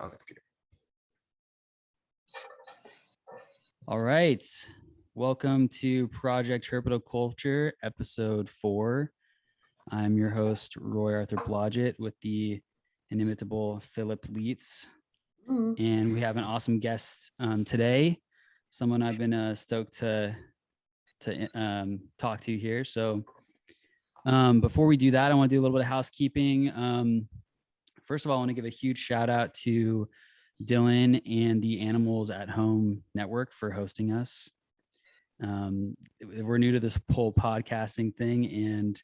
on the computer. All right. Welcome to Project Herpetoculture, episode 4. I'm your host, Roy Arthur Blodgett, with the inimitable Philip Leitz. And we have an awesome guest today, someone I've been stoked to talk to here. So before we do that, I want to do a little bit of housekeeping. First of all, I want to give a huge shout out to Dylan and the Animals at Home Network for hosting us. We're new to this whole podcasting thing, and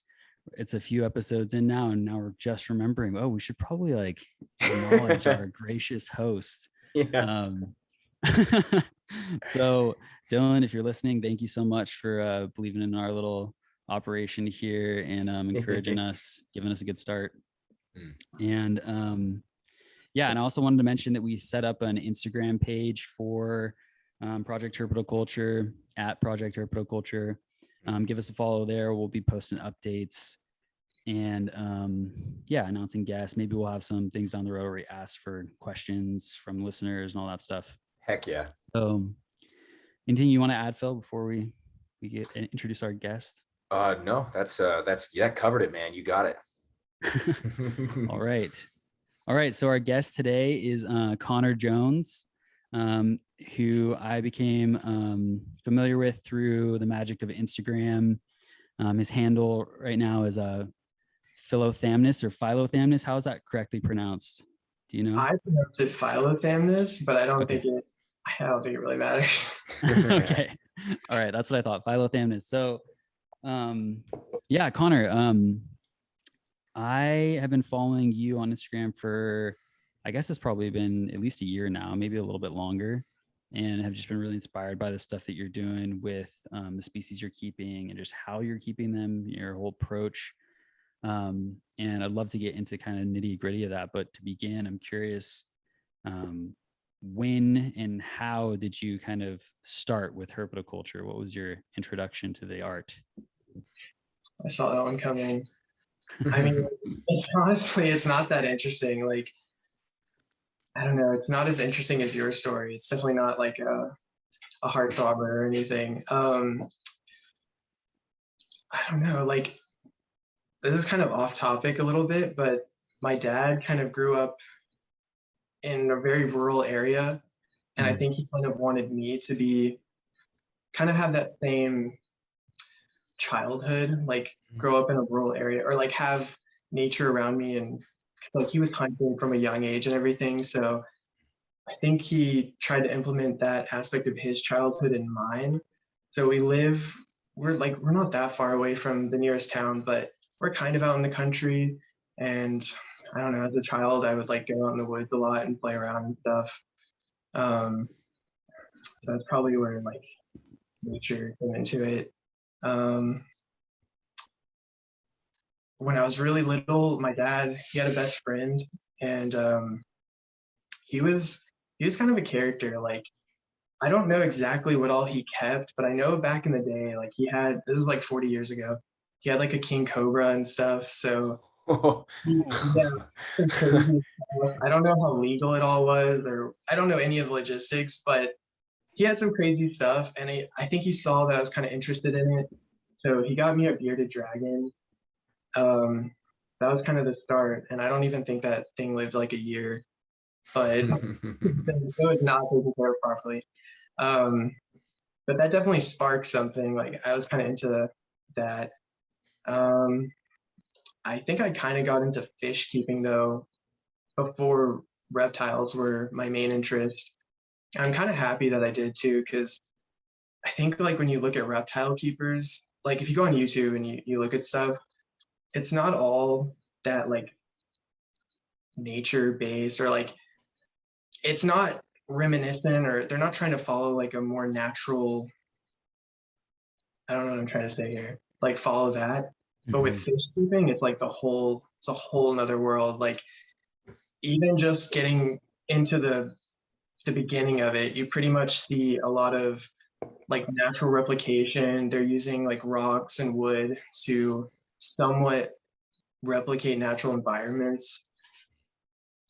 it's a few episodes in now, and now we're just remembering, we should probably acknowledge our gracious host. Yeah. So Dylan, if you're listening, thank you so much for believing in our little operation here and encouraging us, giving us a good start. And and I also wanted to mention that we set up an Instagram page for Project Herpetoculture, at Project Herpetoculture. Give us a follow there. We'll be posting updates and announcing guests. Maybe we'll have some things down the road where we ask for questions from listeners and all that stuff. Heck yeah. So anything you want to add, Phil, before we get introduce our guest? No, that's covered it, man. You got it. All right. So our guest today is Connor Jones, who I became familiar with through the magic of Instagram. His handle right now is Philothamnus or Philothamnus. How is that correctly pronounced? Do you know? I pronounced it Philothamnus, but I don't think it really matters. Okay. All right. That's what I thought. Philothamnus. So Connor, I have been following you on Instagram for, I guess it's probably been at least a year now, maybe a little bit longer, and have just been really inspired by the stuff that you're doing with the species you're keeping and just how you're keeping them, your whole approach. And I'd love to get into kind of nitty gritty of that. But to begin, I'm curious, when and how did you kind of start with herpetoculture? What was your introduction to the art? I saw that one coming. I mean, it's not that interesting. I don't know. It's not as interesting as your story. It's definitely not like a heartthrobber or anything. I don't know. This is kind of off topic a little bit, but my dad kind of grew up in a very rural area, and I think he kind of wanted me to have that same childhood, grow up in a rural area or have nature around me, and he was hunting from a young age and everything. So I think he tried to implement that aspect of his childhood in mine. So we're not that far away from the nearest town, but we're kind of out in the country. And I don't know, as a child, I would go out in the woods a lot and play around and stuff. So that's probably where nature came into it. When I was really little, my dad, he had a best friend, and he was kind of a character. I don't know exactly what all he kept, but I know back in the day, this was 40 years ago, he had a king cobra and stuff. So yeah, I don't know how legal it all was, or I don't know any of the logistics, but he had some crazy stuff, and I think he saw that I was kind of interested in it. So he got me a bearded dragon. That was kind of the start, and I don't even think that thing lived a year, but it was not taken care of properly. But that definitely sparked something. I was kind of into that. I think I kind of got into fish keeping though before reptiles were my main interest. I'm kind of happy that I did too, because I think when you look at reptile keepers, if you go on YouTube and you look at stuff, it's not all that nature based, or it's not reminiscent, or they're not trying to follow a more natural, I don't know what I'm trying to say here, follow that. But with fish keeping, it's it's a whole nother world. Even just getting into the beginning of it, you pretty much see a lot of natural replication. They're using rocks and wood to somewhat replicate natural environments.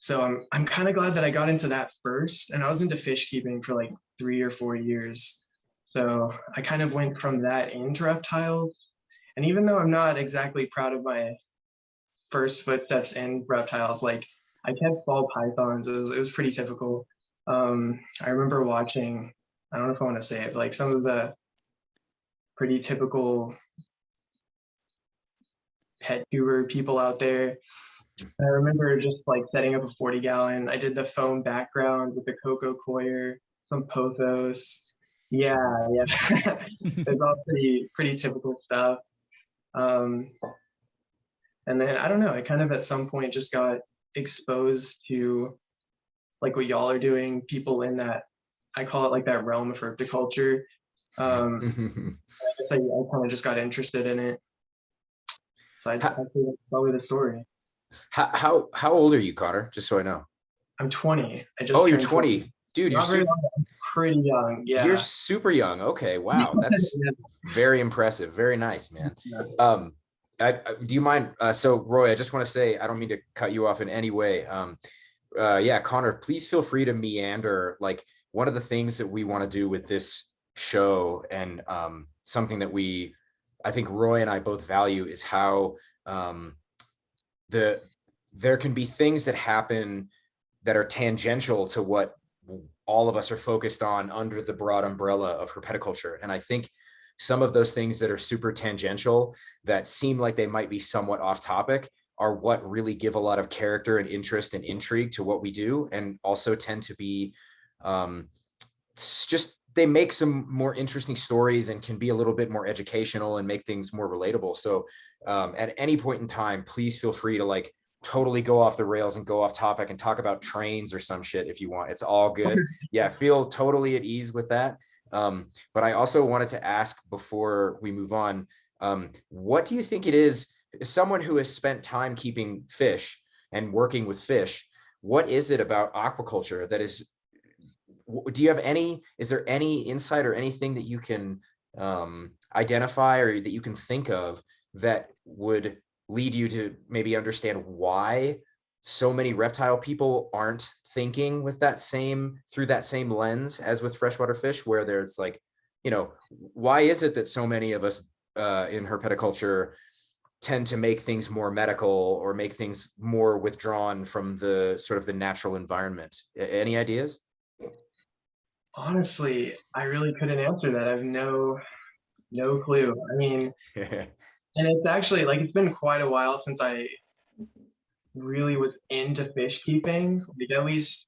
So I'm kind of glad that I got into that first, and I was into fish keeping for like 3 or 4 years. So I kind of went from that into reptiles. And even though I'm not exactly proud of my first footsteps in reptiles, like I kept ball pythons. It was pretty typical. I remember watching, I don't know if I want to say it, but like some of the pretty typical pet tuber people out there. I remember just like setting up a 40-gallon. I did the foam background with the coco coir, some pothos. Yeah, yeah. It's all pretty typical stuff. Um, and then I don't know, I kind of at some point just got exposed to like what y'all are doing, people in that, I call it like that realm of herpetoculture. I kind of just got interested in it. So I think that's probably the story. How old are you, Connor? Just so I know. I'm 20. I just Oh, you're turned 20. Dude, Not very long. I'm pretty young. Yeah. you're super young. Okay, wow. That's very impressive. Very nice, man. Yeah. Do you mind? So Roy, I just want to say, I don't mean to cut you off in any way. Yeah, Connor, please feel free to meander. Like, one of the things that we want to do with this show, and something that I think Roy and I both value, is how there can be things that happen that are tangential to what all of us are focused on under the broad umbrella of herpetoculture. And I think some of those things that are super tangential, that seem like they might be somewhat off topic, are what really give a lot of character and interest and intrigue to what we do, and also tend to be just, they make some more interesting stories and can be a little bit more educational and make things more relatable. So at any point in time, please feel free to like totally go off the rails and go off topic and talk about trains or some shit if you want. It's all good. Yeah, feel totally at ease with that. But I also wanted to ask before we move on, what do you think it is, as someone who has spent time keeping fish and working with fish, what is it about aquaculture that is, is there any insight or anything that you can identify or that you can think of that would lead you to maybe understand why so many reptile people aren't thinking with through that same lens as with freshwater fish, where there's like, why is it that so many of us in herpetoculture tend to make things more medical or make things more withdrawn from the sort of the natural environment? Any ideas? Honestly, I really couldn't answer that. I have no clue. I mean, and it's actually like, it's been quite a while since I really was into fish keeping, like at least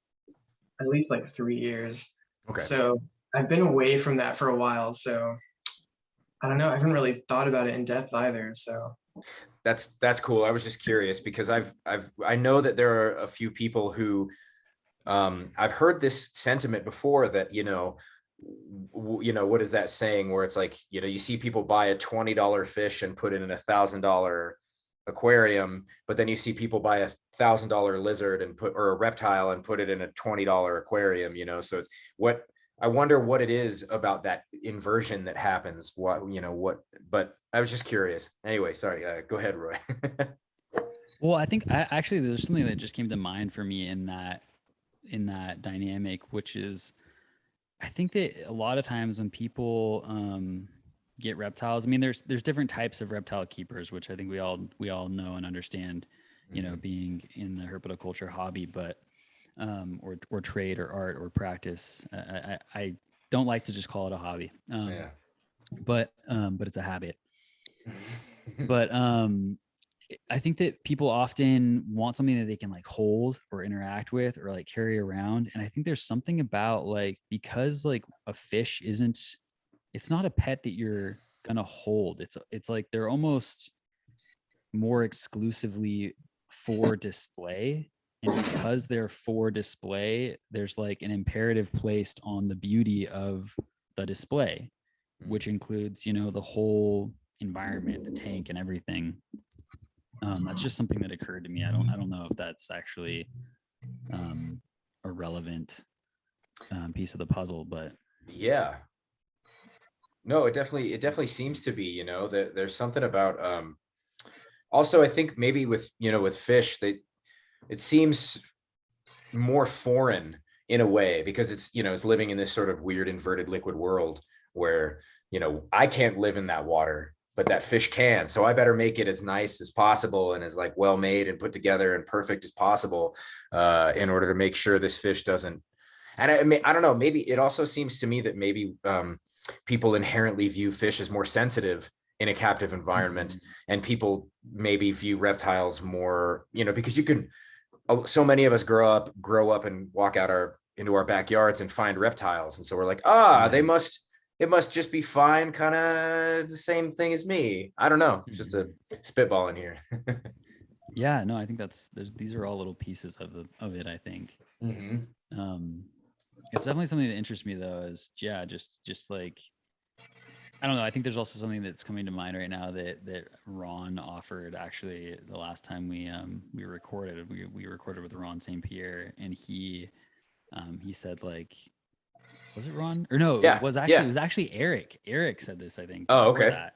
like 3 years. Okay. So I've been away from that for a while. So I don't know. I haven't really thought about it in depth either. So that's cool. I was just curious because I know that there are a few people who I've heard this sentiment before that, what is that saying where it's like, you see people buy a $20 fish and put it in $1,000 aquarium, but then you see people buy $1,000 lizard or a reptile and put it in a $20 aquarium, so it's I wonder what it is about that inversion that happens. But I was just curious. Anyway, sorry. Go ahead, Roy. Well, I think actually there's something that just came to mind for me in that dynamic, which is, I think that a lot of times when people get reptiles, I mean, there's different types of reptile keepers, which I think we all know and understand, being in the herpetoculture hobby, but or trade or art or practice. I don't like to just call it a hobby, but it's a habit. But I think that people often want something that they can like hold or interact with or like carry around. And I think there's something about like, because like a fish it's not a pet that you're gonna hold. It's like they're almost more exclusively for display. And because they're for display, there's like an imperative placed on the beauty of the display, which includes, the whole environment, the tank and everything. That's just something that occurred to me. I don't know if that's actually a relevant piece of the puzzle, but yeah, no, it definitely seems to be, that there's something about also I think maybe with with fish, that it seems more foreign in a way, because it's, you know, it's living in this sort of weird inverted liquid world where, you know, I can't live in that water, but that fish can. So I better make it as nice as possible and as like well made and put together and perfect as possible, in order to make sure this fish doesn't. And I mean, I don't know, maybe it also seems to me that maybe people inherently view fish as more sensitive in a captive environment, and people maybe view reptiles more, you know, because you can, so many of us grow up and walk out into our backyards and find reptiles, and so we're like, it must just be fine, kind of the same thing as me. I don't know, it's just a spitball in here. Yeah, no, I think these are all little pieces of it, I think. It's definitely something that interests me though, is just like, I don't know. I think there's also something that's coming to mind right now that Ron offered actually the last time we recorded. We recorded with Ron St. Pierre, and he said, like, was it Ron? Or no, Yeah, it was actually Eric. Eric said this, I think. Oh, before okay. that.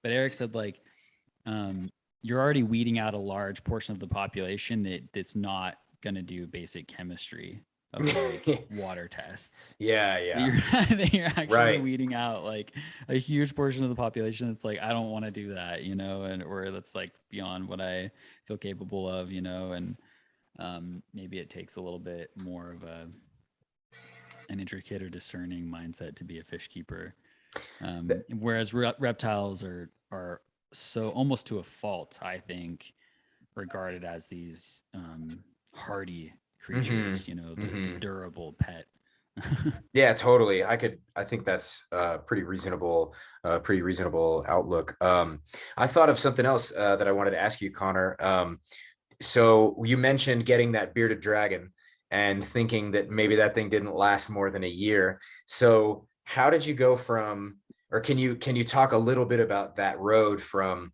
But Eric said, like, you're already weeding out a large portion of the population that's not going to do basic chemistry of like water tests. Yeah. That you're actually Right. weeding out like a huge portion of the population that's like, I don't want to do that, you know, and or that's like beyond what I feel capable of, you know, and maybe it takes a little bit more of an intricate or discerning mindset to be a fish keeper. Whereas reptiles are so almost to a fault, I think, regarded as these hardy creatures, you know, the durable pet. Yeah, totally. I think that's pretty reasonable outlook. I thought of something else that I wanted to ask you, Connor. So you mentioned getting that bearded dragon and thinking that maybe that thing didn't last more than a year. So how did you go from, or can you talk a little bit about that road from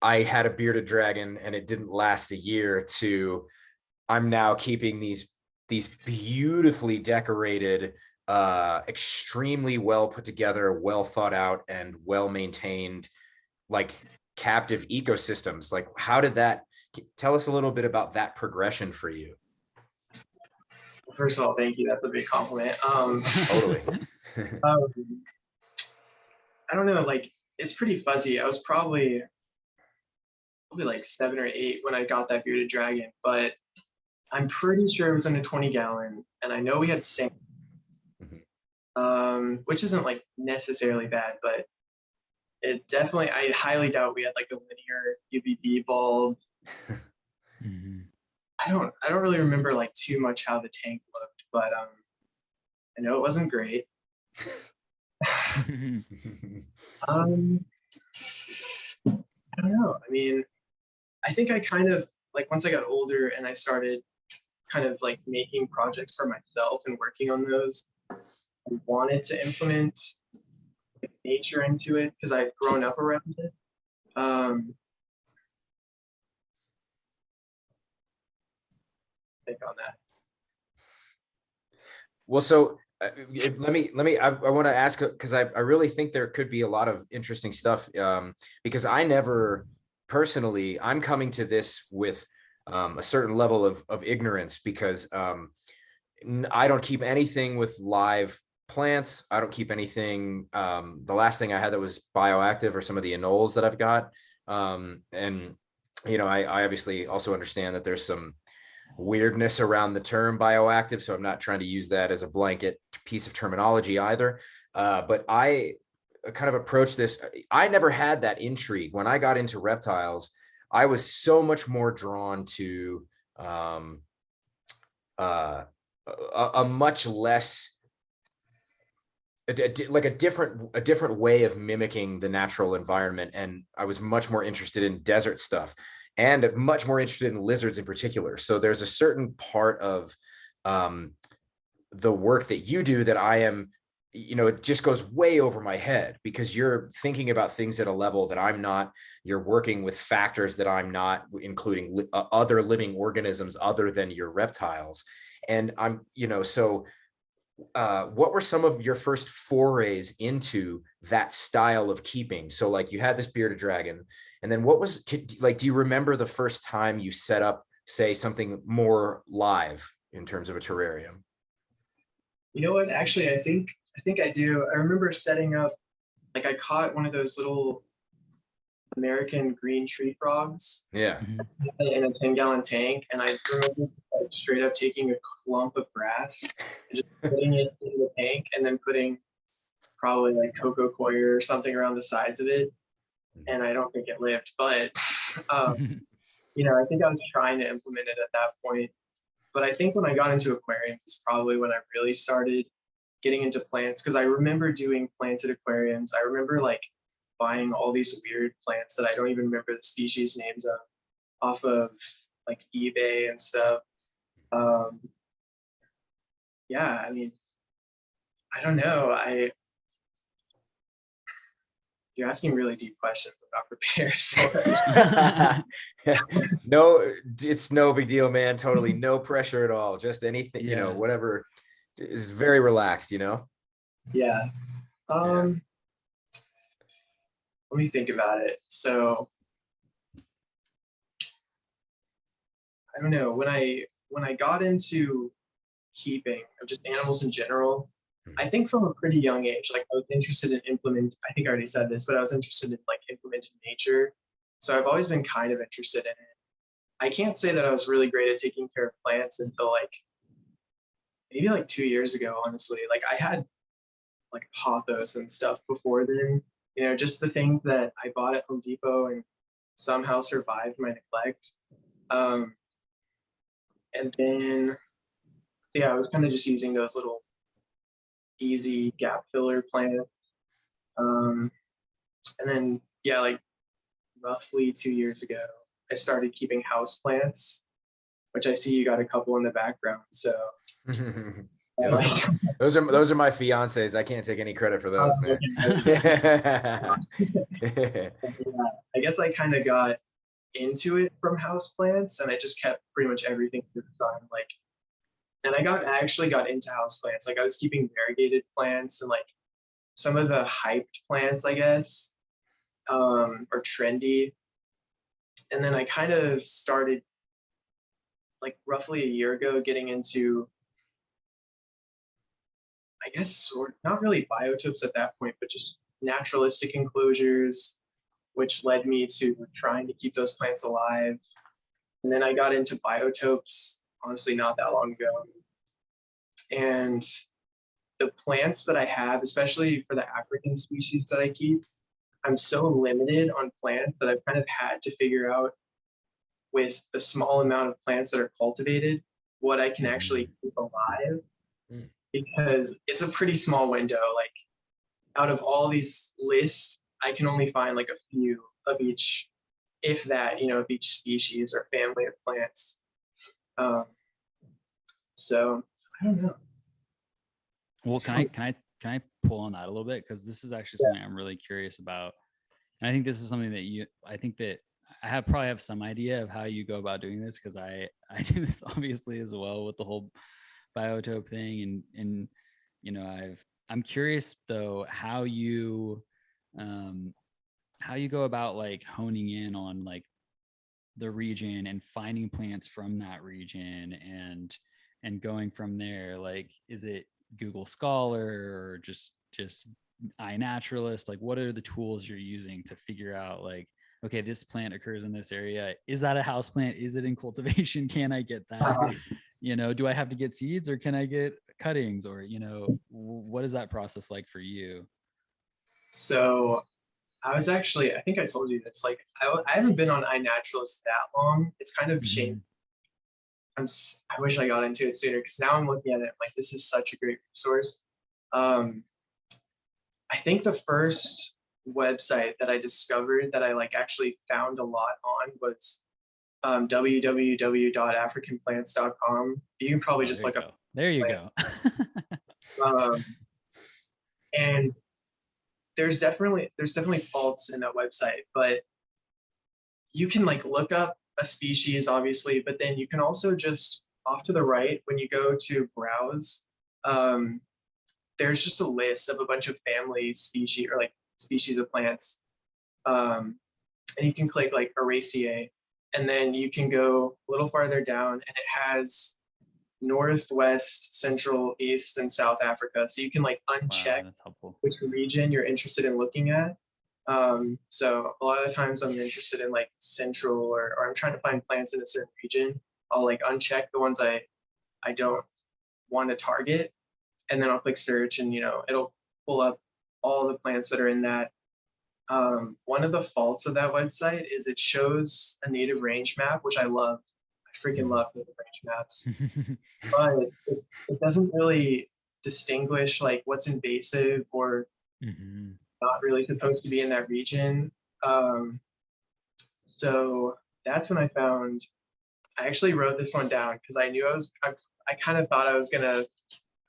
I had a bearded dragon and it didn't last a year to I'm now keeping these beautifully decorated, extremely well put together, well thought out, and well maintained, like captive ecosystems? Like, how did that? Tell us a little bit about that progression for you. First of all, thank you. That's a big compliment. Totally. I don't know. Like, it's pretty fuzzy. I was probably like 7 or 8 when I got that bearded dragon, but I'm pretty sure it was in a 20-gallon, and I know we had sand, which isn't like necessarily bad, but it definitely, I highly doubt we had like a linear UVB bulb. I don't really remember like too much how the tank looked, but I know it wasn't great. I don't know. I mean, I think I kind of like once I got older and I started kind of like making projects for myself and working on those, I wanted to implement nature into it because I'd grown up around it. Think on that. Well, so let me I want to ask, because I really think there could be a lot of interesting stuff, because I never personally, I'm coming to this with a certain level of ignorance, because I don't keep anything with live plants. I don't keep anything. The last thing I had that was bioactive are some of the anoles that I've got. And, you know, I obviously also understand that there's some weirdness around the term bioactive, so I'm not trying to use that as a blanket piece of terminology either. But I kind of approach this. I never had that intrigue. When I got into reptiles, I was so much more drawn to a much less, like a different way of mimicking the natural environment. And I was much more interested in desert stuff, and much more interested in lizards in particular. So there's a certain part of the work that you do that I am, you know, it just goes way over my head, because you're thinking about things at a level that I'm not. You're working with factors that I'm not, including other living organisms other than your reptiles. And I'm, you know, so what were some of your first forays into that style of keeping? So like you had this bearded dragon, and then what was, like, do you remember the first time you set up, say, something more live, in terms of a terrarium? You know what? Actually, I think I do. I remember setting up, like I caught one of those little American green tree frogs Yeah. in a 10-gallon tank, and I remember like, straight up taking a clump of grass and just putting it in the tank, and then putting probably like cocoa coir or something around the sides of it. And I don't think it lived, but you know, I think I was trying to implement it at that point. But I think when I got into aquariums is probably when I really started getting into plants, because I remember doing planted aquariums. I remember like buying all these weird plants that I don't even remember the species names of off of like eBay and stuff. Yeah, I mean, I don't know. You're asking really deep questions I'm not prepared for. No, it's no big deal, man. Totally no pressure at all. Just anything, you know, whatever. It's very relaxed, you know? Yeah. Let me think about it. So I don't know, when I got into keeping or just animals in general, I think from a pretty young age, like I was interested in I think I already said this, but I was interested in like implementing nature. So I've always been kind of interested in it. I can't say that I was really great at taking care of plants until like maybe like 2 years ago, honestly. Like I had like pothos and stuff before then, you know, just the things that I bought at Home Depot and somehow survived my neglect. And then, yeah, I was kind of just using those little easy gap filler plants. And then, yeah, like roughly 2 years ago, I started keeping house plants, which I see you got a couple in the background. So yeah, those are my fiancés. I can't take any credit for those, man. Yeah, I guess I kind of got into it from house plants, and I just kept pretty much everything through the time. Like, and I actually got into house plants. Like I was keeping variegated plants and like some of the hyped plants, I guess, or trendy. And then I kind of started like roughly a year ago getting into, I guess, not really biotopes at that point, but just naturalistic enclosures, which led me to trying to keep those plants alive. And then I got into biotopes, honestly, not that long ago. And the plants that I have, especially for the African species that I keep, I'm so limited on plants that I've kind of had to figure out with the small amount of plants that are cultivated, what I can actually keep alive, because it's a pretty small window. Like out of all these lists, I can only find like a few of each, if that, you know, of each species or family of plants. So I don't know. Well, can I pull on that a little bit? Because this is actually something I'm really curious about. And I think this is something that I think that I probably have some idea of how you go about doing this, because I do this obviously as well with the whole biotope thing. And you know, I'm curious though, how you go about like honing in on like the region and finding plants from that region and going from there. Like, is it Google Scholar or just iNaturalist? Like, what are the tools you're using to figure out like, okay, this plant occurs in this area. Is that a house plant? Is it in cultivation? Can I get that? You know, do I have to get seeds or can I get cuttings? Or, you know, what is that process like for you? So I think I told you this, like, I haven't been on iNaturalist that long. It's kind of shame. I wish I got into it sooner, because now I'm looking at it like, this is such a great resource. I think the first website that I discovered that I like actually found a lot on was www.africanplants.com. You can probably just look up. There you go. And there's definitely faults in that website, but you can like look up a species, obviously, but then you can also just off to the right, when you go to browse, there's just a list of a bunch of family species or like species of plants. And you can click like Araceae, and then you can go a little farther down and it has Northwest, Central, East, and South Africa. So you can like uncheck Wow, that's helpful. which region you're interested in looking at. So a lot of the times I'm interested in like Central, or I'm trying to find plants in a certain region. I'll like uncheck the ones I don't want to target, and then I'll click search, and it'll pull up all the plants that are in that. One of the faults of that website is it shows a native range map, which I love. I freaking love native range maps, but it doesn't really distinguish like what's invasive or not really supposed to be in that region. So that's when I actually wrote this one down because I knew I kind of thought I was gonna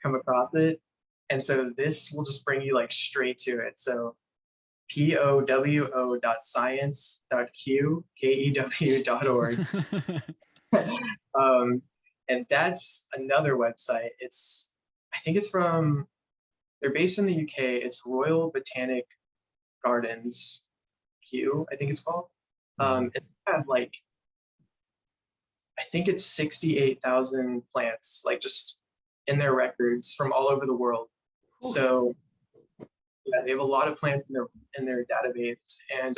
come across it. And so this will just bring you like straight to it. So powo.science.kew.org. And that's another website. I think they're based in the UK. It's Royal Botanic Gardens, Kew, I think it's called. It have like, I think it's 68,000 plants, like just in their records from all over the world. So yeah, they have a lot of plants in their database. And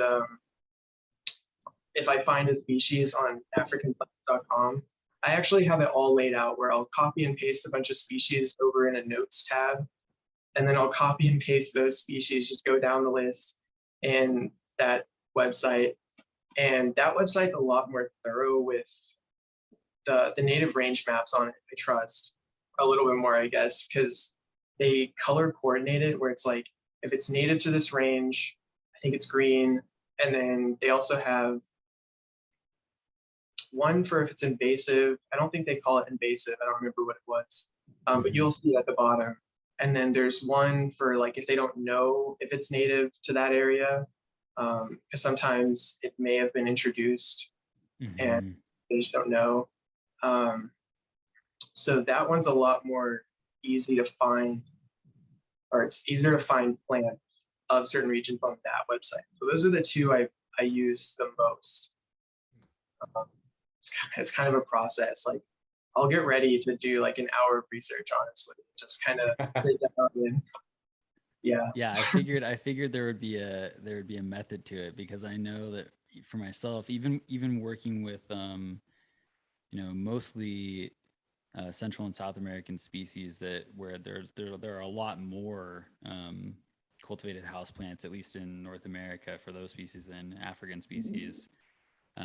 if I find a species on africanplants.com, I actually have it all laid out where I'll copy and paste a bunch of species over in a notes tab. And then I'll copy and paste those species, just go down the list in that website. And that website's a lot more thorough with the native range maps on it. I trust a little bit more, I guess, because they color coordinate it where it's like, if it's native to this range, I think it's green. And then they also have one for if it's invasive. I don't think they call it invasive. I don't remember what it was, but you'll see it at the bottom. And then there's one for like if they don't know if it's native to that area, because sometimes it may have been introduced and they just don't know. So that one's a lot more easy to find, or it's easier to find plants of certain regions on that website. So those are the two I use the most. It's kind of a process. Like I'll get ready to do like an hour of research, honestly, just kind of yeah. I figured there would be a method to it, because I know that for myself, even working with mostly Central and South American species where there are a lot more cultivated houseplants, at least in North America, for those species than African species.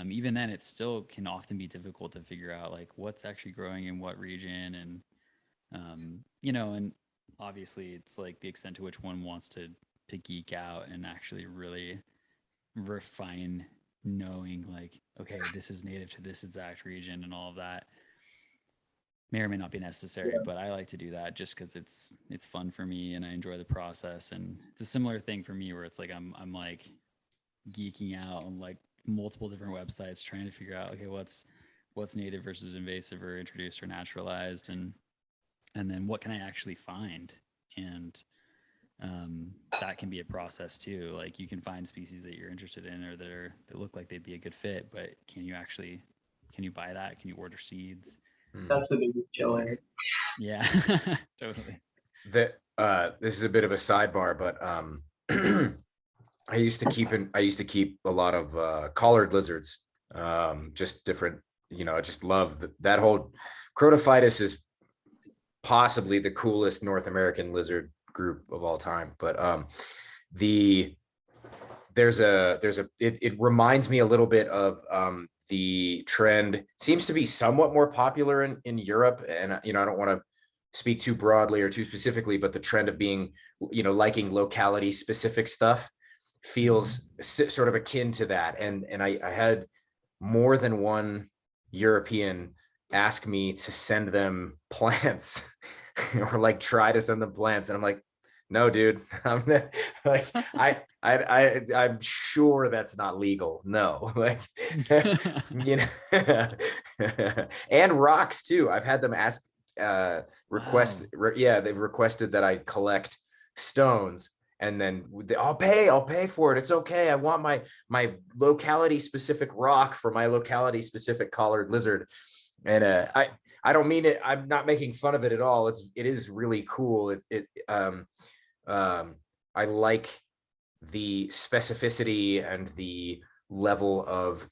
Even then, it still can often be difficult to figure out like what's actually growing in what region, and and obviously it's like the extent to which one wants to geek out and actually really refine knowing like, okay, this is native to this exact region and all of that may or may not be necessary. But I like to do that just because it's fun for me and I enjoy the process. And it's a similar thing for me where it's like I'm like geeking out on like multiple different websites trying to figure out, okay, what's native versus invasive or introduced or naturalized, and then what can I actually find. And that can be a process too. Like you can find species that you're interested in or that look like they'd be a good fit, but can you buy that? Can you order seeds? That's the biggest killer. Yeah, totally. This is a bit of a sidebar, but I used to keep a lot of collared lizards, just different, I just love that whole Crotophytus is possibly the coolest North American lizard group of all time. But it reminds me a little bit of the trend seems to be somewhat more popular in Europe. And, I don't want to speak too broadly or too specifically, but the trend of being, liking locality specific stuff feels sort of akin to that. And I had more than one European ask me to send them plants or like try to send them plants. And I'm like, no, dude, I'm like, I'm sure that's not legal. No, like, and rocks too. I've had them ask, request. Wow. They've requested that I collect stones, and then I'll pay for it. It's okay. I want my locality specific rock for my locality specific collared lizard. And I don't mean it. I'm not making fun of it at all. It is really cool. I like the specificity and the level of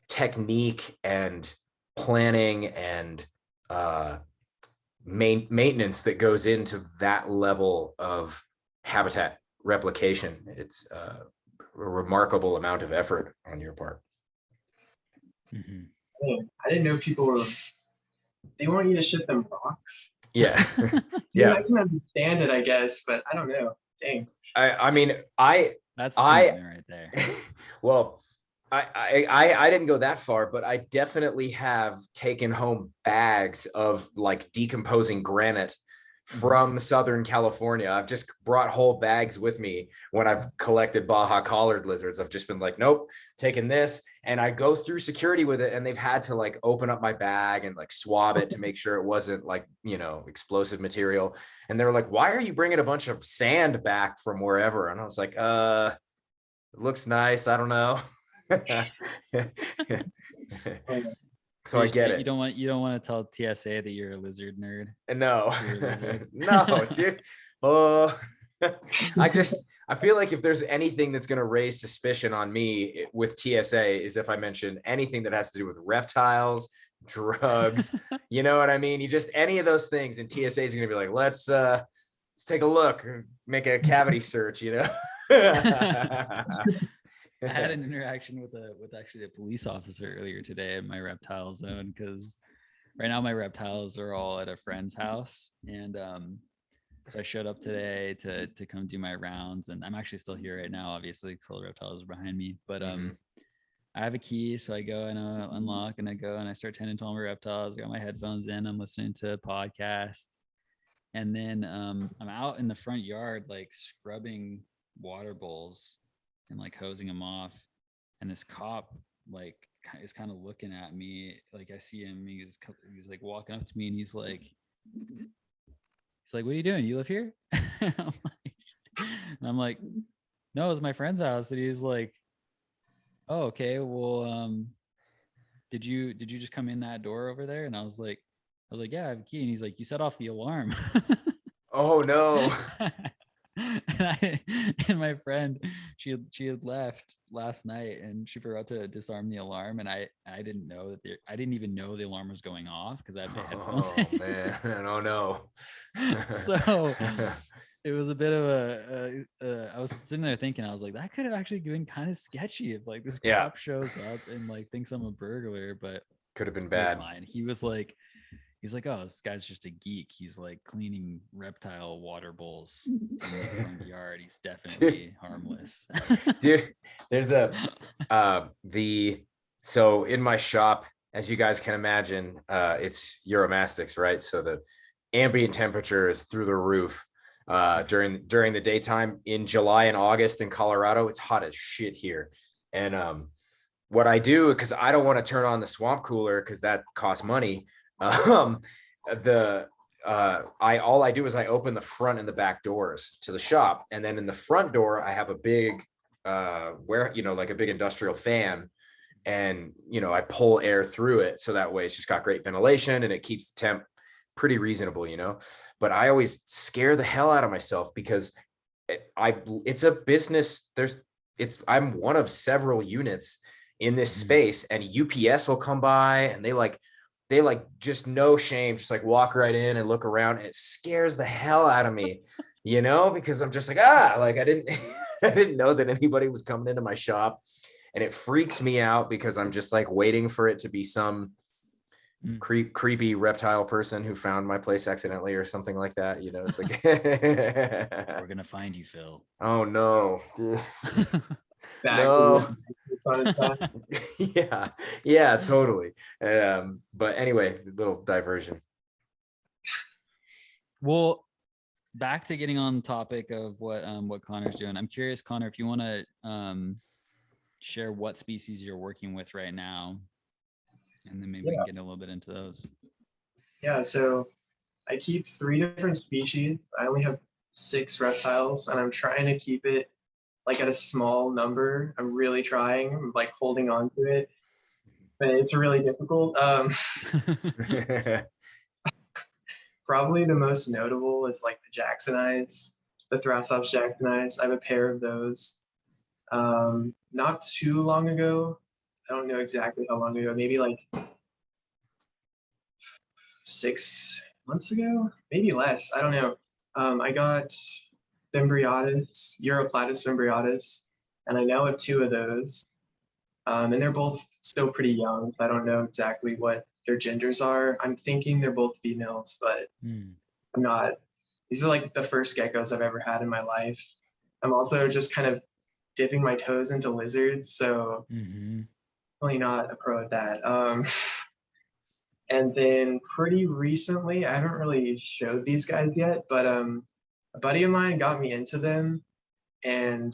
technique and planning and maintenance that goes into that level of habitat replication. It's a remarkable amount of effort on your part. I didn't know they want you to ship them rocks. Yeah. Yeah, I can understand it, I guess, but I don't know. Dang. I mean, that's right there. Well, I didn't go that far, but I definitely have taken home bags of like decomposing granite from Southern California. I've just brought whole bags with me when I've collected Baja collared lizards. I've just been like, nope, taking this. And I go through security with it, and they've had to like open up my bag and like swab it to make sure it wasn't like, you know, explosive material. And they were like, why are you bringing a bunch of sand back from wherever? And I was like, it looks nice. I don't know. So I get it. You don't want to tell TSA that you're a lizard nerd. No, no, dude. Oh, I feel like if there's anything that's going to raise suspicion on me with TSA is if I mention anything that has to do with reptiles, drugs, you know what I mean? You just, any of those things, and TSA is going to be like, let's take a look, make a cavity search, you know? I had an interaction with actually a police officer earlier today in my reptile zone, because right now my reptiles are all at a friend's house, and so I showed up today to come do my rounds, and I'm actually still here right now, obviously, because all the reptiles are behind me. But I have a key, so I go and unlock, and I go and I start tending to all my reptiles. I got my headphones in, I'm listening to a podcast, and then I'm out in the front yard like scrubbing water bowls and like hosing them off, and this cop like is kind of looking at me, like I see him, he's like walking up to me, and he's like, what are you doing, you live here? I'm like, no, it's my friend's house. And he's like, oh, okay, well did you just come in that door over there? And I was like, yeah, I have a key. And he's like, you set off the alarm. Oh no. And my friend, she had left last night, and she forgot to disarm the alarm, and I didn't know that I didn't even know the alarm was going off because I had my headphones in. Oh man, oh no. So it was a bit of I was sitting there thinking, I was like, that could have actually been kind of sketchy if like this cop shows up and like thinks I'm a burglar, but could have been bad. Fine. He's like, oh, this guy's just a geek. He's like cleaning reptile water bowls in the front yard. He's definitely harmless. Dude, there's so in my shop, as you guys can imagine, it's Euromastics, right? So the ambient temperature is through the roof during the daytime. In July and August in Colorado, it's hot as shit here. And what I do, because I don't want to turn on the swamp cooler because that costs money. All I do is I open the front and the back doors to the shop, and then in the front door I have a big like a big industrial fan, and I pull air through it, so that way it's just got great ventilation and it keeps the temp pretty reasonable, but I always scare the hell out of myself because it's a business. I'm one of several units in this space, and UPS will come by, and they just no shame, just like walk right in and look around, and it scares the hell out of me, because I'm just like, I didn't know that anybody was coming into my shop, and it freaks me out because I'm just like waiting for it to be some creepy reptile person who found my place accidentally or something like that. It's like, we're gonna find you, Phil. Oh no. No. yeah, totally. But anyway, little diversion. Well, back to getting on the topic of what Connor's doing. I'm curious, Connor, if you want to share what species you're working with right now, and then maybe we can get a little bit into those. Yeah, so I keep 3 different species. I only have 6 reptiles, and I'm trying to keep it like at a small number. I'm really trying. I'm like holding on to it. but it's really difficult. Probably the most notable is like the Jackson eyes, the Thrasops Jackson eyes. I have a pair of those. Not too long ago, I don't know exactly how long ago, maybe like 6 months ago, maybe less. I don't know. I got Fimbriatus, Europlatus fimbriatus, and I now have two of those. And they're both still pretty young. I don't know exactly what their genders are. I'm thinking they're both females, but I'm not. These are like the first geckos I've ever had in my life. I'm also just kind of dipping my toes into lizards, so really not a pro at that. And then pretty recently, I haven't really showed these guys yet, but a buddy of mine got me into them, and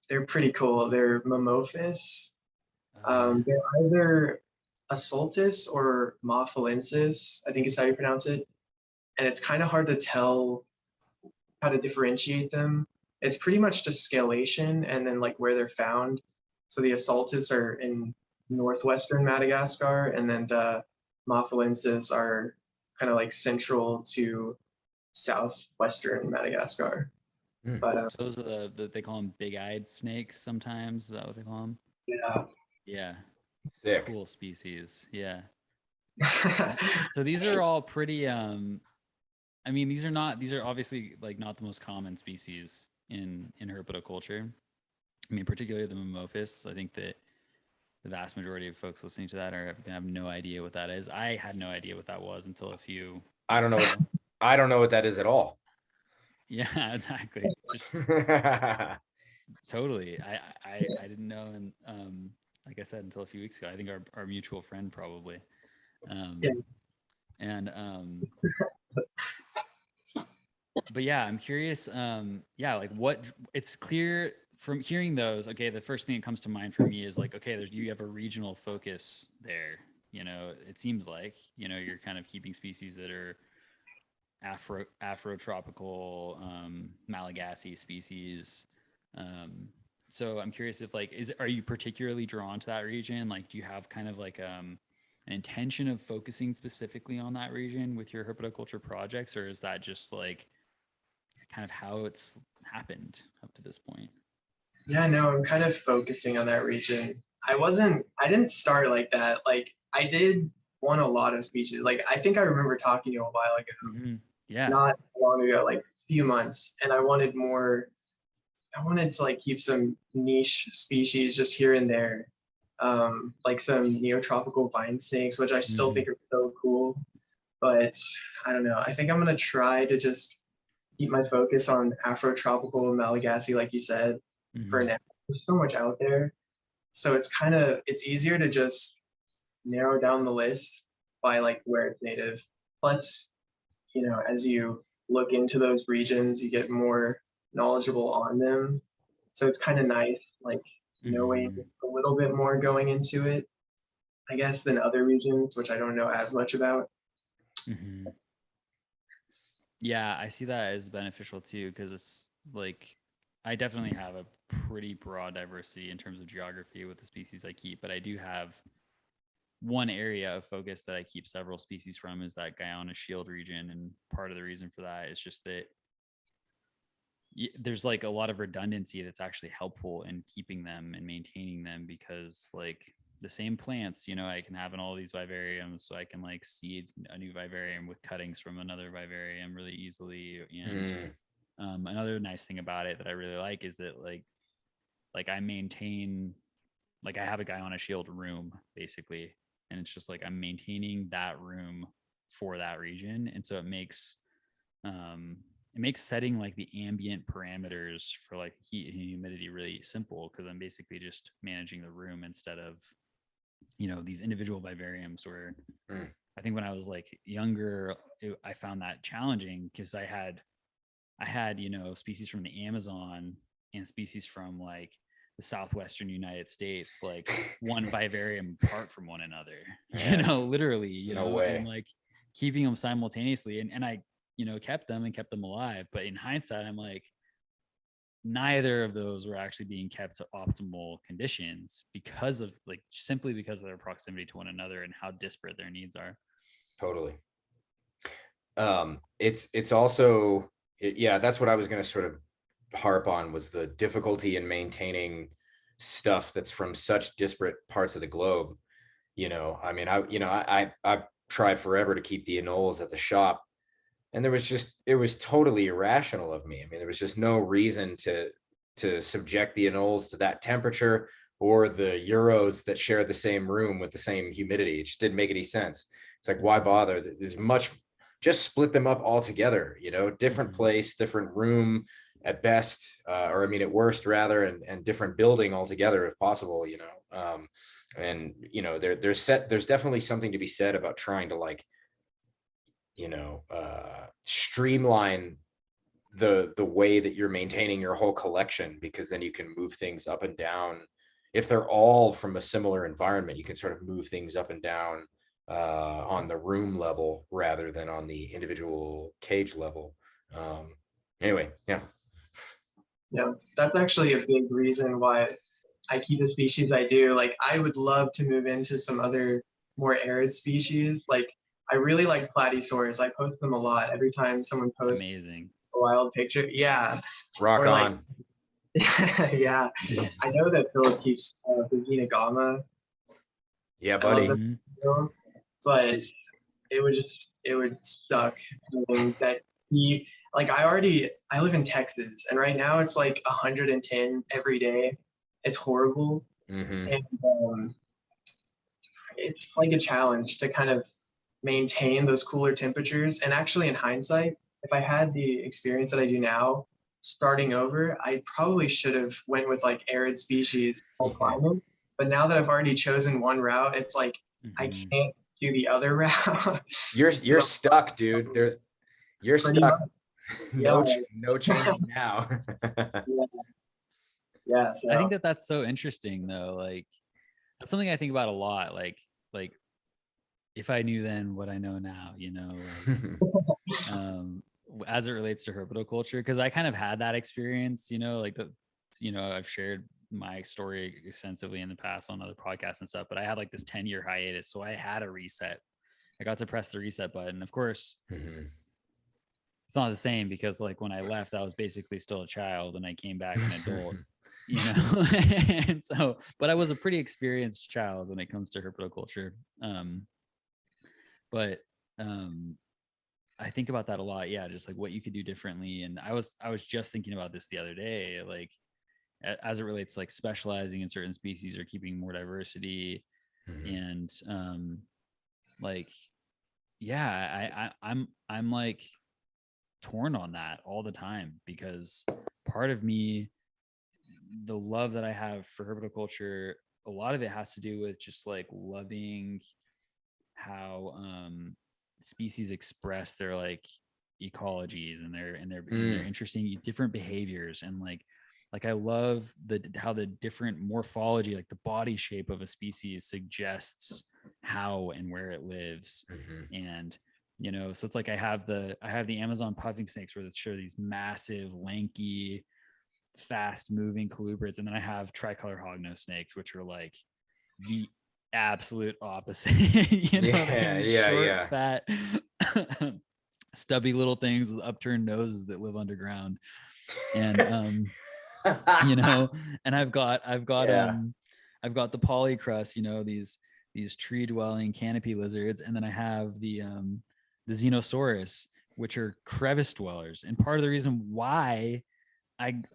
they're pretty cool. They're Memphis. They're either Asultus or Mophilensis, I think is how you pronounce it. And it's kind of hard to tell how to differentiate them. It's pretty much just scalation and then like where they're found. So the Asultus are in northwestern Madagascar, and then the Mophilensis are kind of like central to southwestern Madagascar. But So those are the they call them big-eyed snakes sometimes. Is that what they call them? yeah. Yeah. Sick. Cool species. Yeah. So these are all pretty I mean, these are obviously like not the most common species in herpetoculture. I mean, particularly the Memphis. I think that the vast majority of folks listening to that are gonna have no idea what that is. I had no idea what that was until a few. I don't know. I don't know what that is at all. Yeah, exactly. Just totally. I didn't know, and like I said, until a few weeks ago. I think our mutual friend probably. Yeah. And but yeah, I'm curious. Yeah, like what it's clear from hearing those. Okay, the first thing that comes to mind for me is like, okay, you have a regional focus there. You know, it seems like you're kind of keeping species that are Afrotropical, Malagasy species. So I'm curious if like, are you particularly drawn to that region? Like, do you have kind of like an intention of focusing specifically on that region with your herpetoculture projects, or is that just like kind of how it's happened up to this point? Yeah, no, I'm kind of focusing on that region. I didn't start like that. Like I did want a lot of species. Like I think I remember talking to you a while ago, Yeah. not long ago, like a few months, and I wanted more. I wanted to like keep some niche species just here and there, like some neotropical vine snakes, which I still think are so cool. But I don't know. I think I'm gonna try to just keep my focus on Afrotropical Malagasy, like you said, for now. There's so much out there, so it's easier to just narrow down the list by like where it's native. Plus, as you look into those regions, you get more knowledgeable on them. So it's kind of nice, like knowing a little bit more going into it, I guess, than other regions, which I don't know as much about. Yeah, I see that as beneficial too, because it's like I definitely have a pretty broad diversity in terms of geography with the species I keep, but I do have one area of focus that I keep several species from is that Guyana Shield region. And part of the reason for that is just that there's like a lot of redundancy that's actually helpful in keeping them and maintaining them, because like the same plants, I can have in all these vivariums, so I can like seed a new vivarium with cuttings from another vivarium really easily. And another nice thing about it that I really like is that like I maintain, like I have a Guyana Shield room basically, and it's just like I'm maintaining that room for that region, and so it makes setting like the ambient parameters for like heat and humidity really simple, because I'm basically just managing the room instead of these individual vivariums where I think when I was like younger, I found that challenging because I had species from the Amazon and species from like the southwestern United States, like one vivarium apart from one another, literally, No way. and like keeping them simultaneously, and I kept them alive. But in hindsight, I'm like, neither of those were actually being kept to optimal conditions because of simply because of their proximity to one another and how disparate their needs are. Totally. It's also, yeah, that's what I was going to sort of harp on, was the difficulty in maintaining stuff that's from such disparate parts of the globe. I mean, I've tried forever to keep the anoles at the shop, and it was totally irrational of me. I mean, there was just no reason to subject the anoles to that temperature, or the Euros that shared the same room with the same humidity. It just didn't make any sense. It's like, why bother? There's much, just split them up altogether, different place, different room at best, or I mean, at worst rather, and different building altogether if possible, and there's definitely something to be said about trying to streamline the way that you're maintaining your whole collection, because then you can move things up and down. If they're all from a similar environment, you can sort of move things up and down on the room level rather than on the individual cage level. Anyway, yeah. Yeah, that's actually a big reason why I keep the species I do. Like, I would love to move into some other more arid species. Like, I really like platysaurs. I post them a lot. Every time someone posts Amazing. a wild picture, yeah. Rock on. Yeah, I know that Philip keeps the Xenogama. Yeah, buddy. But it would suck knowing that I live in Texas, and right now it's like 110 every day. It's horrible. Mm-hmm. And it's like a challenge to kind of maintain those cooler temperatures. And actually, in hindsight, if I had the experience that I do now, starting over, I probably should have went with like arid species all climate. But now that I've already chosen one route, it's like I can't do the other route. You're stuck, dude. You're stuck. No changing now. Yeah. So I think that's so interesting though. Like, that's something I think about a lot. Like if I knew then what I know now, as it relates to herpetoculture, because I kind of had that experience, I've shared my story extensively in the past on other podcasts and stuff, but I had like this 10-year hiatus. So I had a reset. I got to press the reset button. Of course, it's not the same, because like when I left, I was basically still a child, and I came back an adult, and so, but I was a pretty experienced child when it comes to herpetoculture. But I think about that a lot. Yeah. Just like what you could do differently. And I was just thinking about this the other day, like as it relates to like specializing in certain species or keeping more diversity. And I'm like torn on that all the time, because part of me, the love that I have for herpetoculture, a lot of it has to do with just like loving how species express their like ecologies and their interesting different behaviors. And like I love how the different morphology, like the body shape of a species, suggests how and where it lives. And so it's like I have the Amazon puffing snakes, where it's sure these massive, lanky, fast moving colubrids, and then I have tricolor hognose snakes, which are like the absolute opposite. Short, fat, stubby little things with upturned noses that live underground. And and I've got the polycrust, these tree dwelling canopy lizards, and then I have the Xenosaurus, which are crevice dwellers. And part of the reason why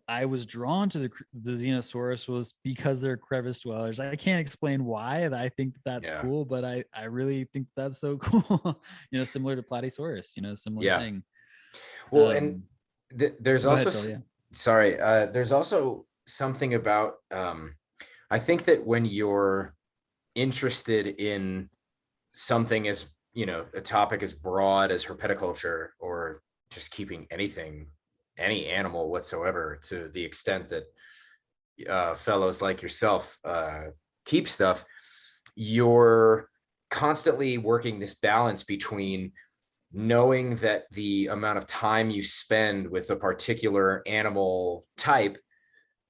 I was drawn to the Xenosaurus was because they're crevice dwellers. I can't explain why. I think that's cool, but I really think that's so cool. Similar to Platysaurus, similar thing. Well, and there's also there's also something about I think that when you're interested in something as a topic as broad as herpetoculture, or just keeping any animal whatsoever, to the extent that fellows like yourself keep stuff, you're constantly working this balance between knowing that the amount of time you spend with a particular animal type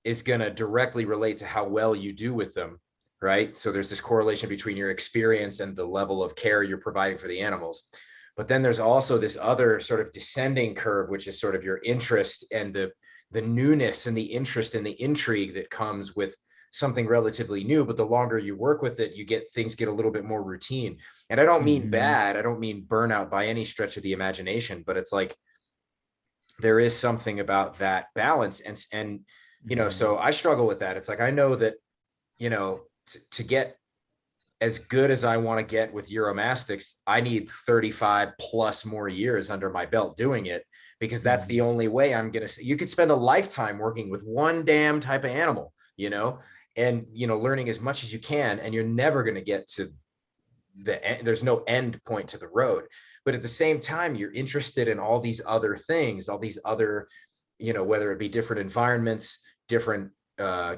is going to directly relate to how well you do with them, right? So there's this correlation between your experience and the level of care you're providing for the animals. But then there's also this other sort of descending curve, which is sort of your interest and the newness and the interest and the intrigue that comes with something relatively new. But the longer you work with it, things get a little bit more routine. And I don't mean bad, I don't mean burnout by any stretch of the imagination, but it's like there is something about that balance. And you know, so I struggle with that. It's like, I know that, you know, to get as good as I want to get with Uromastyx, I need 35 plus more years under my belt doing it, because that's the only way I'm going to, you could spend a lifetime working with one damn type of animal, you know, and, you know, learning as much as you can, and you're never going to get to the end. There's no end point to the road. But at the same time, you're interested in all these other things, all these other, you know, whether it be different environments, different,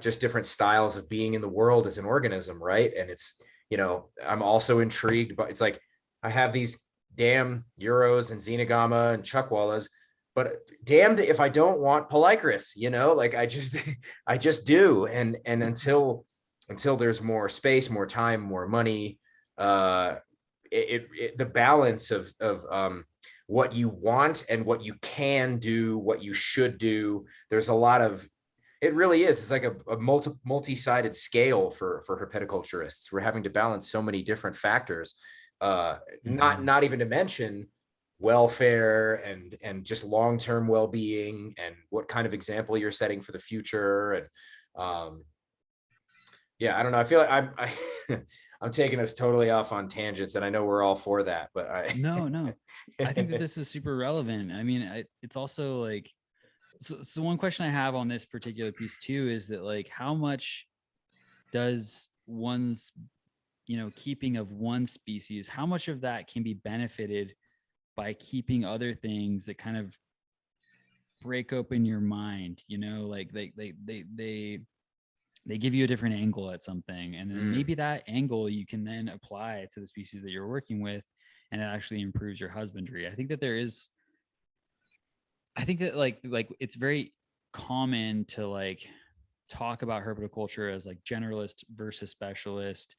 just different styles of being in the world as an organism, right? And it's, you know, I'm also intrigued by, it's like, I have these damn Euros and Xenogama and Chuckwallas, but damned if I don't want Polychris, you know, like I just do. And until there's more space, more time, more money, the balance of what you want and what you can do, what you should do. There's a lot of, it really is. It's like a multi-sided scale for herpetoculturists. We're having to balance so many different factors, not even to mention welfare and just long-term well-being, and what kind of example you're setting for the future. And yeah, I don't know. I feel like I'm taking us totally off on tangents, and I know we're all for that, but no, I think that this is super relevant. I mean, it's also like, so one question I have on this particular piece too is that, like, how much does one's, you know, keeping of one species, how much of that can be benefited by keeping other things that kind of break open your mind, you know, like they give you a different angle at something, and then maybe that angle you can then apply to the species that you're working with, and it actually improves your husbandry. I think that like it's very common to like talk about herpetoculture as like generalist versus specialist,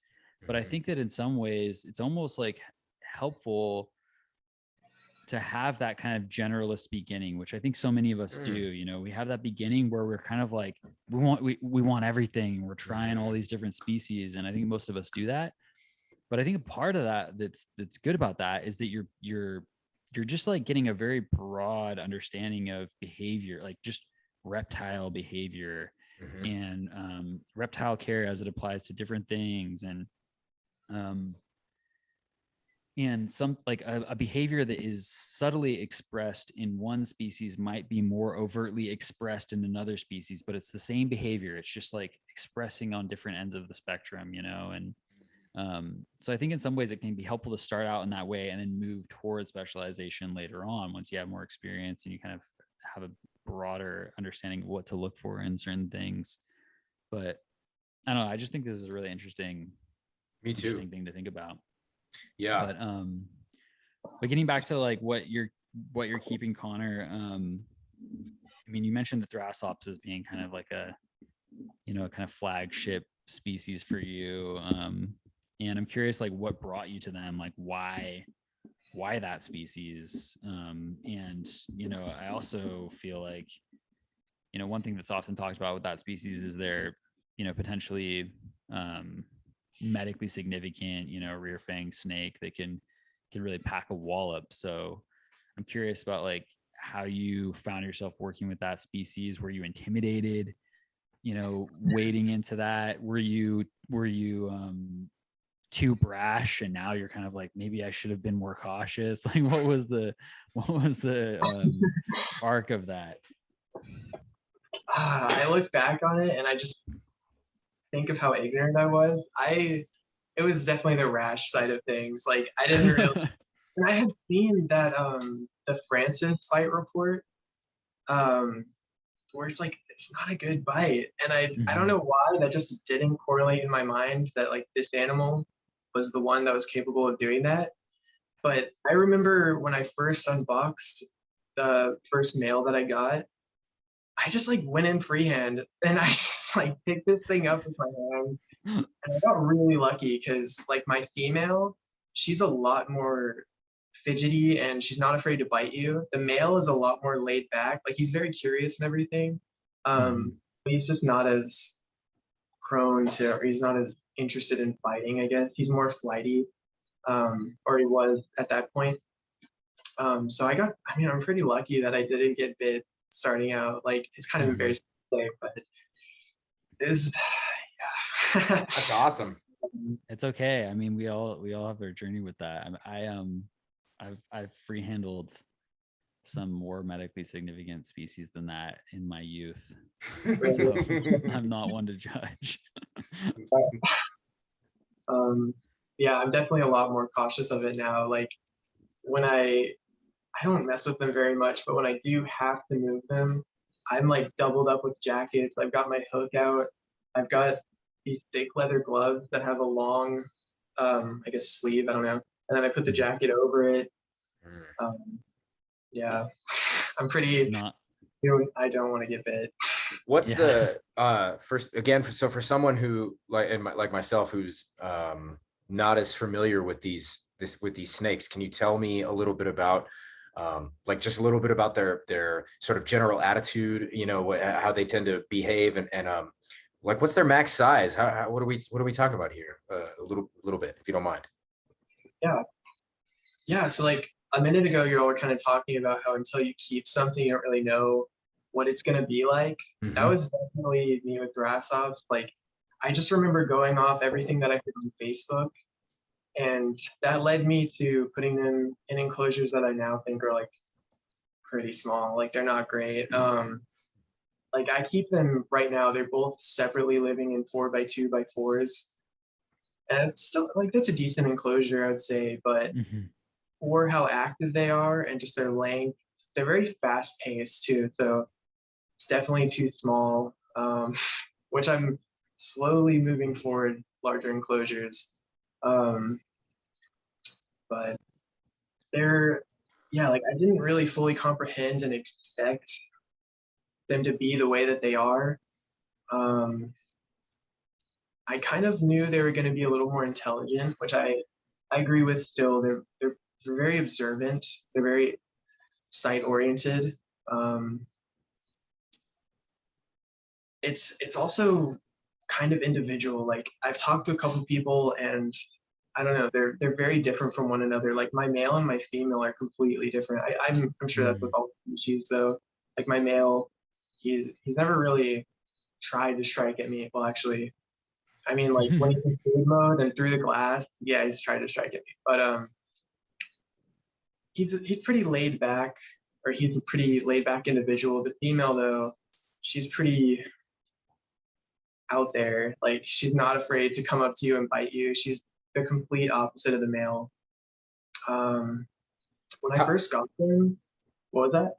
but I think that in some ways it's almost like helpful to have that kind of generalist beginning, which I think so many of us do. You know, we have that beginning where we're kind of like, we want everything. We're trying all these different species. And I think most of us do that. But I think a part of that that's good about that is that you're just like getting a very broad understanding of behavior, like just reptile behavior and reptile care as it applies to different things. And some like a behavior that is subtly expressed in one species might be more overtly expressed in another species, but it's the same behavior. It's just like expressing on different ends of the spectrum, you know? And so I think in some ways it can be helpful to start out in that way and then move towards specialization later on once you have more experience and you kind of have a broader understanding of what to look for in certain things. But I don't know, I just think this is a really interesting thing to think about. Yeah. But getting back to like what you're keeping, Connor, I mean, you mentioned the Thrasops as being kind of like a, you know, kind of flagship species for you. And I'm curious, like, what brought you to them? Like, why that species? And, you know, I also feel like, you know, one thing that's often talked about with that species is they're, you know, potentially medically significant, you know, rear fang snake that can really pack a wallop. So I'm curious about like how you found yourself working with that species. Were you intimidated, you know, wading into that? Were you too brash and now you're kind of like, maybe I should have been more cautious? Like what was the arc of that? I look back on it and I just think of how ignorant I was. It was definitely the rash side of things. Like I didn't really and I had seen that the Francis bite report where it's like it's not a good bite. And I don't know why that just didn't correlate in my mind that like this animal was the one that was capable of doing that. But I remember when I first unboxed the first male that I got, I just like went in freehand and I just like picked this thing up with my hand, and I got really lucky because like my female, she's a lot more fidgety and she's not afraid to bite you. The male is a lot more laid back. Like he's very curious and everything. But he's just not as prone to, or he's not as interested in fighting, I guess. He's more flighty, or he was at that point. So I mean, I'm pretty lucky that I didn't get bit starting out. Like it's kind of embarrassing to say, but it's, yeah. That's awesome. It's okay. I mean, we all have our journey with that. I've free handled some more medically significant species than that in my youth. So I'm not one to judge. Yeah, I'm definitely a lot more cautious of it now. Like when I don't mess with them very much, but when I do have to move them, I'm like doubled up with jackets. I've got my hook out. I've got these thick leather gloves that have a long, I guess sleeve, I don't know. And then I put the jacket over it. Yeah, I'm pretty, Not. I don't want to get bit. What's the first again? So for someone who like myself, who's not as familiar with these snakes, can you tell me a little bit about like just a little bit about their sort of general attitude? You know, how they tend to behave, and like what's their max size? What are we talking about here? A little bit, if you don't mind. Yeah. So like a minute ago, you all were kind of talking about how until you keep something, you don't really know what it's going to be like. That was definitely me with Thrasops. Like, I just remember going off everything that I could on Facebook, and that led me to putting them in enclosures that I now think are like pretty small. Like, they're not great. Like, I keep them right now. They're both separately living in 4x2x4s, and it's still like that's a decent enclosure, I would say. But for how active they are and just their length, they're very fast paced too. So it's definitely too small, which I'm slowly moving forward larger enclosures. But they're, yeah, like I didn't really fully comprehend and expect them to be the way that they are. I kind of knew they were going to be a little more intelligent, which I agree with still. They're very observant. They're very sight oriented. It's also kind of individual. Like I've talked to a couple people, and I don't know, they're very different from one another. Like my male and my female are completely different. I'm sure that's with all species though. Like my male, he's never really tried to strike at me. Well, actually, I mean, like when he's in food mode and through the glass, yeah, he's tried to strike at me. But he's pretty laid back, or he's a pretty laid back individual. The female though, she's pretty out there. Like she's not afraid to come up to you and bite you. She's the complete opposite of the male. When I first got them, what was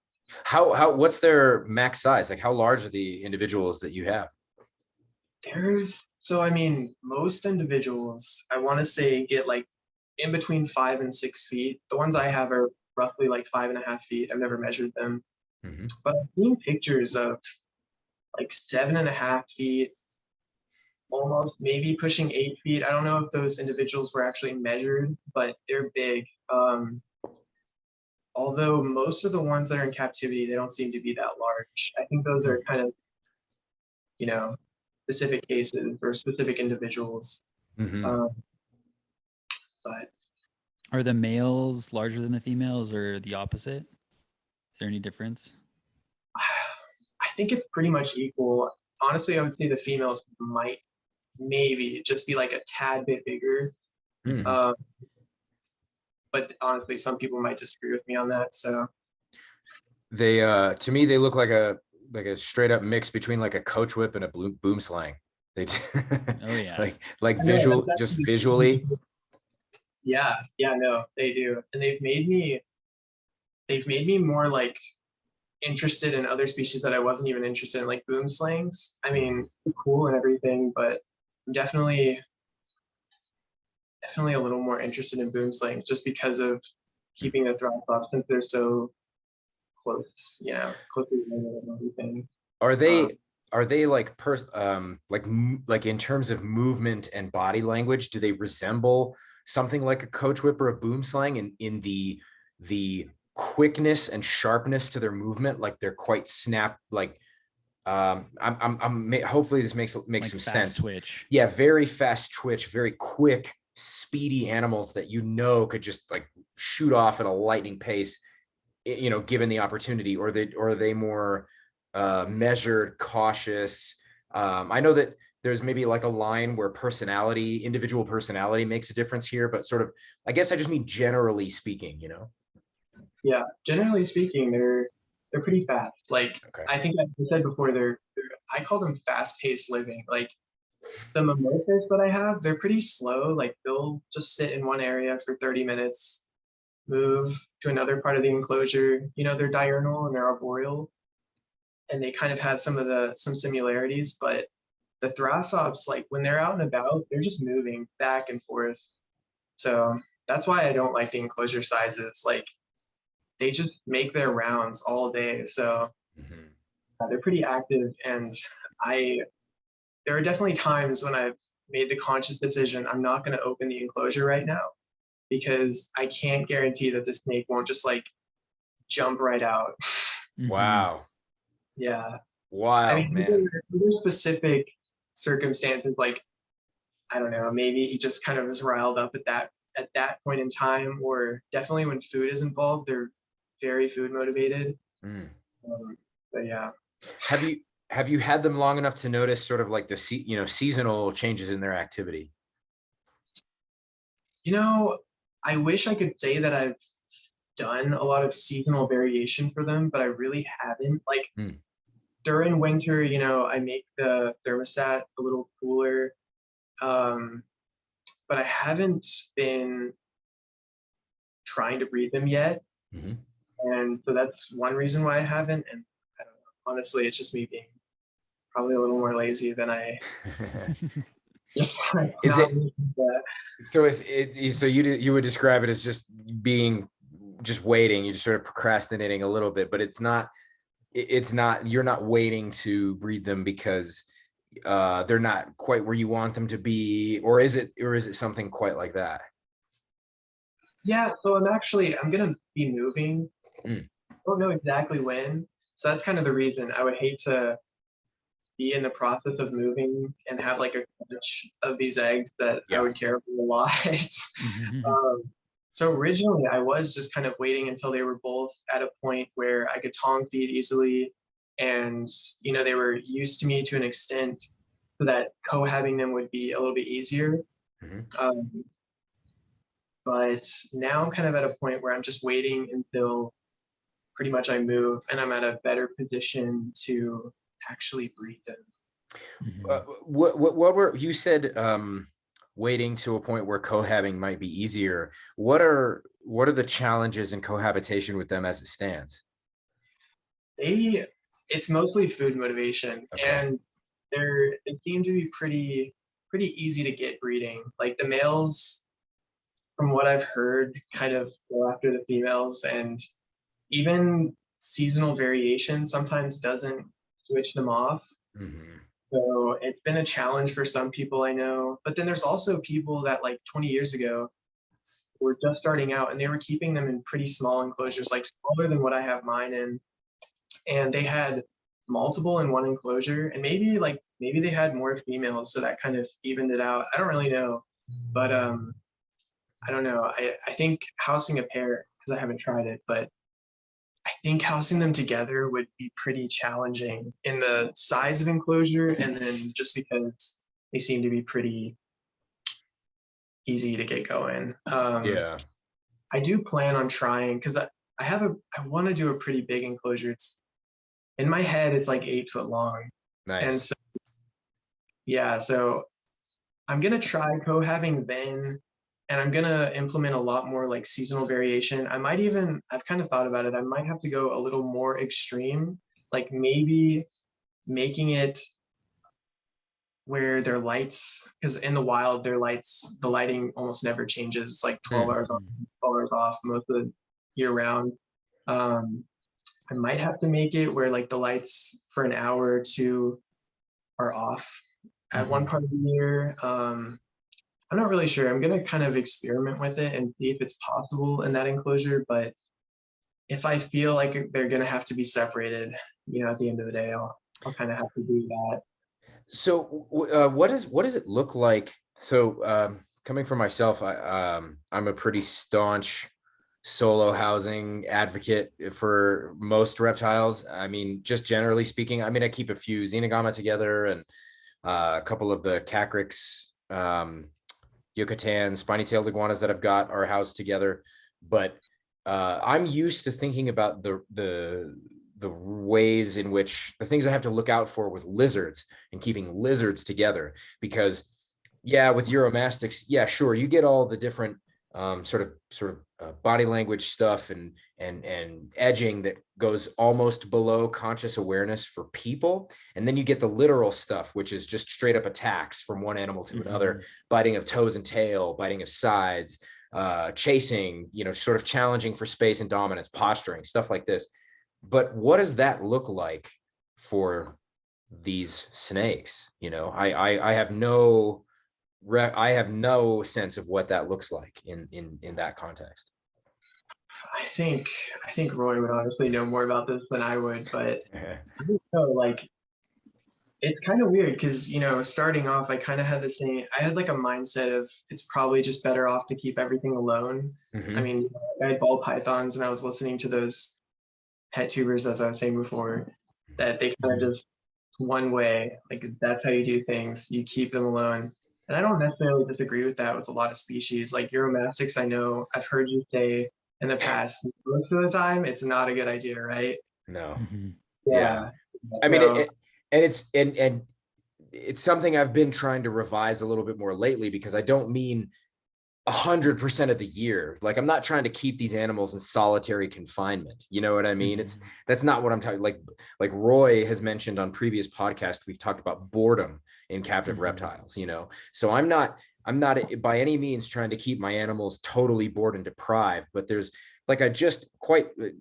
that? What's their max size? Like how large are the individuals that you have? So I mean, most individuals I want to say get like in between 5 and 6 feet. The ones I have are roughly like 5.5 feet. I've never measured them, but I've seen pictures of like 7.5 feet, almost maybe pushing 8 feet. I don't know if those individuals were actually measured, but they're big. Although most of the ones that are in captivity, they don't seem to be that large. I think those are kind of, you know, specific cases or specific individuals. But are the males larger than the females or the opposite? Is there any difference? I think it's pretty much equal. Honestly, I would say the females might maybe just be like a tad bit bigger. But honestly, some people might disagree with me on that. So they, to me, they look like a straight up mix between like a coach whip and a boom slang. They, oh yeah, like visual, just visually. Yeah, no, they do, and they've made me more like interested in other species that I wasn't even interested in, like boom slangs. I mean, cool and everything, but I'm definitely definitely a little more interested in boom slaying just because of keeping the Thrasops since they're so close, closely related and everything. Are Um, they like like in terms of movement and body language, do they resemble something like a coach whip or a boom slang in the quickness and sharpness to their movement? Like they're quite like hopefully this makes like some fast sense. Twitch. Yeah, very fast twitch, very quick, speedy animals that could just like shoot off at a lightning pace, given the opportunity, or are they more measured, cautious? I know that there's maybe like a line where individual personality makes a difference here, but sort of, I guess I just mean generally speaking, Yeah, generally speaking, they're pretty fast. Like Okay. I think I said before, I call them fast-paced living. Like the mimosas that I have, they're pretty slow. Like they'll just sit in one area for 30 minutes, move to another part of the enclosure. They're diurnal and they're arboreal, and they kind of have some similarities. But the Thrasops, like when they're out and about, they're just moving back and forth. So that's why I don't like the enclosure sizes. Like they just make their rounds all day. So they're pretty active. And there are definitely times when I've made the conscious decision, I'm not going to open the enclosure right now because I can't guarantee that the snake won't just like jump right out. Wow. Yeah. Wow, I mean, man. there's specific circumstances, like, I don't know, maybe he just kind of was riled up at that point in time, or definitely when food is involved, they're very food motivated. But yeah. Have you had them long enough to notice sort of like the seasonal changes in their activity? I wish I could say that I've done a lot of seasonal variation for them, but I really haven't. Like during winter, I make the thermostat a little cooler. But I haven't been trying to breed them yet. And so that's one reason why I haven't. And I don't know, honestly, it's just me being probably a little more lazy than I. Is it so? So you would describe it as just waiting. You're just sort of procrastinating a little bit, but it's not. You're not waiting to breed them because they're not quite where you want them to be, or is it something quite like that? Yeah. So I'm gonna be moving. I don't know exactly when. So that's kind of the reason. I would hate to be in the process of moving and have like a bunch of these eggs that I would care about a lot. So originally I was just kind of waiting until they were both at a point where I could tongue feed easily, and they were used to me to an extent so that cohabbing them would be a little bit easier. But now I'm kind of at a point where I'm just waiting until pretty much I move and I'm at a better position to actually breed them. What were you said? Waiting to a point where cohabbing might be easier. What are the challenges in cohabitation with them as it stands? It's mostly food motivation, and they seem to be pretty easy to get breeding. Like the males, from what I've heard, kind of go after the females, and even seasonal variation sometimes doesn't switch them off. So it's been a challenge for some people I know, but then there's also people that like 20 years ago were just starting out and they were keeping them in pretty small enclosures, like smaller than what I have mine in. And they had multiple in one enclosure, and maybe they had more females, so that kind of evened it out. I don't really know, but I don't know. I think housing a pair, because I haven't tried it, but I think housing them together would be pretty challenging in the size of enclosure, and then just because they seem to be pretty easy to get going. I do plan on trying, because I want to do a pretty big enclosure. It's in my head, it's like 8 foot long. Nice. And so, yeah, so I'm going to try cohabbing then, and I'm going to implement a lot more like seasonal variation. I've kind of thought about it. I might have to go a little more extreme, like maybe making it where their lights, because in the wild, the lighting almost never changes. It's like 12 hours on, 12 hours off most of the year round. I might have to make it where like the lights for an hour or two are off at one part of the year. I'm not really sure. I'm gonna kind of experiment with it and see if it's possible in that enclosure. But if I feel like they're gonna have to be separated, at the end of the day, I'll kind of have to do that. So what does it look like? So coming from myself, I'm a pretty staunch solo housing advocate for most reptiles. I mean, just generally speaking, I mean, I keep a few Xenogama together and a couple of the Cacrix, Yucatan, spiny-tailed iguanas that I've got are housed together. But I'm used to thinking about the ways in which the things I have to look out for with lizards and keeping lizards together, because yeah, with Uromastyx, yeah, sure, you get all the different sort of body language stuff and edging that goes almost below conscious awareness for people, and then you get the literal stuff, which is just straight up attacks from one animal to another, biting of toes and tail, biting of sides, chasing, sort of challenging for space and dominance, posturing, stuff like this. But what does that look like for these snakes? I have no sense of what that looks like in that context. I think Roy would honestly know more about this than I would, but I don't know, like, it's kind of weird because, starting off, I kind of had I had like a mindset of it's probably just better off to keep everything alone. I mean, I had ball pythons and I was listening to those pet tubers, as I was saying before, that they kind of just one way, like that's how you do things. You keep them alone. And I don't necessarily disagree with that with a lot of species. Like Uromastyx, I know I've heard you say in the past, most of the time, it's not a good idea, right? No. Yeah. I mean, and it's something I've been trying to revise a little bit more lately, because I don't mean 100% of the year. Like, I'm not trying to keep these animals in solitary confinement. You know what I mean? That's not what I'm talking. Like Roy has mentioned on previous podcasts, we've talked about boredom in captive reptiles, so I'm not by any means trying to keep my animals totally bored and deprived, but there's like, I just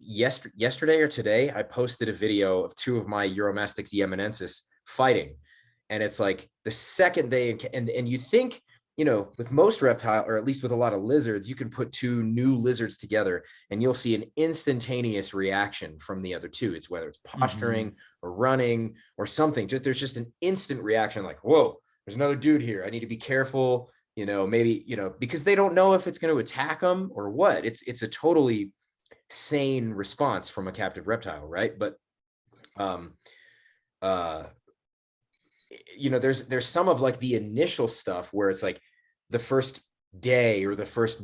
yesterday or today, I posted a video of two of my Uromastyx yemenensis fighting. And it's like the second day, and you think, with most reptile, or at least with a lot of lizards, you can put two new lizards together and you'll see an instantaneous reaction from the other two. It's whether it's posturing or running or something. There's just an instant reaction, like, whoa, there's another dude here. I need to be careful, maybe, because they don't know if it's going to attack them or what. It's a totally sane response from a captive reptile, right? But there's some of like the initial stuff where it's like the first day or the first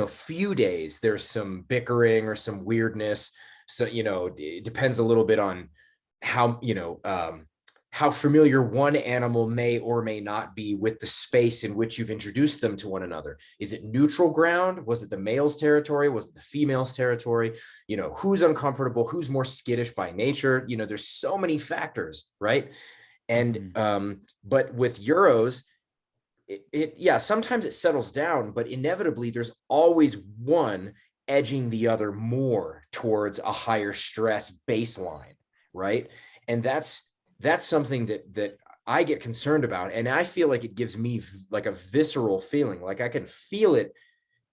few days, there's some bickering or some weirdness. So it depends a little bit on how familiar one animal may or may not be with the space in which you've introduced them to one another. Is it neutral ground? Was it the male's territory? Was it the female's territory? Who's uncomfortable? Who's more skittish by nature? There's so many factors, right? And but with Euros, sometimes it settles down, but inevitably there's always one edging the other more towards a higher stress baseline, right? And that's something that I get concerned about, and I feel like it gives me like a visceral feeling, like I can feel it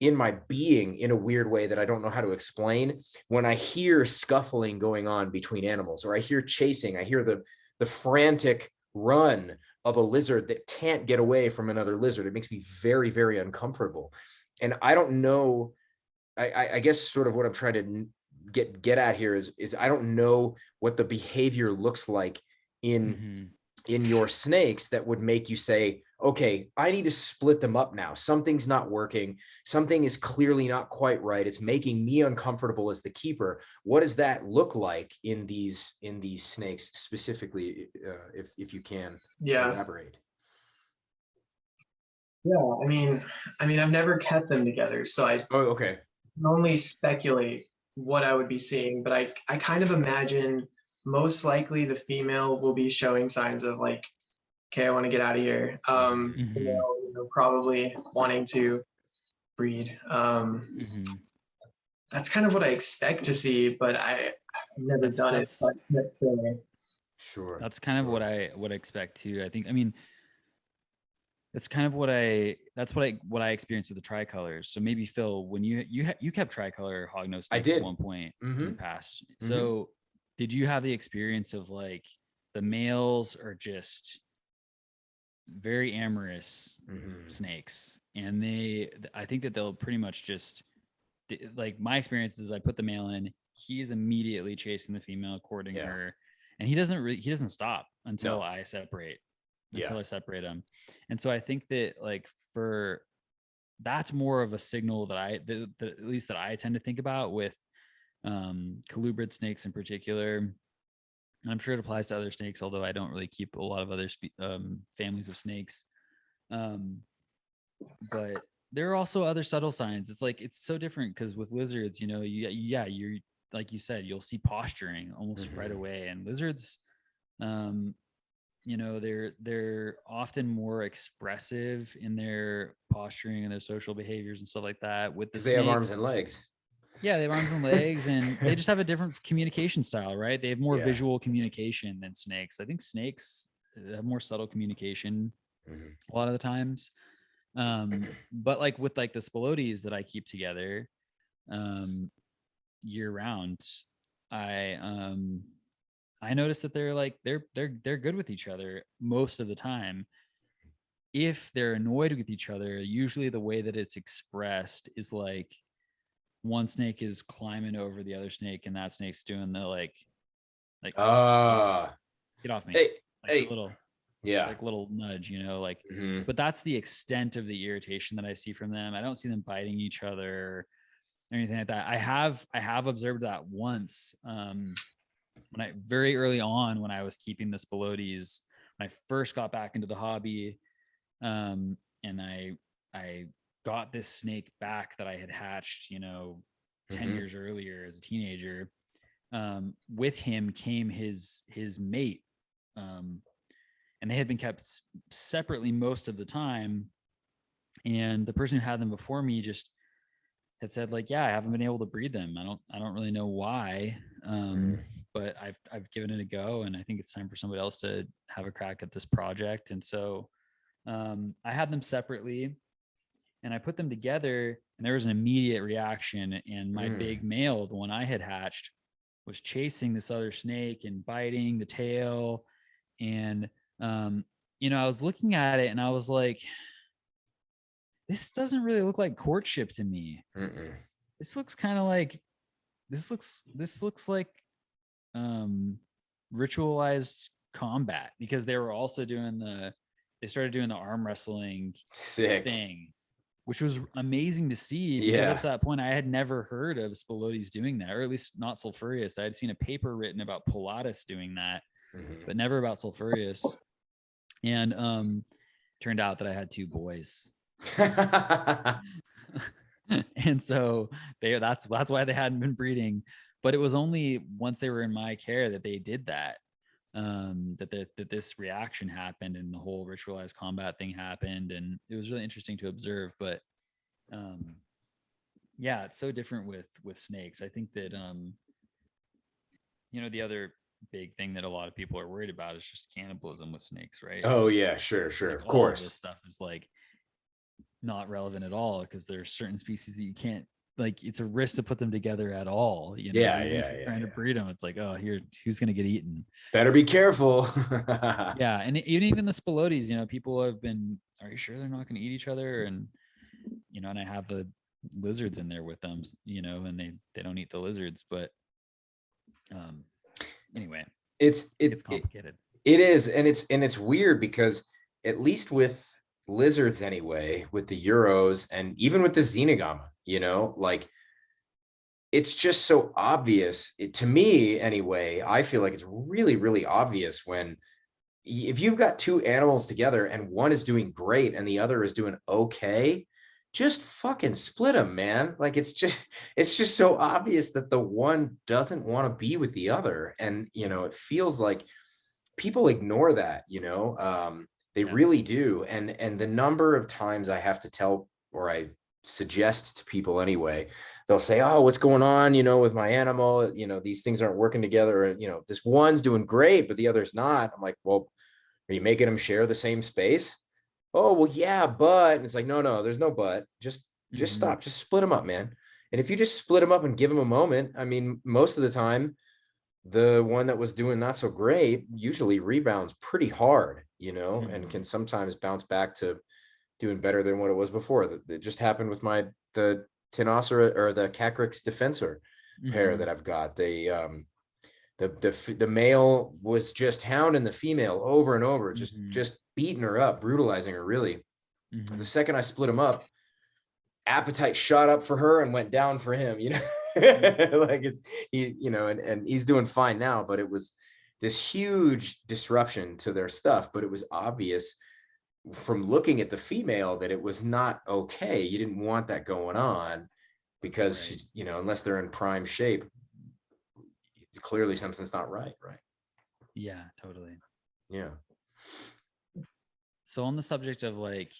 in my being in a weird way that I don't know how to explain when I hear scuffling going on between animals, or I hear chasing, I hear the frantic run of a lizard that can't get away from another lizard. It makes me very, very uncomfortable. And I don't know, I guess sort of what I'm trying to get at here is I don't know what the behavior looks like in your snakes that would make you say, okay, I need to split them up now. Something's not working. Something is clearly not quite right. It's making me uncomfortable as the keeper. What does that look like in these snakes specifically, if you can elaborate? Yeah, I mean, I've never kept them together, so I can only speculate what I would be seeing, but I kind of imagine most likely the female will be showing signs of like okay, I want to get out of here. Probably wanting to breed. That's kind of what I expect to see, but I've never done it. But sure. That's kind of what I expect too. I think, I mean, that's kind of what I experienced with the tricolors. So maybe Phil, when you kept tricolor hognose snakes at one point in the past. So did you have the experience of like the males are just very amorous snakes, and I think that they'll pretty much just, like, my experience is I put the male in, he's immediately chasing the female, courting her, and he doesn't stop until I separate them. And so I think that, like, that's more of a signal that at least that I tend to think about with colubrid snakes in particular. And I'm sure it applies to other snakes, although I don't really keep a lot of other families of snakes. But there are also other subtle signs. It's like, it's so different because with lizards, you know, you're like you said, you'll see posturing almost right away. And lizards, you know, they're often more expressive in their posturing and their social behaviors and stuff like that. With the snakes, they have arms and legs. Yeah, they have arms and legs, and they just have a different communication style, right? They have more visual communication than snakes. I think snakes have more subtle communication a lot of the times. But like with like the spilotes that I keep together year round, I noticed that they're good with each other most of the time. If they're annoyed with each other, usually the way that it's expressed is like one snake is climbing over the other snake, and that snake's doing the like get off me, a little like little nudge, you know, like. But that's the extent of the irritation that I see from them. I don't see them biting each other or anything like that. I have observed that once when very early on when I was keeping the spilotes, when I first got back into the hobby, and I got this snake back that I had hatched, you know, 10 years earlier as a teenager. With him came his mate, and they had been kept separately most of the time. And the person who had them before me just had said, like, yeah, I haven't been able to breed them. I don't really know why. But I've given it a go, and I think it's time for somebody else to have a crack at this project. And so I had them separately, and I put them together, and there was an immediate reaction. And my big male, the one I had hatched, was chasing this other snake and biting the tail. And you know, I was looking at it and I was like, this doesn't really look like courtship to me. This looks kind of like this looks like ritualized combat, because they were also they started doing the arm wrestling thing, which was amazing to see, because up to that point I had never heard of spilotes doing that, or at least not sulphureus. I had seen a paper written about pilatus doing that, but never about sulphureus. And turned out that I had two boys. And so that's why they hadn't been breeding. But it was only once they were in my care that they did that, that this reaction happened, and the whole ritualized combat thing happened. And it was really interesting to observe. But yeah, it's so different with snakes. I think that you know, the other big thing that a lot of people are worried about is just cannibalism with snakes, right? Oh yeah, sure, like, of course. All this stuff is like not relevant at all, because there's certain species that you can't, like, it's a risk to put them together at all, you know. If you're trying to breed them, it's like, oh, who's gonna get eaten, better be careful. Yeah. And even the spilotes, you know, people have been, are you sure they're not going to eat each other? And you know, and I have the lizards in there with them, you know, and they don't eat the lizards. But anyway, it's complicated. It is. And it's weird, because at least with lizards anyway, with the Euros and even with the Xenogama, you know, like, it's just so obvious to me anyway. I feel like it's really, really obvious when, if you've got two animals together and one is doing great and the other is doing okay, just fucking split them, man. Like, it's just so obvious that the one doesn't want to be with the other. And, you know, it feels like people ignore that, you know. They really do. And the number of times I have to tell, or I suggest to people anyway, they'll say, oh, what's going on, with my animal, these things aren't working together. Or, this one's doing great, but the other's not. I'm like, well, are you making them share the same space? Oh, well, yeah, but, and it's like, no, there's no but. Just stop, just split them up, man. And if you just split them up and give them a moment, I mean, most of the time, the one that was doing not so great usually rebounds pretty hard, and can sometimes bounce back to doing better than what it was before. That just happened with the Tenosura or the Cacrix Defensor pair that I've got. The male was just hounding the female over and over, just beating her up, brutalizing her really. The second I split him up, appetite shot up for her and went down for him, like and he's doing fine now, but it was this huge disruption to their stuff. But it was obvious from looking at the female that it was not okay. You didn't want that going on because, unless they're in prime shape, clearly something's not right. Yeah, totally. Yeah. So on the subject of like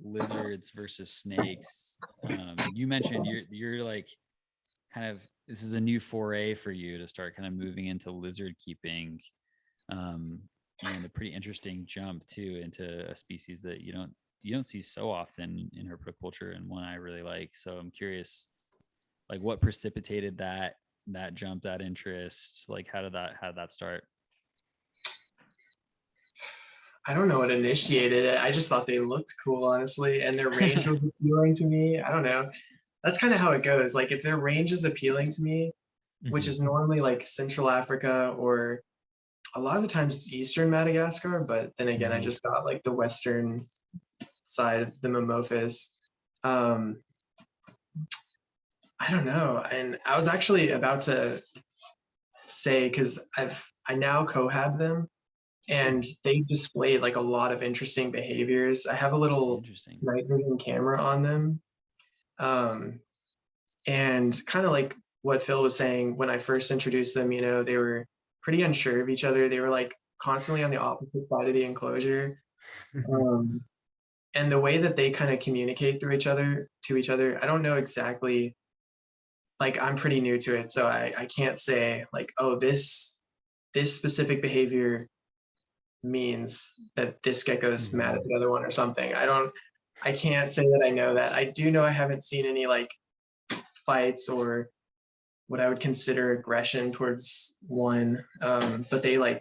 lizards versus snakes, you mentioned you're like kind of, this is a new foray for you to start kind of moving into lizard keeping, and a pretty interesting jump too into a species that you don't see so often in herpetoculture, and one I really like. So I'm curious, like, what precipitated that jump, that interest? Like, how did that start? I don't know what initiated it. I just thought they looked cool, honestly, and their range was appealing to me. I don't know. That's kind of how it goes. Like, if their range is appealing to me, which is normally like Central Africa, or a lot of the times it's Eastern Madagascar, but then again, I just got like the Western side, the Memphis. I don't know. And I was actually about to say, because I now cohab them, and they displayed like a lot of interesting behaviors. I have a little night vision camera on them. And kind of like what Phil was saying, when I first introduced them, they were pretty unsure of each other. They were like constantly on the opposite side of the enclosure. And the way that they kind of communicate to each other, I don't know exactly. Like, I'm pretty new to it, so I can't say like, oh, this specific behavior means that this gecko is mad at the other one or something. I can't say that I know that. I do know I haven't seen any like fights or what I would consider aggression towards one, but they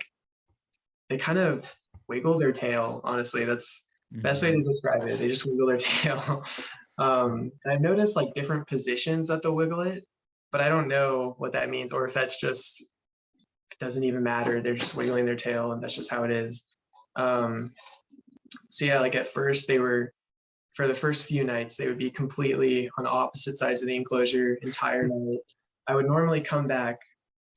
kind of wiggle their tail. Honestly, that's the best way to describe it. They just wiggle their tail. And I've noticed like different positions that they'll wiggle it, but I don't know what that means, or if that's just, it doesn't even matter. They're just wiggling their tail, and that's just how it is. So yeah, like at first for the first few nights, they would be completely on opposite sides of the enclosure entire night. I would normally come back,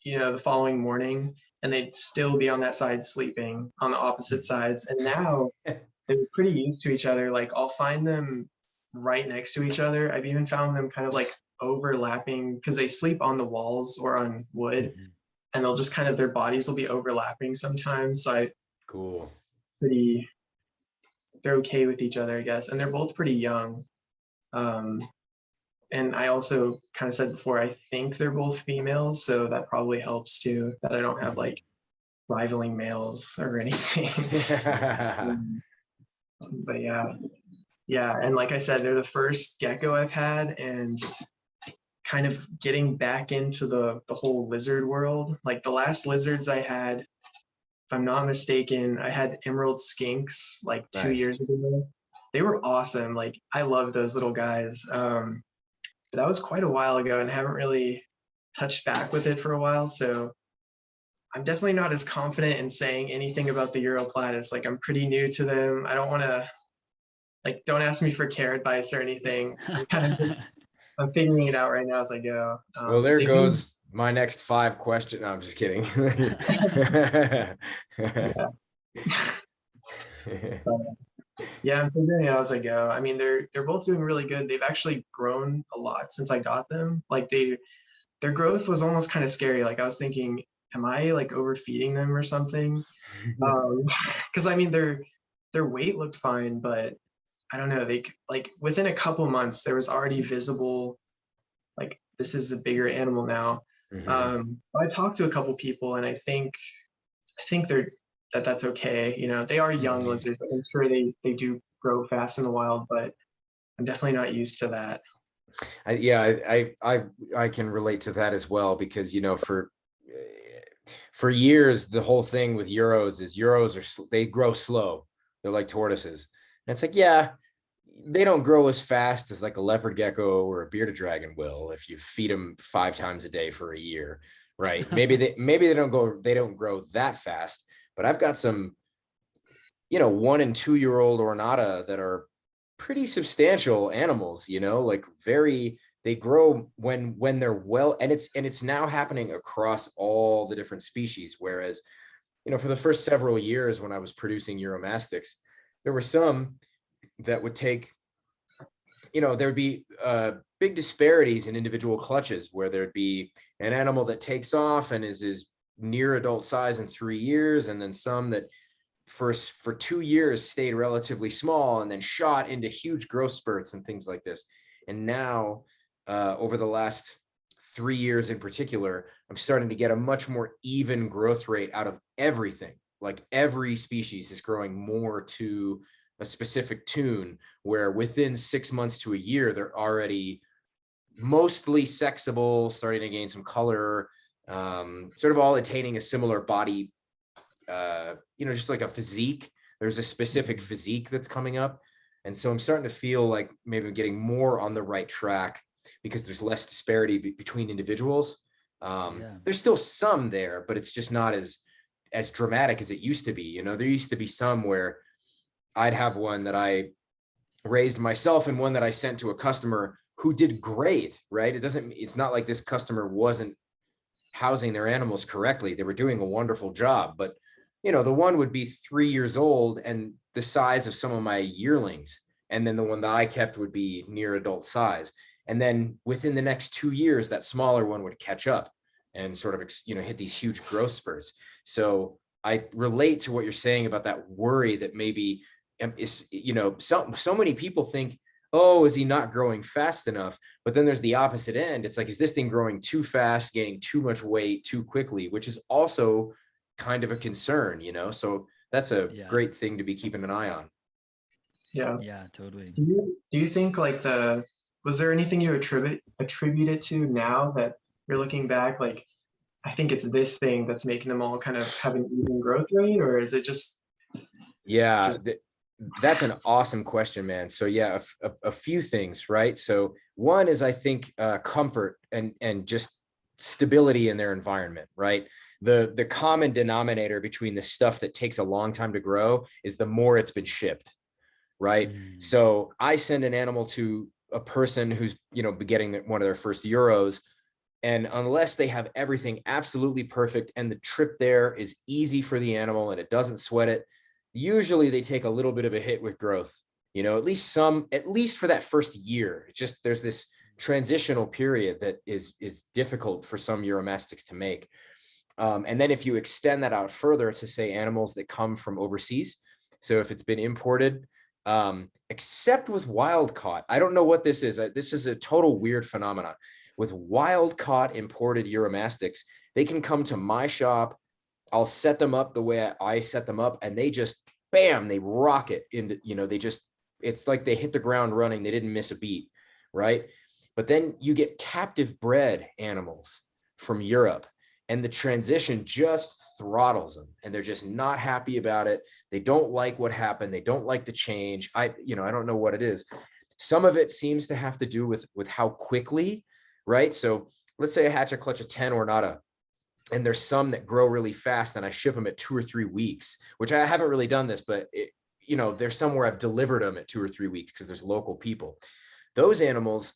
the following morning, and they'd still be on that side sleeping on the opposite sides. And now they're pretty used to each other. Like, I'll find them right next to each other. I've even found them kind of like overlapping, because they sleep on the walls or on wood, and they'll just kind of, their bodies will be overlapping sometimes. So cool. They're okay with each other, I guess. And they're both pretty young. And I also kind of said before, I think they're both females, so that probably helps too, that I don't have like rivaling males or anything. But yeah. And like I said, they're the first gecko I've had, and kind of getting back into the whole lizard world. Like, the last lizards I had, if I'm not mistaken, I had emerald skinks like 2 years ago. They were awesome. Like, I love those little guys. But that was quite a while ago, and haven't really touched back with it for a while. So I'm definitely not as confident in saying anything about the Europlatus. Like, I'm pretty new to them. I don't want to, like, don't ask me for care advice or anything. I'm figuring it out right now as I go. Well, there goes my next 5 questions. No, I'm just kidding. Yeah, I'm figuring it out as I go. I mean, they're both doing really good. They've actually grown a lot since I got them. Like, their growth was almost kind of scary. Like, I was thinking, am I like overfeeding them or something? Because I mean, they're their weight looked fine, but I don't know, they like within a couple months there was already visible, like, this is a bigger animal now. I talked to a couple people, and I think that's okay. You know, they are young lizards. I'm sure they do grow fast in the wild, but I'm definitely not used to that. I can relate to that as well, because for years the whole thing with Euros they grow slow. They're like tortoises, and it's like, yeah, they don't grow as fast as like a leopard gecko or a bearded dragon will if you feed them 5 times a day for a year, right? Maybe they don't grow that fast, but I've got some 1 and 2 year old ornata that are pretty substantial animals, like they grow when they're well, and it's now happening across all the different species. Whereas, for the first several years when I was producing Uromastyx, there were some that would take, there would be big disparities in individual clutches, where there'd be an animal that takes off and is near adult size in 3 years, and then some that for 2 years stayed relatively small and then shot into huge growth spurts and things like this. And now, over the last 3 years in particular, I'm starting to get a much more even growth rate out of everything. Like, every species is growing more to a specific tune, where within 6 months to a year, they're already mostly sexable, starting to gain some color, sort of all attaining a similar body, just like a physique. There's a specific physique that's coming up. And so I'm starting to feel like maybe I'm getting more on the right track, because there's less disparity between individuals. There's still some there, but it's just not as dramatic as it used to be. There used to be some where I'd have one that I raised myself and one that I sent to a customer who did great, right? It's not like this customer wasn't housing their animals correctly. They were doing a wonderful job, but the one would be 3 years old and the size of some of my yearlings. And then the one that I kept would be near adult size. And then within the next 2 years, that smaller one would catch up and sort of, hit these huge growth spurts. So I relate to what you're saying about that worry that maybe is, so many people think, oh, is he not growing fast enough? But then there's the opposite end. It's like, is this thing growing too fast, gaining too much weight too quickly, which is also kind of a concern, so that's a great thing to be keeping an eye on. Yeah, totally. Do you think, like, was there anything you attribute it to now that you're looking back, like, I think it's this thing that's making them all kind of have an even growth rate, or is it just? That's an awesome question, man. So yeah, a few things, right? So one is, I think, comfort and just stability in their environment, right? The common denominator between the stuff that takes a long time to grow is the more it's been shipped, right? So I send an animal to a person who's getting one of their first Euros, and unless they have everything absolutely perfect and the trip there is easy for the animal and it doesn't sweat it, usually they take a little bit of a hit with growth, at least for that first year. It's just, there's this transitional period that is difficult for some Uromastyx to make. And then if you extend that out further to, say, animals that come from overseas, so if it's been imported, except with wild caught, I don't know what this is. This is a total weird phenomenon. With wild caught imported Uromastyx, they can come to my shop. I'll set them up the way I set them up, and they just, bam, they rocket into, it's like they hit the ground running. They didn't miss a beat, right? But then you get captive bred animals from Europe, and the transition just throttles them, and they're just not happy about it. They don't like what happened. They don't like the change. I don't know what it is. Some of it seems to have to do with how quickly, right? So let's say I hatch a clutch of 10 ornata, and there's some that grow really fast, and I ship them at 2 or 3 weeks, which I haven't really done this, but there's somewhere I've delivered them at 2 or 3 weeks because there's local people. Those animals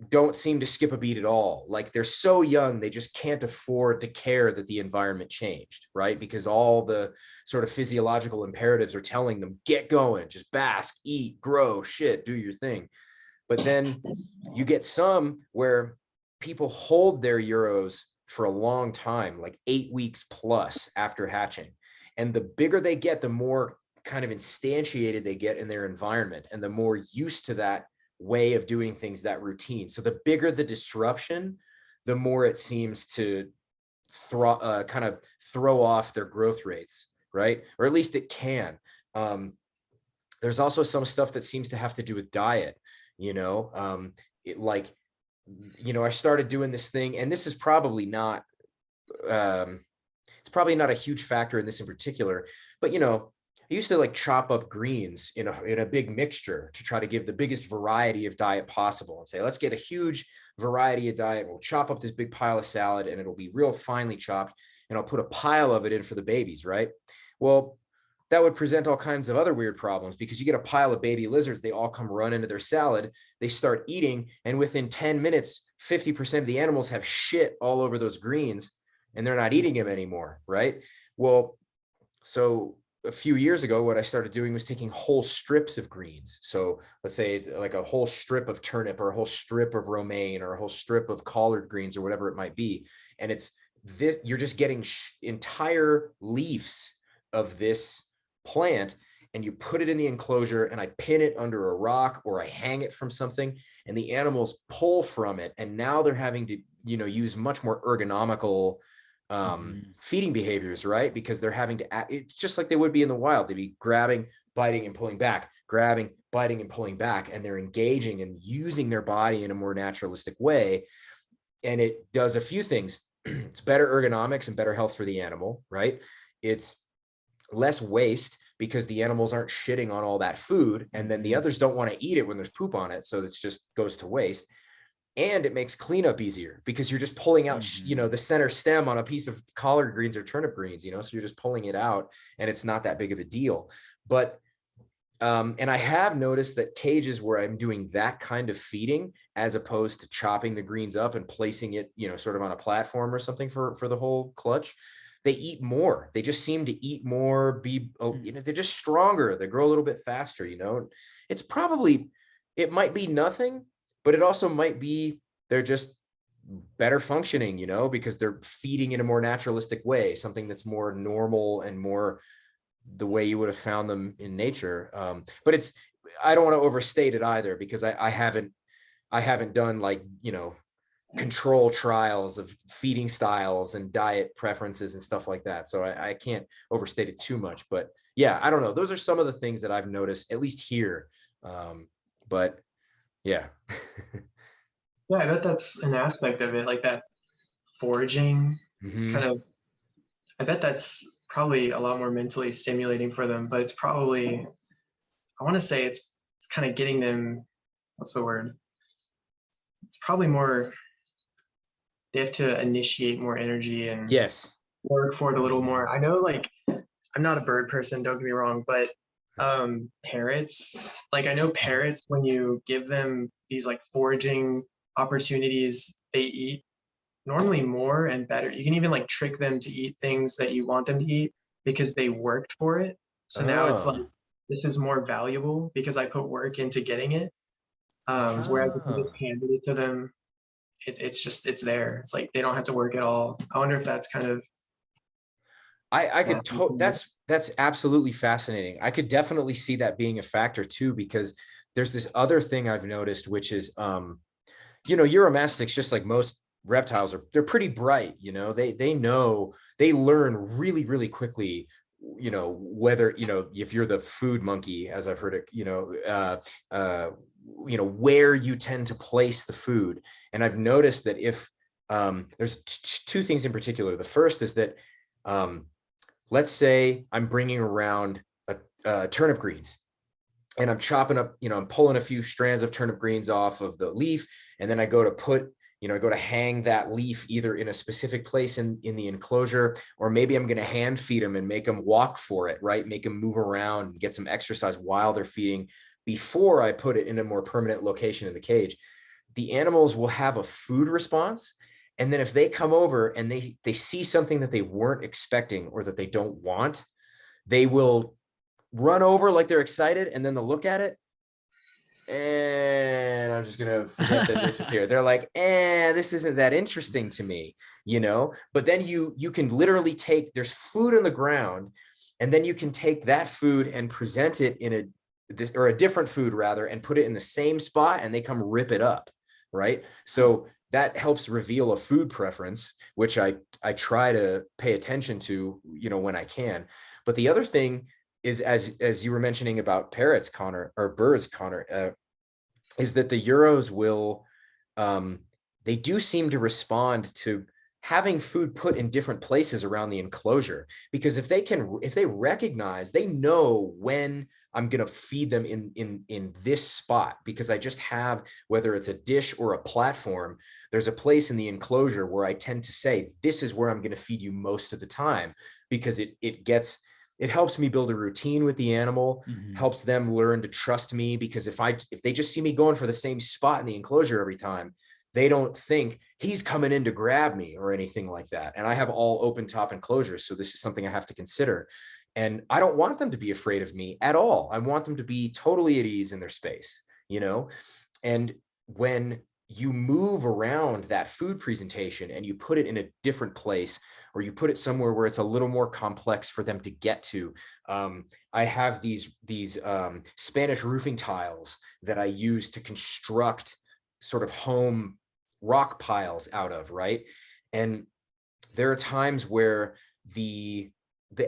don't seem to skip a beat at all. Like, they're so young, they just can't afford to care that the environment changed, right? Because all the sort of physiological imperatives are telling them, get going, just bask, eat, grow, shit, do your thing. But then you get some where people hold their Euros for a long time, like 8 weeks plus after hatching. And the bigger they get, the more kind of instantiated they get in their environment, and the more used to that way of doing things, that routine. So the bigger the disruption, the more it seems to kind of throw off their growth rates, right? Or at least it can. There's also some stuff that seems to have to do with diet, I started doing this thing, and this is probably not, it's probably not a huge factor in this in particular, but I used to like chop up greens in a big mixture to try to give the biggest variety of diet possible, and say, let's get a huge variety of diet. We'll chop up this big pile of salad, and it'll be real finely chopped, and I'll put a pile of it in for the babies, right? Well, that would present all kinds of other weird problems, because you get a pile of baby lizards, they all come run into their salad, they start eating, and within 10 minutes, 50% of the animals have shit all over those greens, and they're not eating them anymore, right? Well, so a few years ago, what I started doing was taking whole strips of greens. So let's say like a whole strip of turnip, or a whole strip of romaine, or a whole strip of collard greens, or whatever it might be. And it's this, you're just getting entire leaves of this plant, and you put it in the enclosure, and I pin it under a rock, or I hang it from something, and the animals pull from it. And now they're having to, use much more ergonomical feeding behaviors, right? Because they're having to act, it's just like they would be in the wild. They'd be grabbing, biting, and pulling back, grabbing, biting, and pulling back, and they're engaging and using their body in a more naturalistic way. And it does a few things. It's better ergonomics and better health for the animal, right? It's less waste, because the animals aren't shitting on all that food, and then the others don't want to eat it when there's poop on it, so it just goes to waste. And it makes cleanup easier, because you're just pulling out the center stem on a piece of collard greens or turnip greens, so you're just pulling it out, and it's not that big of a deal. But and I have noticed that cages where I'm doing that kind of feeding, as opposed to chopping the greens up and placing it sort of on a platform or something for the whole clutch, they eat more. They just seem to eat more, they're just stronger. They grow a little bit faster, It's probably, it might be nothing, but it also might be they're just better functioning, because they're feeding in a more naturalistic way, something that's more normal and more the way you would have found them in nature. But I don't want to overstate it either, because I haven't done like, control trials of feeding styles and diet preferences and stuff like that. So I can't overstate it too much, but yeah, I don't know. Those are some of the things that I've noticed, at least here. But yeah. Yeah, I bet that's an aspect of it, like that foraging kind of, I bet that's probably a lot more mentally stimulating for them, but it's probably, I want to say it's kind of getting them, what's the word? It's probably more, they have to initiate more energy and yes, work for it a little more. I know, like, I'm not a bird person, don't get me wrong, but parrots, like I know parrots, when you give them these like foraging opportunities, they eat normally more and better. You can even like trick them to eat things that you want them to eat, because they worked for it. So now it's like, this is more valuable because I put work into getting it. Whereas if you just handed it to them, it's there. It's like they don't have to work at all. I wonder if that's kind of, that's absolutely fascinating. I could definitely see that being a factor too, because there's this other thing I've noticed, which is Uromastics, just like most reptiles, they're pretty bright. They know, they learn really, really quickly, whether, if you're the food monkey, as I've heard it, where you tend to place the food. And I've noticed that if there's two things in particular. The first is that let's say I'm bringing around turnip greens, and I'm chopping up, I'm pulling a few strands of turnip greens off of the leaf, and then I go to hang that leaf either in a specific place in the enclosure, or maybe I'm going to hand feed them and make them walk for it, right? Make them move around and get some exercise while they're feeding before I put it in a more permanent location in the cage. The animals will have a food response. And then if they come over and they see something that they weren't expecting or that they don't want, they will run over like they're excited, and then they'll look at it, and I'm just gonna forget that this was here. They're like, this isn't that interesting to me, But then you can literally there's food on the ground, And then you can take that food and present it in a different food rather, and put it in the same spot, and they come rip it up, right? So that helps reveal a food preference, which I try to pay attention to, when I can. But the other thing is, as you were mentioning about parrots, Connor, or birds, Connor, is that the Euros will, they do seem to respond to having food put in different places around the enclosure, because if they recognize, they know when I'm going to feed them in this spot, because I just have, whether it's a dish or a platform, there's a place in the enclosure where I tend to say, this is where I'm going to feed you most of the time, because it helps me build a routine with the animal, helps them learn to trust me, because if they just see me going for the same spot in the enclosure every time, they don't think he's coming in to grab me or anything like that. And I have all open top enclosures, so this is something I have to consider. And I don't want them to be afraid of me at all. I want them to be totally at ease in their space, And when you move around that food presentation and you put it in a different place, or you put it somewhere where it's a little more complex for them to get to. I have these Spanish roofing tiles that I use to construct sort of home rock piles out of, right? And there are times where the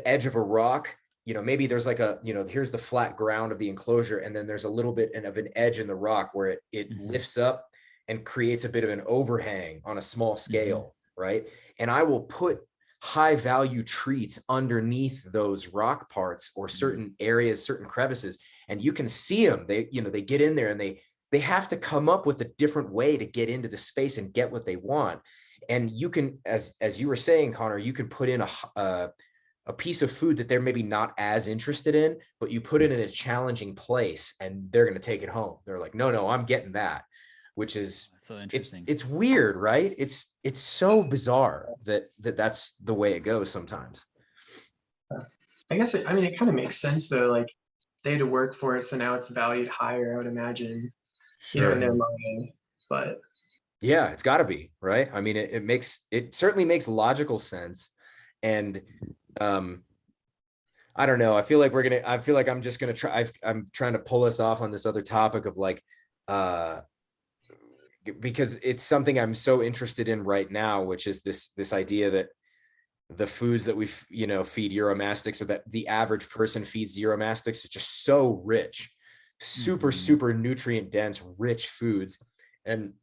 edge of a rock, maybe there's like here's the flat ground of the enclosure, and then there's a little bit of an edge in the rock where it lifts up and creates a bit of an overhang on a small scale, right? And I will put high value treats underneath those rock parts, or certain areas, certain crevices, and you can see them. They get in there, and they have to come up with a different way to get into the space and get what they want. And you can, as you were saying, Connor, you can put in a piece of food that they're maybe not as interested in, but you put it in a challenging place, and they're going to take it home. They're like, no, I'm getting that, which is so interesting. It's weird, right? It's so bizarre that's the way it goes sometimes. I guess it kind of makes sense though. Like, they had to work for it, so now it's valued higher, I would imagine. Sure. In their mind. But yeah, it's got to be, right? I mean, it certainly makes logical sense. And I don't know. I feel like I'm just gonna try. I'm trying to pull us off on this other topic of like, because it's something I'm so interested in right now, which is this idea that the foods that we feed Uromastyx, or that the average person feeds Uromastyx, is just so rich, super nutrient dense, rich foods, and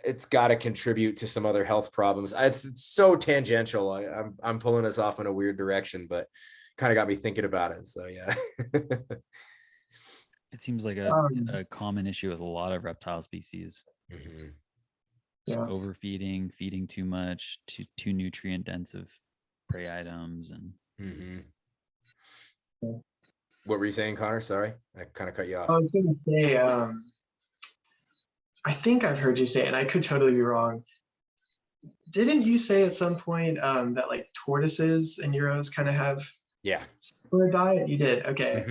it's got to contribute to some other health problems. It's so tangential. I'm pulling us off in a weird direction, but kind of got me thinking about it. So yeah. It seems like a common issue with a lot of reptile species. Overfeeding, feeding too much, too nutrient dense of prey items, and What were you saying, Connor? Sorry, I kind of cut you off. I was going to say, I think I've heard you say it, and I could totally be wrong. Didn't you say at some point that like tortoises and Euros kind of have similar diet? You did. Okay.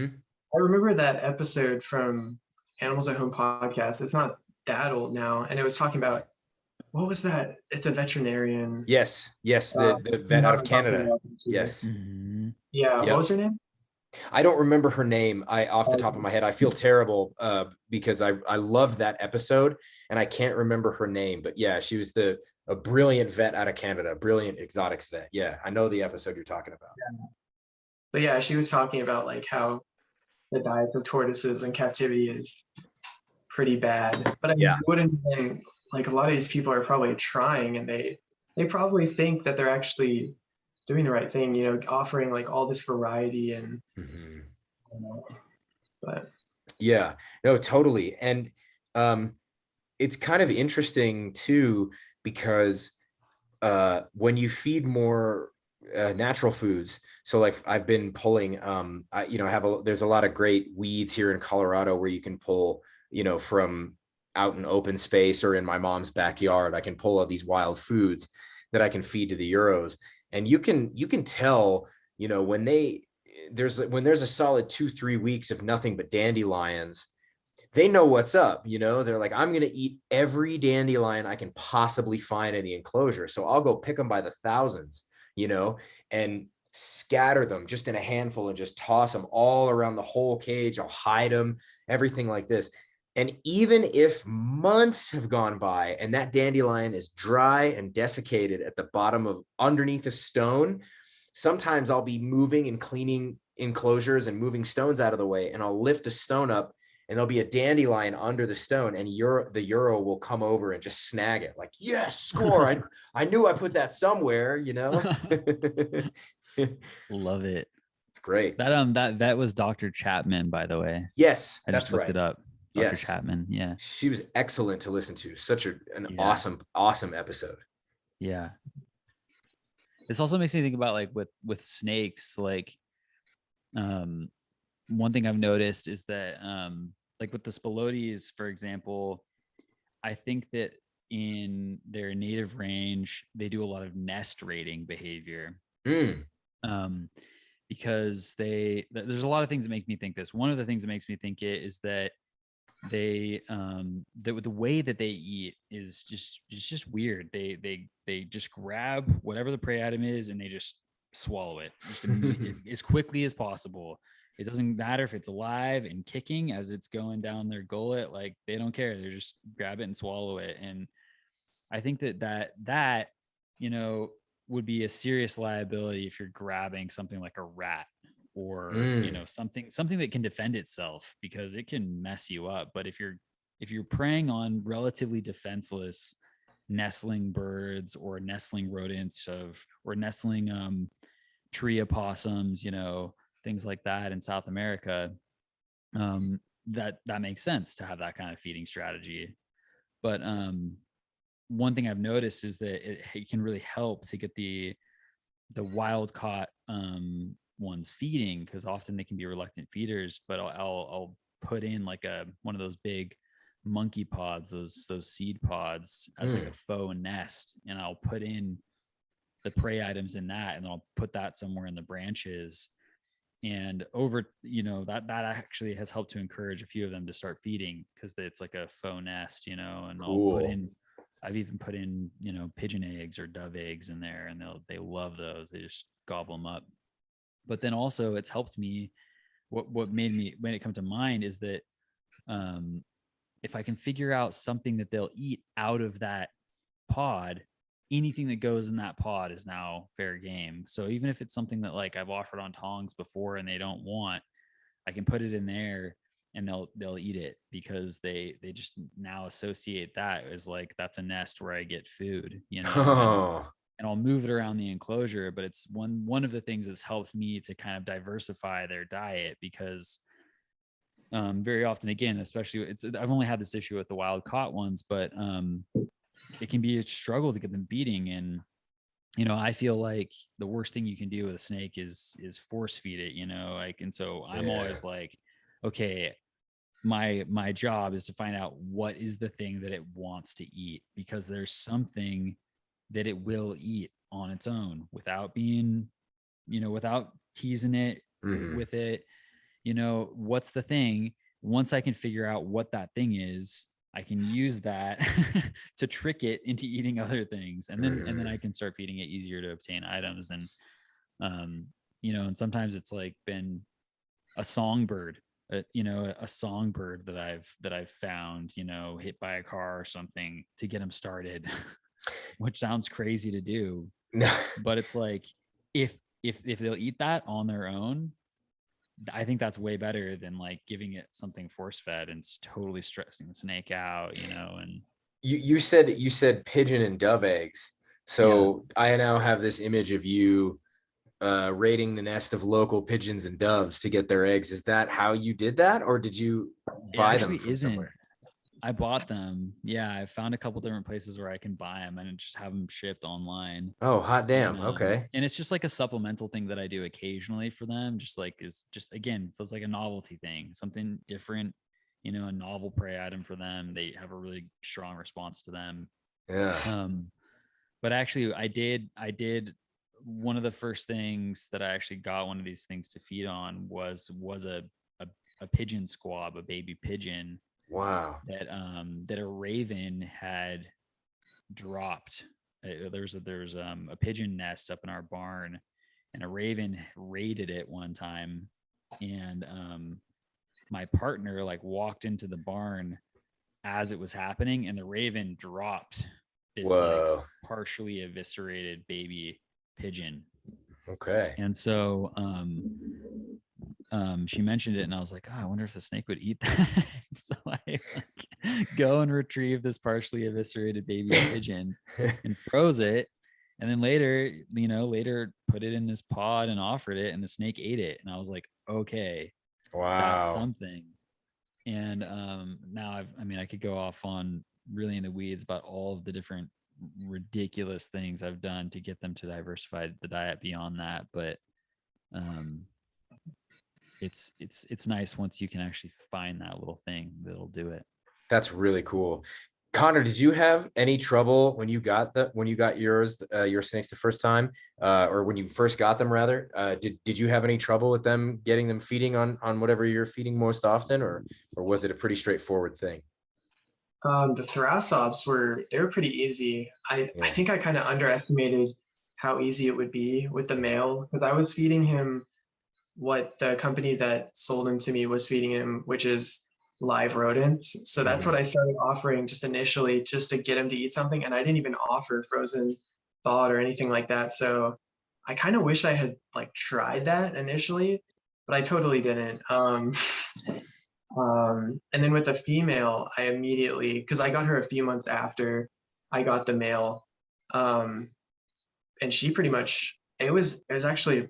I remember that episode from Animals at Home podcast. It's not that old now. And it was talking about, what was that? It's a veterinarian. Yes. The vet out of Canada. Yes. Yeah. What was her name? I don't remember her name. Off the top of my head, I feel terrible because I loved that episode and I can't remember her name. But yeah, she was a brilliant vet out of Canada, brilliant exotics vet. Yeah, I know the episode you're talking about. Yeah. But yeah, she was talking about like how the diet of tortoises in captivity is pretty bad. But I mean, wouldn't think, like, a lot of these people are probably trying, and they probably think that they're actually doing the right thing, offering like all this variety and but yeah, no, totally. And it's kind of interesting too, because when you feed more natural foods, so like I've been pulling there's a lot of great weeds here in Colorado where you can pull from out in open space, or in my mom's backyard I can pull all these wild foods that I can feed to the Euros. And you can tell when there's a solid 2-3 weeks of nothing but dandelions, they know what's up. They're like, I'm going to eat every dandelion I can possibly find in the enclosure. So I'll go pick them by the thousands, and scatter them just in a handful and just toss them all around the whole cage. I'll hide them, everything like this. And even if months have gone by and that dandelion is dry and desiccated at the bottom of underneath a stone, sometimes I'll be moving and cleaning enclosures and moving stones out of the way, and I'll lift a stone up and there'll be a dandelion under the stone, and the Euro will come over and just snag it. Like, yes, score. I knew I put that somewhere, you know? Love it. It's great. That was Dr. Chapman, by the way. Yes, I just looked it up. Dr. Yes. Chapman. Yeah. She was excellent to listen to. Such an Yeah. awesome episode. Yeah. This also makes me think about like with snakes, like one thing I've noticed is that like with the spilotes, for example, I think that in their native range, they do a lot of nest raiding behavior. Because there's a lot of things that make me think this. One of the things that makes me think it is that the way that they eat is just weird. They just grab whatever the prey item is and they just swallow it just as quickly as possible. It doesn't matter if it's alive and kicking as it's going down their gullet. Like, they don't care. They just grab it and swallow it. And I think that you know would be a serious liability if you're grabbing something like a rat or you know something that can defend itself, because it can mess you up. But if you're preying on relatively defenseless nestling birds or nestling rodents or nestling tree opossums, you know, things like that in South America, that makes sense to have that kind of feeding strategy. But one thing I've noticed is that it can really help to get the wild caught ones feeding, because often they can be reluctant feeders. But I'll put in like one of those big monkey pods, those seed pods, as like a faux nest, and I'll put in the prey items in that, and then I'll put that somewhere in the branches. And over, you know, that actually has helped to encourage a few of them to start feeding, because it's like a faux nest, you know. And I've even put in, you know, pigeon eggs or dove eggs in there, and they love those. They just gobble them up. But then also it's helped me. What made me, when it comes to mind, is that if I can figure out something that they'll eat out of that pod, anything that goes in that pod is now fair game. So even if it's something that like I've offered on tongs before and they don't want, I can put it in there and they'll eat it, because they just now associate that as like, that's a nest where I get food, you know. And I'll move it around the enclosure. But it's one of the things that's helped me to kind of diversify their diet, because very often, again, especially I've only had this issue with the wild caught ones, but it can be a struggle to get them feeding. And you know, I feel like the worst thing you can do with a snake is force feed it, you know, like. And so I'm always like, okay, my job is to find out what is the thing that it wants to eat, because there's something that it will eat on its own without being, you know, without teasing it with it. You know, what's the thing? Once I can figure out what that thing is, I can use that to trick it into eating other things. And then I can start feeding it easier to obtain items. And, you know, and sometimes it's like been a songbird, you know, a songbird that I've found, you know, hit by a car or something to get them started, which sounds crazy to do, but it's like, if they'll eat that on their own, I think that's way better than like giving it something force fed and it's totally stressing the snake out, you know. And you said pigeon and dove eggs. So yeah. I now have this image of you raiding the nest of local pigeons and doves to get their eggs. Is that how you did that, or did you buy them from somewhere? I bought them. Yeah, I found a couple different places where I can buy them and just have them shipped online. Oh, hot damn. And, okay. And it's just like a supplemental thing that I do occasionally for them. Just again, feels like a novelty thing, something different, you know, a novel prey item for them. They have a really strong response to them. Yeah. But actually I did one of the first things that I actually got one of these things to feed on was a pigeon squab, a baby pigeon. Wow. That a raven had dropped. There's a pigeon nest up in our barn, and a raven raided it one time. And my partner like walked into the barn as it was happening, and the raven dropped this Whoa. like partially eviscerated baby pigeon. Okay. And so she mentioned it, and I was like, oh, I wonder if the snake would eat that. So I like go and retrieve this partially eviscerated baby pigeon and froze it. And then later put it in this pod and offered it, and the snake ate it. And I was like, okay, that's Wow. something. And now I could go off on really in the weeds about all of the different ridiculous things I've done to get them to diversify the diet beyond that. But it's nice once you can actually find that little thing that'll do it. That's really cool. Connor, did you have any trouble when you got your snakes the first time, or when you first got them rather? Did you have any trouble with them getting them feeding on whatever you're feeding most often, or was it a pretty straightforward thing? The Thrasops were pretty easy. I think I kind of underestimated how easy it would be with the male, because I was feeding him what the company that sold him to me was feeding him, which is live rodents. So that's what I started offering just initially, just to get him to eat something. And I didn't even offer frozen thawed or anything like that. So I kind of wish I had like tried that initially, but I totally didn't. And then with the female, I immediately, because I got her a few months after I got the male, and she pretty much, it was actually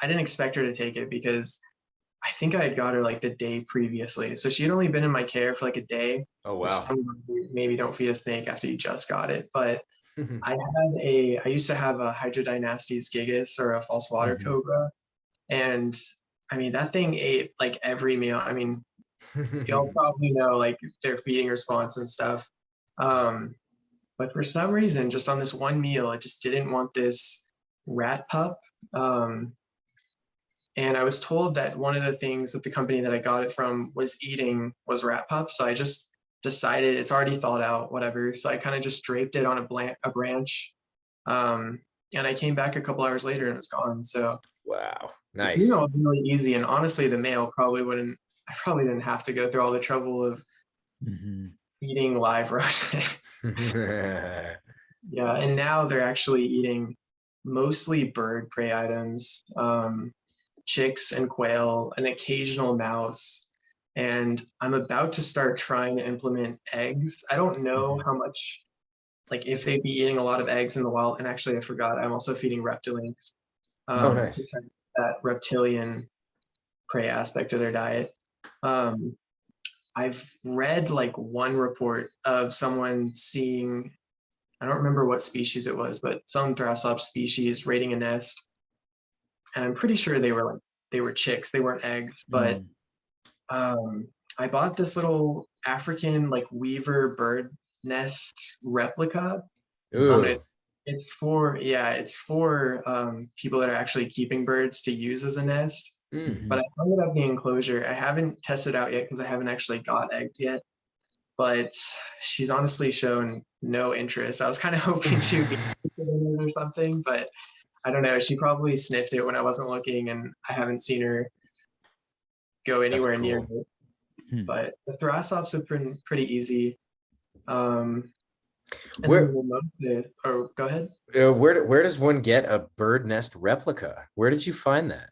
I didn't expect her to take it, because I think I had got her like the day previously. So she had only been in my care for like a day. Oh, Which wow. some maybe don't feed a snake after you just got it. But I used to have a Hydrodynastes gigas, or a false water cobra. And I mean, that thing ate like every meal. I mean, you'll probably know like their feeding response and stuff. But for some reason, just on this one meal, it just didn't want this rat pup. And I was told that one of the things that the company that I got it from was eating was rat pup. So I just decided it's already thawed out, whatever. So I kind of just draped it on a branch. And I came back a couple hours later and it was gone. So Wow. you Nice. know, it was really easy. And honestly, the male I probably didn't have to go through all the trouble of eating live rodents. Yeah. And now they're actually eating mostly bird prey items, chicks and quail, an occasional mouse. And I'm about to start trying to implement eggs. I don't know how much, like if they'd be eating a lot of eggs in the wild. And actually, I forgot, I'm also feeding reptilians. Oh, nice. That reptilian prey aspect of their diet. I've read like one report of someone seeing, I don't remember what species it was, but some Thrasops species raiding a nest. And I'm pretty sure they were chicks, they weren't eggs. But I bought this little African like weaver bird nest replica. It's for people that are actually keeping birds to use as a nest. But I hung it up the enclosure. I haven't tested out yet because I haven't actually got eggs yet. But she's honestly shown no interest. I was kind of hoping she would be interested in it or something, but I don't know. She probably sniffed it when I wasn't looking, and I haven't seen her go anywhere near it. But the Thrasops have been pretty easy. And go ahead. Where does one get a bird nest replica? Where did you find that?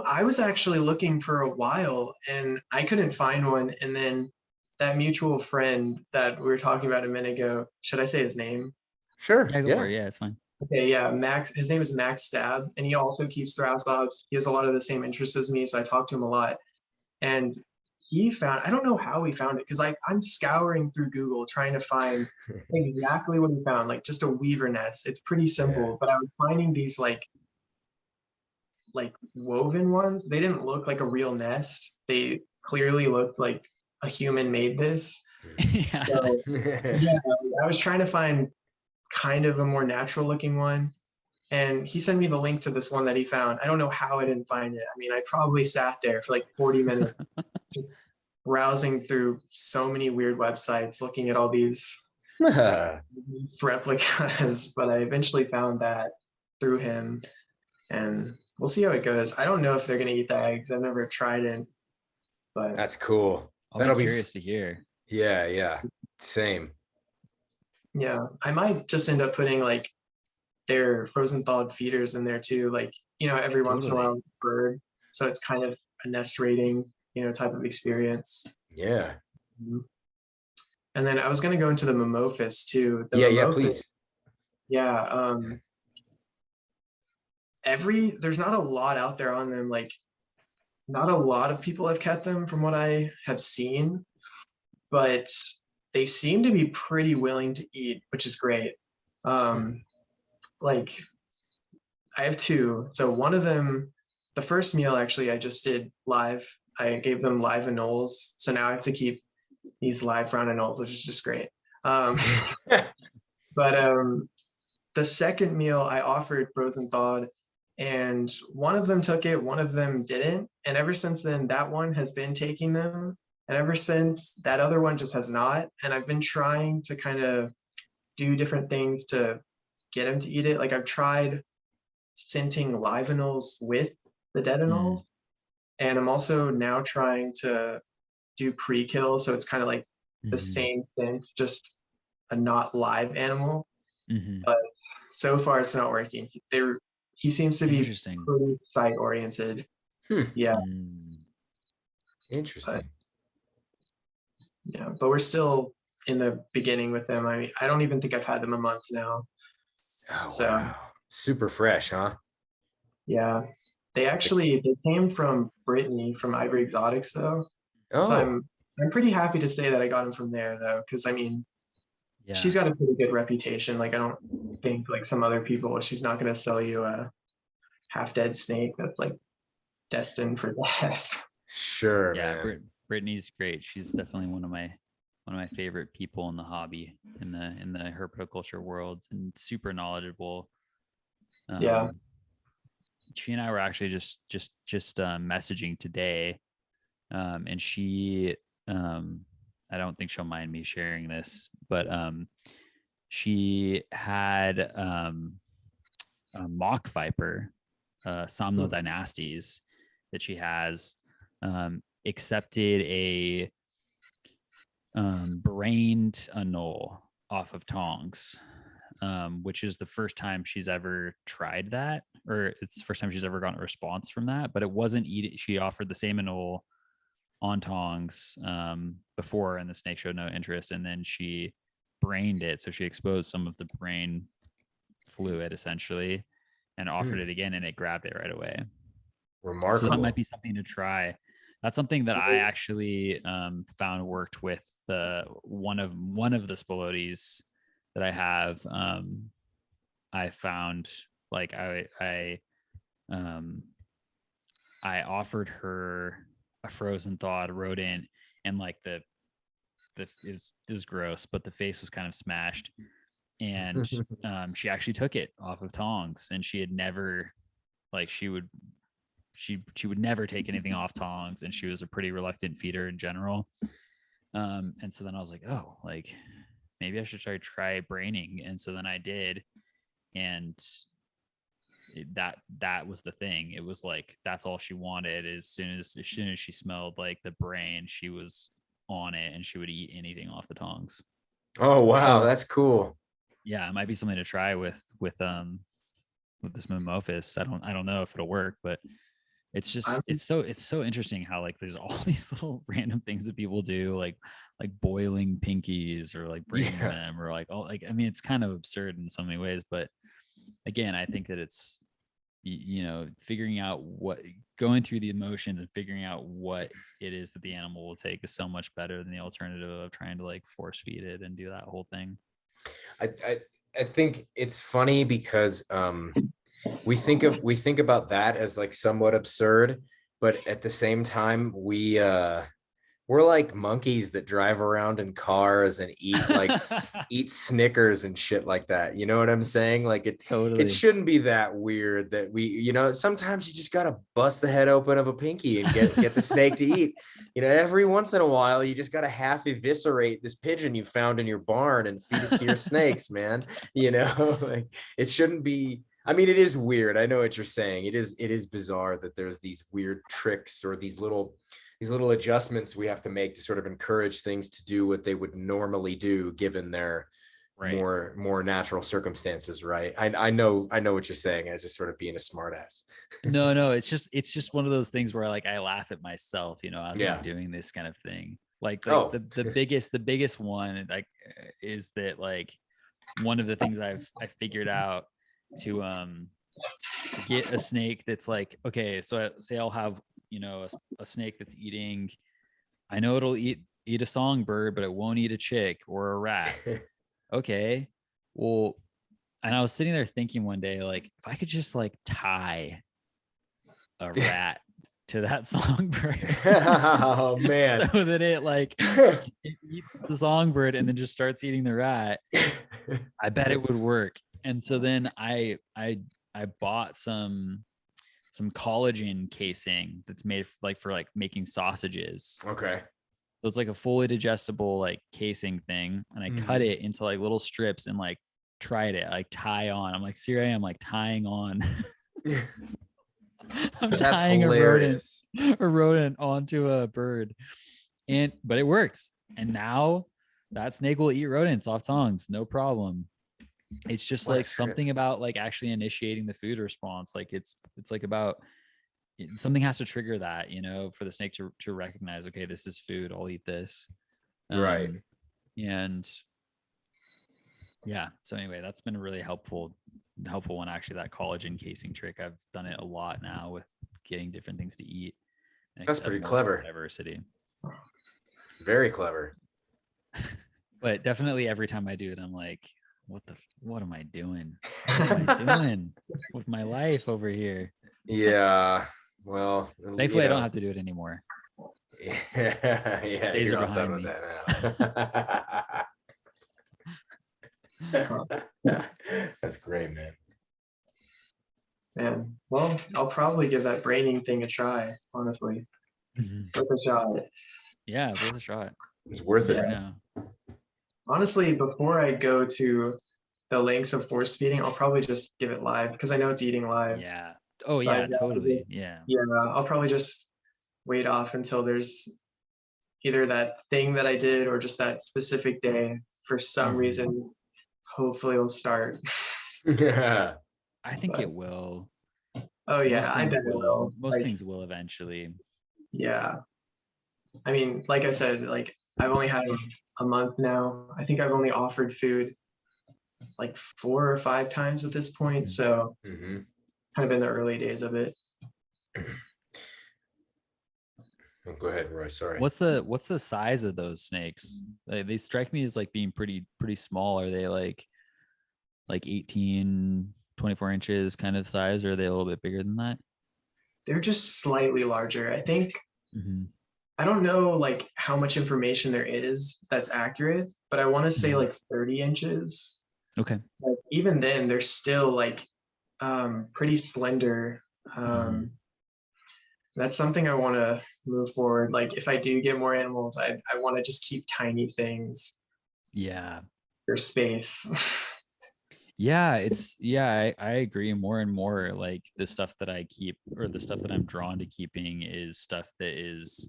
I was actually looking for a while and I couldn't find one. And then that mutual friend that we were talking about a minute ago, should I say his name? Sure. Yeah, go for it. Yeah, it's fine. Okay, yeah, Max. His name is Max Stab, and he also keeps Thrasops. He has a lot of the same interests as me, so I talk to him a lot. And he found, I don't know how he found it, because I'm scouring through Google trying to find exactly what he found, like just a weaver nest. It's pretty simple, but I was finding these like woven ones. They didn't look like a real nest. They clearly looked like a human made this. Yeah. So, yeah, I was trying to find kind of a more natural looking one. And he sent me the link to this one that he found. I don't know how I didn't find it. I mean, I probably sat there for like 40 minutes browsing through so many weird websites, looking at all these replicas, but I eventually found that through him, and we'll see how it goes. I don't know if they're gonna eat the eggs. I've never tried it, but That's cool. I'll That'll be be curious to hear. yeah, same. yeah, I might just end up putting like their frozen thawed feeders in there too, like, every once in a Totally. while bird. So it's kind of a nest raiding, type of experience. Yeah. Mhm. And then I was gonna go into the Memphis too. The Yeah, Memphis, please. yeah. There's not a lot out there on them. Like, not a lot of people have kept them from what I have seen, but they seem to be pretty willing to eat, which is great. Like, I have two. So one of them, the first meal actually I just did live. I gave them live anoles. So now I have to keep these live brown anoles, which is just great. But the second meal I offered frozen thawed, and one of them took it, one of them didn't. And ever since then, that one has been taking them. And ever since, that other one just has not. And I've been trying to kind of do different things to get him to eat it. Like, I've tried scenting livenals with the dead anoles. And I'm also now trying to do pre-kill. So it's kind of like the same thing, just a not live animal. But so far it's not working. He seems to be Interesting. pretty sight oriented. Yeah. Interesting. But we're still in the beginning with them. I mean, I don't even think I've had them a month now. Oh, So wow. Super fresh, huh? yeah. They came from Brittany, from Ivory Exotics though. So Oh, I'm pretty happy to say that I got them from there though, because I mean, she's got a pretty good reputation. Like, I don't think like some other people, she's not going to sell you a half dead snake that's like destined for death. sure, Yeah, man. Brittany's great. She's definitely one of my favorite people in the hobby, in the herpetoculture world, and super knowledgeable. Yeah. She and I were actually just messaging today, and she, I don't think she'll mind me sharing this, but she had a mock viper, Somnodynastes, that she has, accepted a brained anole off of tongs, which is the first time she's ever tried that, or it's the first time she's ever gotten a response from that. But it wasn't eating. She offered the same anole on tongs before, and the snake showed no interest, and then she brained it. So she exposed some of the brain fluid essentially and offered it again, and it grabbed it right away. Remarkable. So that might be something to try. That's something that I actually found worked with one of the spilotes that I have. I found, like, I offered her a frozen thawed rodent, and like the is gross, but the face was kind of smashed, and she actually took it off of tongs, and she had never, like, she would never take anything off tongs, and she was a pretty reluctant feeder in general. And so then I was like, oh, like, maybe I should try braining. And so then I did, and that was the thing. It was like, that's all she wanted. As soon as she smelled like the brain, she was on it, and she would eat anything off the tongs. Oh, wow, So, that's cool. yeah, it might be something to try with this Memphis. I don't know if it'll work, but it's just it's so interesting how, like, there's all these little random things that people do, like boiling pinkies, or like breaking them, or like, oh, like, I mean, it's kind of absurd in so many ways, but again, I think that it's, figuring out going through the emotions and figuring out what it is that the animal will take is so much better than the alternative of trying to, like, force feed it and do that whole thing. I think it's funny because we think about that as like somewhat absurd, but at the same time, we we're like monkeys that drive around in cars and eat like eat Snickers and shit like that. You know what I'm saying? Like it Totally. shouldn't be that weird that we, you know, sometimes you just gotta bust the head open of a pinky and get the snake to eat. You know, every once in a while you just gotta half eviscerate this pigeon you found in your barn and feed it to your snakes, man. You know, like it shouldn't be. I mean, it is weird. I know what you're saying. It is bizarre that there's these weird tricks or these little adjustments we have to make to sort of encourage things to do what they would normally do given their more natural circumstances, right? I know what you're saying. I just sort of being a smartass. No, it's just one of those things where like I laugh at myself, you know, as Yeah. I'm doing this kind of thing. Like Oh. the biggest one like is that like one of the things I figured out to get a snake that's like, okay, so say I'll have, you know, a snake that's eating, I know it'll eat a songbird, but it won't eat a chick or a rat. Okay, well, and I was sitting there thinking one day, like, if I could just like tie a rat to that songbird, oh man, so that it eats the songbird and then just starts eating the rat, I bet it would work. And so then I bought some collagen casing that's made for making sausages. Okay. So it's like a fully digestible like casing thing, and I cut it into like little strips and like tried it like tie on. I'm like, here I am like tying on. I'm That's tying hilarious. a rodent onto a bird, but it works. And now that snake will eat rodents off tongs, no problem. It's just like something about like actually initiating the food response. Like it's like about something has to trigger that, you know, for the snake to recognize, okay, this is food, I'll eat this. Right. And yeah, so anyway, that's been a really helpful one, actually, that collagen casing trick. I've done it a lot now with getting different things to eat. That's pretty clever. Diversity. Very clever. But definitely every time I do it, I'm like, what am I doing? What am I doing with my life over here? Yeah. Well, thankfully I don't have to do it anymore. Yeah, Days you're are all done behind with that now. That's great, man. Man, well, I'll probably give that braining thing a try, honestly. Worth a shot. Yeah, worth a shot. It's worth it. Right now. Honestly, before I go to the lengths of force feeding, I'll probably just give it live because I know it's eating live. Yeah. Oh yeah, totally. Yeah. Yeah, I'll probably just wait off until there's either that thing that I did or just that specific day for some reason. Hopefully it'll start. Yeah. I think it will. Oh yeah, I bet it will. Most things will eventually. Yeah. I mean, like I said, like I've only had a month now. I think I've only offered food like 4 or 5 times at this point. So kind of in the early days of it. Oh, go ahead, Roy. Sorry. What's the size of those snakes? They strike me as like being pretty small. Are they like 18, 24 inches kind of size, or are they a little bit bigger than that? They're just slightly larger. I think, I don't know like how much information there is that's accurate, but I want to say like 30 inches. Okay. Like even then they're still like pretty slender. That's something I want to move forward. Like if I do get more animals, I want to just keep tiny things. Yeah. For space. Yeah, I agree more and more. Like the stuff that I keep, or the stuff that I'm drawn to keeping, is stuff that is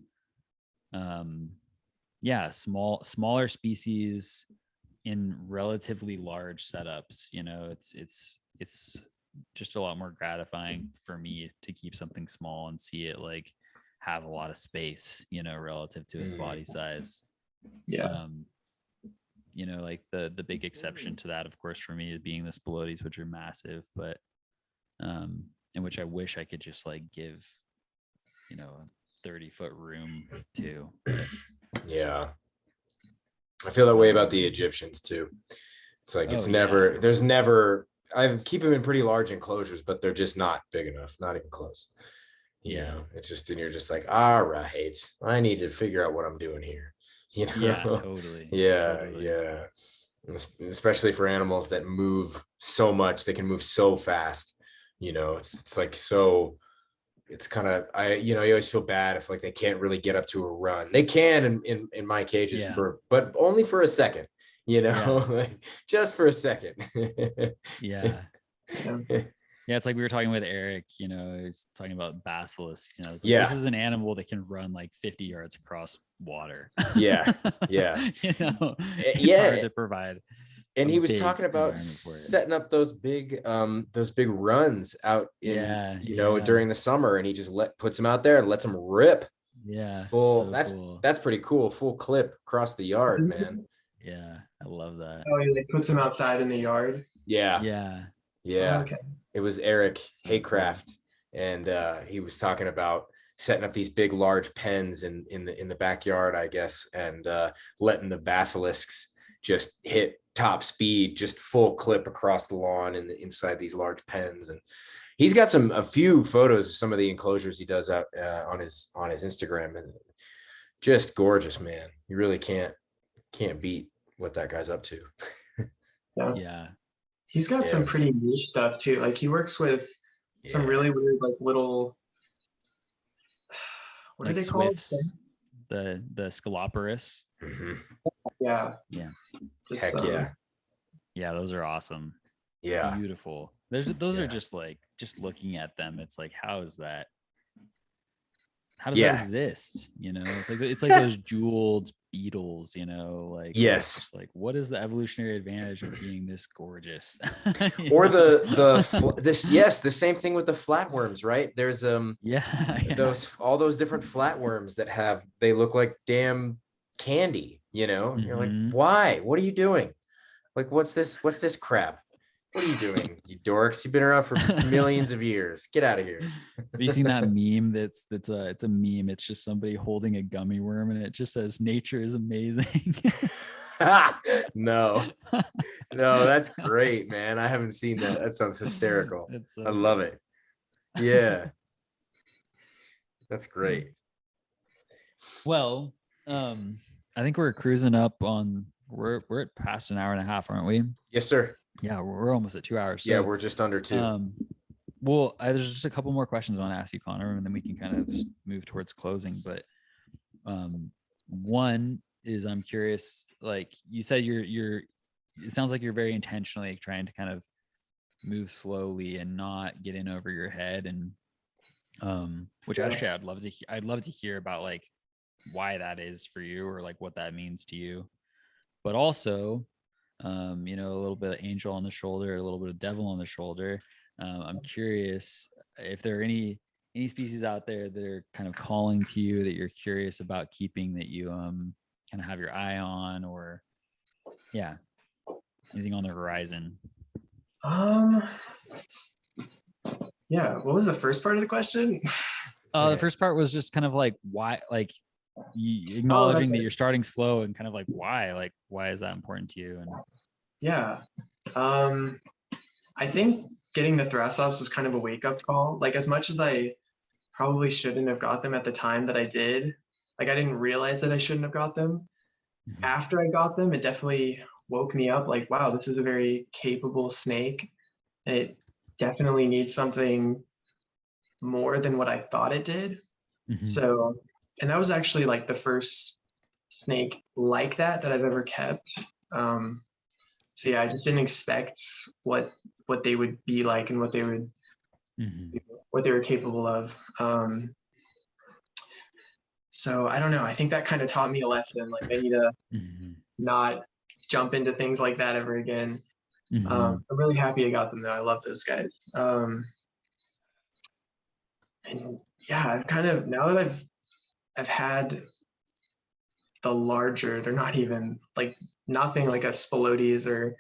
smaller species in relatively large setups. You know, it's just a lot more gratifying for me to keep something small and see it like have a lot of space, you know, relative to its body size. Yeah. You know, like the big exception to that, of course, for me, is being the spilotes, which are massive, but in which I wish I could just like give, you know, a 30-foot room to. Yeah. I feel that way about the Egyptians too. It's like there's never, I keep them in pretty large enclosures, but they're just not big enough, not even close. Yeah, it's just, and you're just like, all right, I need to figure out what I'm doing here. Yeah, totally. Yeah, Totally. yeah. Especially for animals that move so much, they can move so fast. It's like, so it's kind of, you always feel bad if like they can't really get up to a run. They can in my cages but only for a second, like just for a second. Yeah. Yeah, it's like we were talking with Eric, he's talking about basilisks, it's like, this is an animal that can run like 50 yards across water. Yeah. It's hard to provide. And he was talking about setting up those big runs out in, during the summer, and he just puts them out there and lets them rip. Yeah. Full. So cool. That's pretty cool. Full clip across the yard, man. Yeah. I love that. Oh, he like puts them outside in the yard. Yeah. Oh, okay. It was Eric Haycraft, and he was talking about setting up these big, large pens in the backyard, I guess, and letting the basilisks just hit top speed, just full clip across the lawn and inside these large pens. And he's got a few photos of some of the enclosures he does out on his Instagram, and just gorgeous, man. You really can't beat what that guy's up to. Yeah. He's got some pretty niche stuff too. Like he works with some really weird, like little, what like are they called? The Scaloporus. Mm-hmm. Yeah. Heck yeah. Yeah, those are awesome. Yeah. Beautiful. Those are just like, just looking at them, it's like, how does that exist? It's like those jeweled beetles, like, yes, like what is the evolutionary advantage of being this gorgeous? Or the same thing with the flatworms, right? There's all those different flatworms that they look like damn candy, You're like, why? What are you doing? Like, what's this crap? What are you doing, you dorks? You've been around for millions of years. Get out of here. Have you seen that meme? It's a meme. It's just somebody holding a gummy worm, and it just says, "Nature is amazing." No, that's great, man. I haven't seen that. That sounds hysterical. I love it. Yeah, that's great. Well, I think we're cruising up on. We're at past an hour and a half, aren't we? Yes, sir. Yeah, we're almost at 2 hours. So, yeah, we're just under 2. Well, there's just a couple more questions I want to ask you, Connor, and then we can kind of move towards closing. But one is, I'm curious, like you said, it sounds like you're very intentionally trying to kind of move slowly and not get in over your head. And which actually I'd love to hear about, like, why that is for you, or like what that means to you. But also, a little bit of angel on the shoulder, a little bit of devil on the shoulder. I'm curious if there are any species out there that are kind of calling to you, that you're curious about keeping, that you kind of have your eye on, or anything on the horizon. Yeah. What was the first part of the question? The first part was just kind of like, why, like, acknowledging that you're starting slow, and kind of like, why is that important to you? And I think getting the Thrasops was kind of a wake-up call. Like, as much as I probably shouldn't have got them at the time that I did, like, I didn't realize that I shouldn't have got them. After I got them, it definitely woke me up, like, wow, this is a very capable snake, and it definitely needs something more than what I thought it did. So, and that was actually like the first snake like that I've ever kept. So yeah, I just didn't expect what they would be like, and what they would what they were capable of. So I don't know. I think that kind of taught me a lesson. Like, I need to not jump into things like that ever again. I'm really happy I got them though. I love those guys. And yeah, I've kind of, now that I've had the larger, they're not even like, nothing like a Spilotes or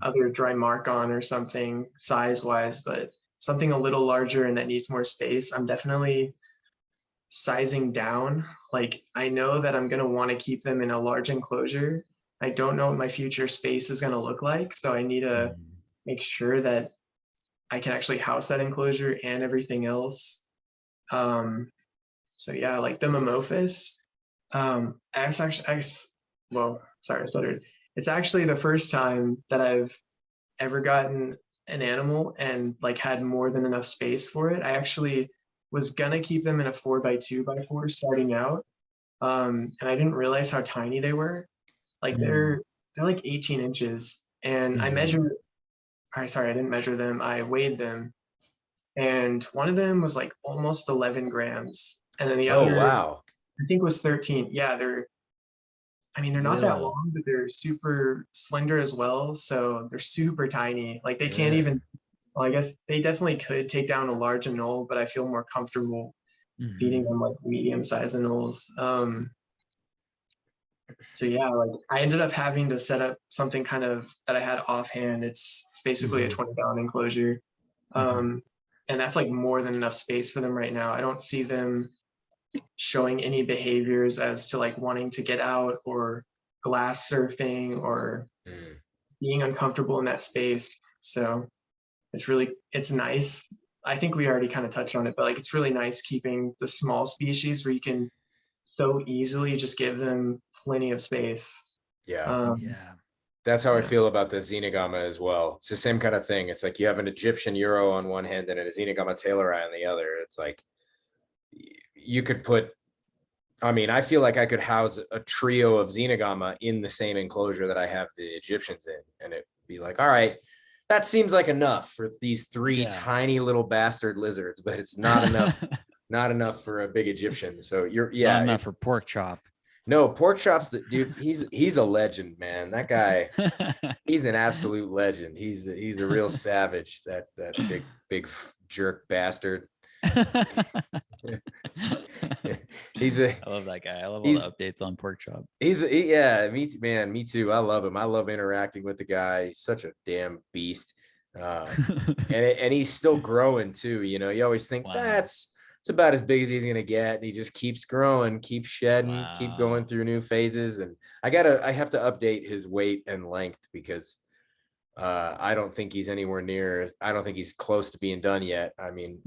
other Drymarchon or something size wise, but something a little larger and that needs more space. I'm definitely sizing down. Like, I know that I'm going to want to keep them in a large enclosure. I don't know what my future space is going to look like. So I need to make sure that I can actually house that enclosure and everything else So yeah, like the Memphis. Well, sorry, I stuttered. It's actually the first time that I've ever gotten an animal and like had more than enough space for it. I actually was gonna keep them in a 4x2x4 starting out, and I didn't realize how tiny they were. Like they're like 18 inches, and I measured. Sorry, I didn't measure them. I weighed them, and one of them was like almost 11 grams, and then the Oh, other wow. I think was 13. Yeah, I mean, they're not that Little. long, but they're super slender as well. So they're super tiny. Like they can't Yeah. even, well, I guess they definitely could take down a large anole, but I feel more comfortable feeding them like medium-sized anoles. So yeah, like I ended up having to set up something kind of that I had offhand. It's basically a 20-gallon enclosure. Um, and that's like more than enough space for them right now. I don't see them showing any behaviors as to like wanting to get out or glass surfing or being uncomfortable in that space. So it's nice. I think we already kind of touched on it, but like it's really nice keeping the small species where you can so easily just give them plenty of space. Yeah. Yeah. That's how I Yeah. feel about the Xenogama as well. It's the same kind of thing. It's like you have an Egyptian Euro on one hand and a Xenogama Taylorai on the other. It's like you could put, I mean, I feel like I could house a trio of Xenogama in the same enclosure that I have the Egyptians in, and it'd be like, all right, that seems like enough for these three Yeah. tiny little bastard lizards, but it's not enough, not enough for a big Egyptian. So Not yeah, enough for pork chop. no, pork chops. That dude, he's a legend, man. That guy, he's an absolute legend. He's a real savage. That big jerk bastard. He's a I love that guy. I love all he's the updates on pork chop. yeah, me too. I love him. I love interacting with the guy. He's such a damn beast. And he's still growing too. You know, you always think it's about as big as he's gonna get, and he just keeps growing, keeps shedding, keep going through new phases. And I have to update his weight and length because I don't think he's anywhere near. I don't think he's close to being done yet. I mean,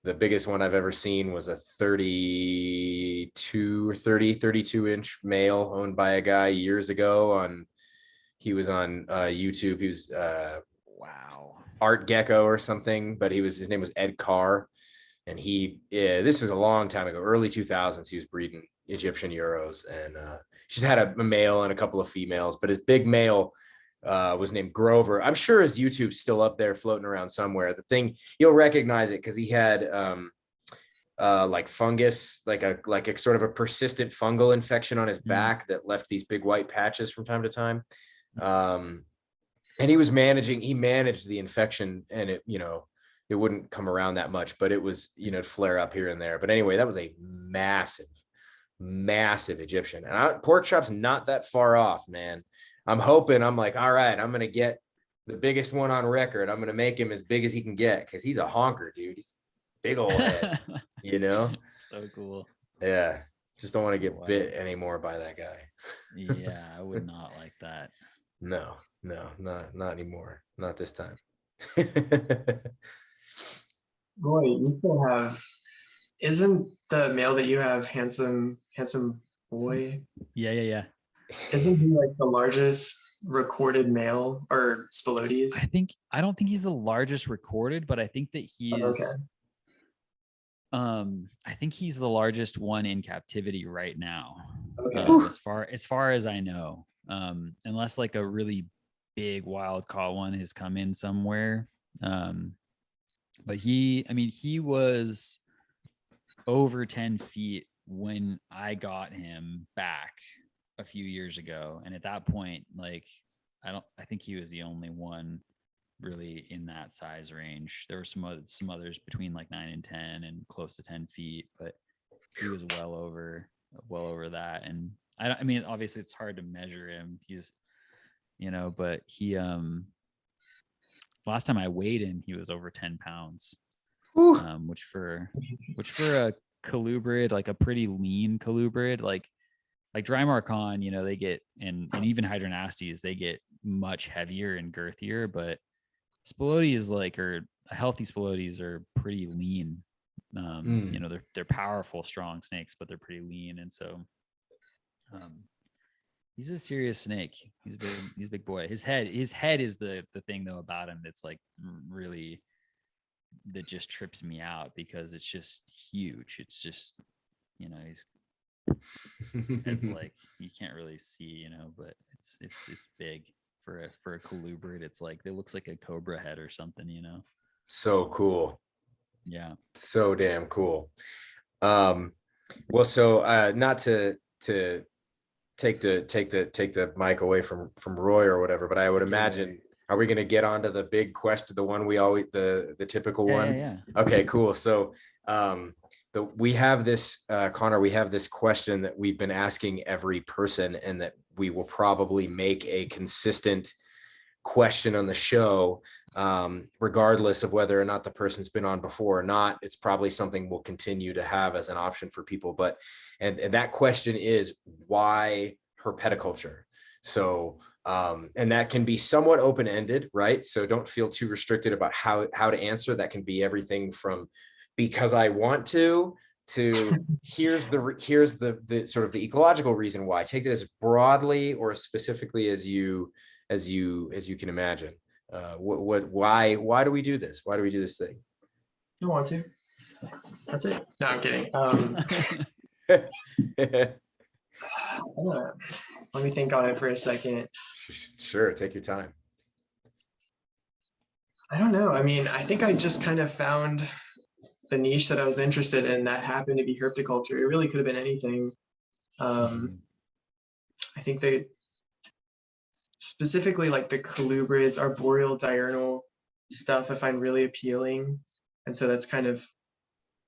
the biggest one I've ever seen was a 32 inch male owned by a guy years ago. He was on YouTube. He was Art Gecko or something, but his name was Ed Carr. And this is a long time ago, early 2000s. He was breeding Egyptian Euros, and she's had a male and a couple of females, but his big male was named Grover. I'm sure his YouTube's still up there floating around somewhere. The thing, you'll recognize it because he had like fungus, like a sort of a persistent fungal infection on his back that left these big white patches from time to time. And he managed the infection, and it wouldn't come around that much, but it was, flare up here and there. But anyway, that was a massive Egyptian. And pork chop's not that far off, man. I'm like, all right, I'm going to get the biggest one on record. I'm going to make him as big as he can get because he's a honker, dude. He's big old head, So cool. Yeah. Just don't want to get bit anymore by that guy. Yeah, I would not like that. No, not anymore. Not this time. Boy, you still have. Isn't the male that you have handsome boy? Yeah. Isn't he like the largest recorded male or Spilotes? I don't think he's the largest recorded, but I think that he is. Okay. I think he's the largest one in captivity right now. Okay. As far as I know, unless like a really big wild caught one has come in somewhere. But he was over 10 feet when I got him back a few years ago. And at that point, like, I think he was the only one really in that size range. There were some others between like 9 and 10 and close to 10 feet, but he was well over that. And I mean, obviously it's hard to measure him. He's, but he, last time I weighed him, he was over 10 pounds, which for a colubrid, like a pretty lean colubrid, like Drymarchon, they get, and even Hydronastes, they get much heavier and girthier, but Spilotes or healthy Spilotes are pretty lean. You know, they're powerful, strong snakes, but they're pretty lean. And so he's a serious snake. He's a big boy. His head is the thing though about him that's like really, that just trips me out, because it's just huge. It's just, you know, it's like you can't really see, you know, but it's big for a colubrid. It's like, it looks like a cobra head or something, you know. So cool. Yeah. So damn cool. Well, so not to take the mic away from Roy or whatever, but I would imagine, are we going to get onto the big question, the one we always, the typical one? Yeah. Okay, cool. So we have this Connor, we have this question that we've been asking every person, and that we will probably make a consistent question on the show, regardless of whether or not the person's been on before or not. It's probably something we'll continue to have as an option for people. But and that question is, why herpetoculture? So and that can be somewhat open-ended, right? So don't feel too restricted about how to answer. That can be everything from because I want to here's the sort of the ecological reason why. Take it as broadly or as specifically as you can imagine. Why do we do this? Why do we do this thing? You want to? That's it. No, I'm kidding. Let me think on it for a second. Sure, take your time. I don't know. I mean, I think I just kind of found the niche that I was interested in, that happened to be herpetoculture. It really could have been anything. I think they specifically, like the colubrids, arboreal diurnal stuff, I find really appealing. And so that's kind of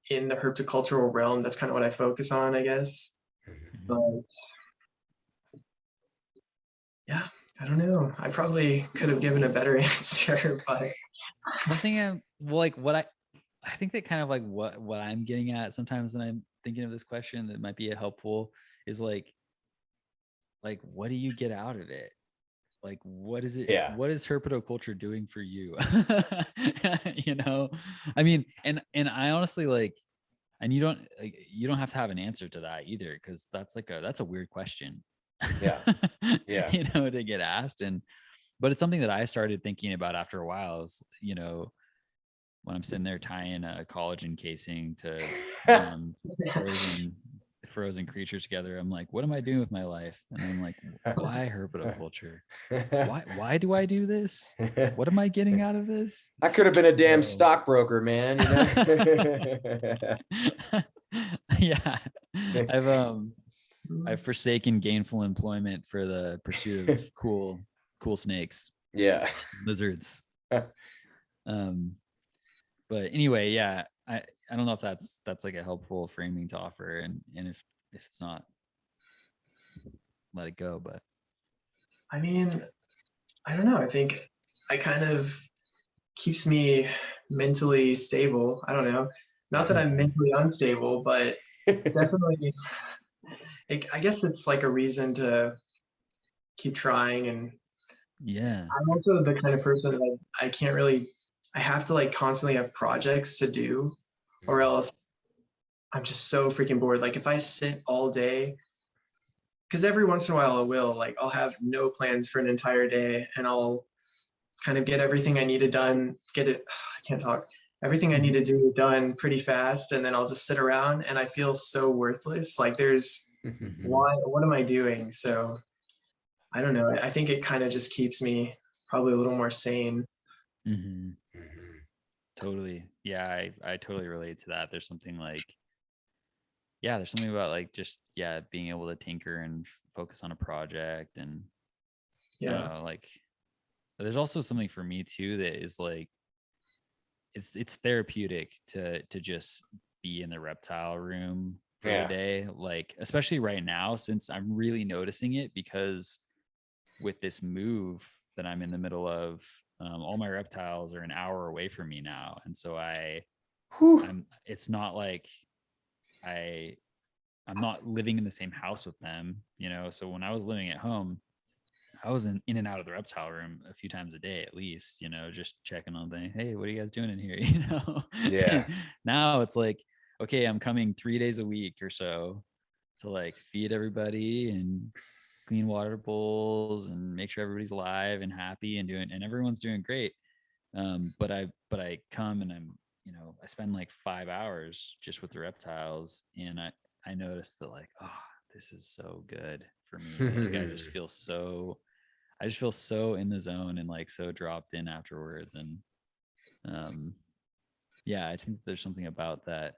in the herpetocultural realm. That's kind of what I focus on, I guess. But yeah, I don't know. I probably could have given a better answer, but one thing I think that kind of like what I'm getting at sometimes when I'm thinking of this question that might be helpful is like what do you get out of it? Like, what is it? Yeah. What is herpetoculture doing for you? You know, I mean, and I honestly like, and you don't have to have an answer to that either, because that's a weird question. Yeah. Yeah. You know, to get asked. But it's something that I started thinking about after a while. Is, you know, when I'm sitting there tying a collagen casing to frozen creatures together, I'm like, what am I doing with my life? And I'm like, why herpetoculture? Why do I do this? What am I getting out of this? I could have been a damn stockbroker, man. You know? Yeah. I've forsaken gainful employment for the pursuit of cool snakes. Yeah. Lizards. But anyway, yeah, I don't know if that's like a helpful framing to offer, and if it's not, let it go. But I mean, I don't know. I think I kind of keeps me mentally stable. I don't know. Not that I'm mentally unstable, but definitely, I guess it's like a reason to keep trying. And yeah, I'm also the kind of person that I can't really, I have to like constantly have projects to do, or else I'm just so freaking bored. Like if I sit all day, because every once in a while I'll have no plans for an entire day, and I'll kind of get everything I needed done, I can't talk, everything I need to do done pretty fast. And then I'll just sit around and I feel so worthless. Like what am I doing? So I don't know. I think it kind of just keeps me probably a little more sane. Mm-hmm. Totally. Yeah, I totally relate to that. There's something like, yeah, there's something about like just, yeah, being able to tinker and focus on a project. And like, there's also something for me too that is like, it's therapeutic to just be in the reptile room for the day. Like, especially right now, since I'm really noticing it, because with this move that I'm in the middle of, all my reptiles are an hour away from me now. And so it's not like I'm not living in the same house with them, you know? So when I was living at home, I was in and out of the reptile room a few times a day, at least, you know, just checking on things. Hey, what are you guys doing in here? You know? Yeah. Now it's like, okay, I'm coming 3 days a week or so to like feed everybody and clean water bowls and make sure everybody's alive and happy and everyone's doing great. But I come and I'm, I spend like 5 hours just with the reptiles, and I noticed that like, oh, this is so good for me. Like I just feel so in the zone and like so dropped in afterwards. And yeah, I think there's something about that,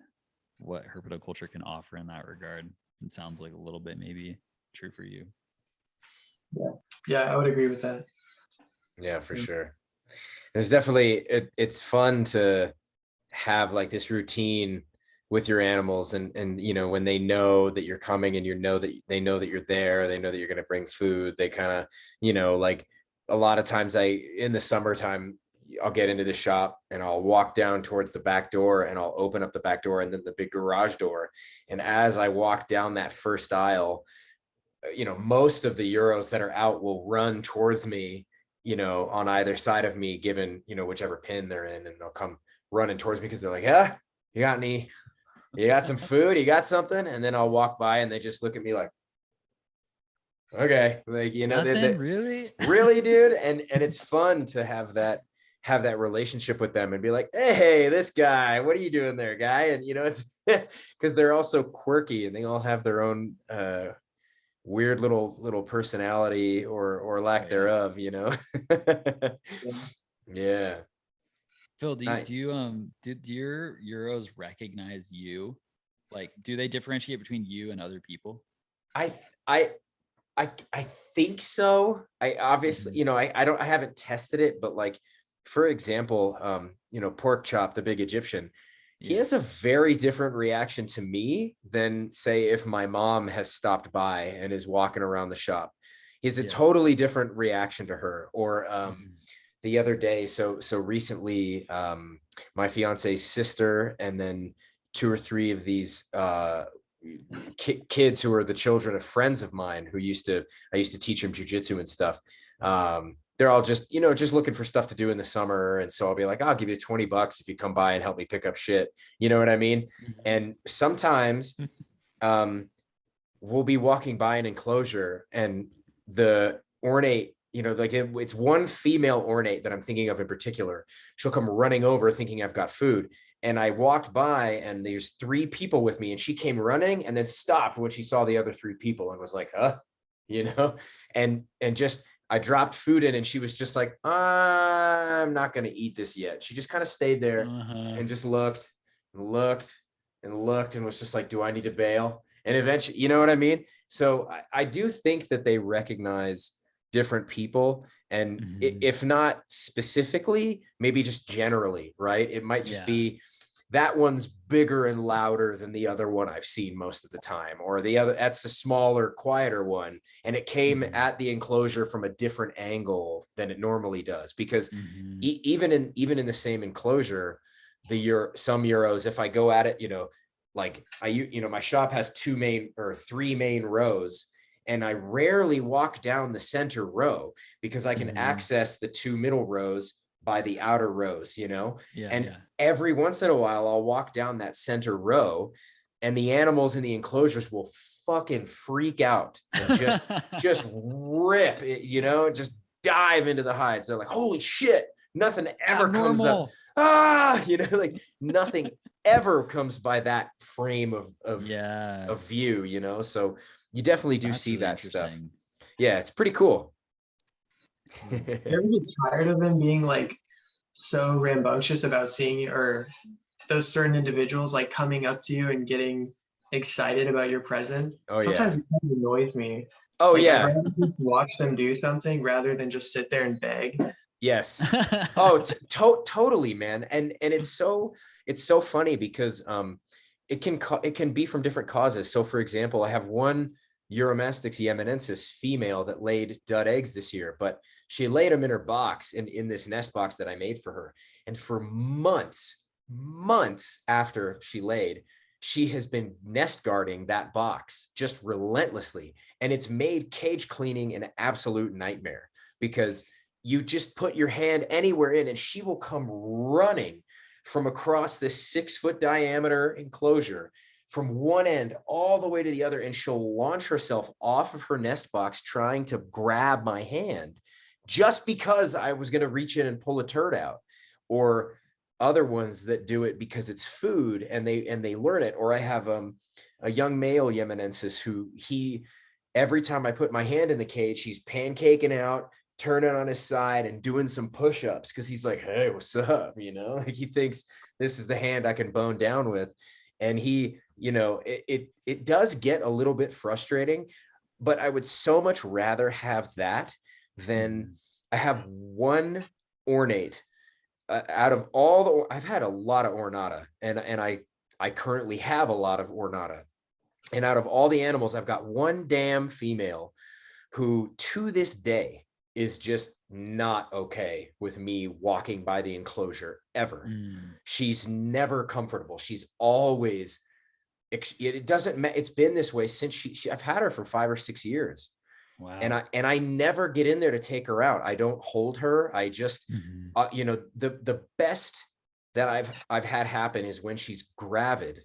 what herpetoculture can offer in that regard. It sounds like a little bit maybe true for you. Yeah, I would agree with that. Yeah, for sure. There's definitely, it's fun to have like this routine with your animals, and when they know that you're coming, and they know that you're there, they know that you're going to bring food, they kind of, like a lot of times in the summertime, I'll get into the shop and I'll walk down towards the back door and I'll open up the back door and then the big garage door. And as I walk down that first aisle, most of the Euros that are out will run towards me, on either side of me, given, whichever pin they're in, and they'll come running towards me because they're like, yeah, you got some food, you got something? And then I'll walk by and they just look at me like, okay, like, Nothing, really? Really, dude. And it's fun to have that relationship with them and be like, hey, this guy, what are you doing there, guy? And it's because they're all so quirky and they all have their own weird little personality or lack thereof, Yeah. Phil, do your Euros recognize you? Like, do they differentiate between you and other people? I think so. I obviously, I haven't tested it, but like, for example, Pork Chop, the big Egyptian, he has a very different reaction to me than, say, if my mom has stopped by and is walking around the shop. He has a totally different reaction to her. Or the other day, so recently, my fiance's sister, and then 2 or 3 of these kids who are the children of friends of mine I used to teach them jujitsu and stuff. They're all just, just looking for stuff to do in the summer. And so I'll be like, I'll give you $20 if you come by and help me pick up shit. You know what I mean? And sometimes we'll be walking by an enclosure and the ornate, like it's one female ornate that I'm thinking of in particular. She'll come running over thinking I've got food. And I walked by and there's 3 people with me, and she came running and then stopped when she saw the other 3 people and was like, and just, I dropped food in and she was just like, I'm not going to eat this yet. She just kind of stayed there and just looked and looked and looked and was just like, do I need to bail? And eventually, you know what I mean? So I do think that they recognize different people, and if not specifically, maybe just generally, right? It might just be that one's bigger and louder than the other one I've seen most of the time, or that's a smaller, quieter one, and it came at the enclosure from a different angle than it normally does. Because even in the same enclosure, some Euros, if I go at it, like my shop has 3 main rows, and I rarely walk down the center row because I can access the 2 middle rows by the outer rows, every once in a while I'll walk down that center row and the animals in the enclosures will fucking freak out and just rip it, just dive into the hides. They're like, holy shit, nothing ever comes up. Like nothing ever comes by that frame of view, so you definitely do see really that stuff. Yeah, it's pretty cool. You ever get tired of them being like so rambunctious about seeing you, or those certain individuals like coming up to you and getting excited about your presence? Sometimes it kind of annoys me. Oh, like, yeah. I'd rather just watch them do something rather than just sit there and beg. Yes. Oh, totally, man. And it's so funny because it can be from different causes. So for example, I have one Euromastix yemenensis female that laid dud eggs this year, but she laid them in her box, in this nest box that I made for her. And for months after she laid, she has been nest guarding that box just relentlessly. And it's made cage cleaning an absolute nightmare, because you just put your hand anywhere in and she will come running from across this 6-foot diameter enclosure from one end all the way to the other, and she'll launch herself off of her nest box trying to grab my hand just because I was going to reach in and pull a turd out. Or other ones that do it because it's food and they learn it. Or I have a young male Yemenensis who every time I put my hand in the cage, he's pancaking out, turning on his side and doing some push-ups because he's like, hey, what's up? Like he thinks this is the hand I can bone down with. And he, it does get a little bit frustrating, but I would so much rather have that than I have one ornate out of all I've had a lot of ornata, and I currently have a lot of ornata. And out of all the animals, I've got one damn female who to this day is just not okay with me walking by the enclosure ever. She's never comfortable. She's always, it's been this way since I've had her for 5 or 6 years. Wow. And I never get in there to take her out. I don't hold her. I just, the best that I've had happen is when she's gravid,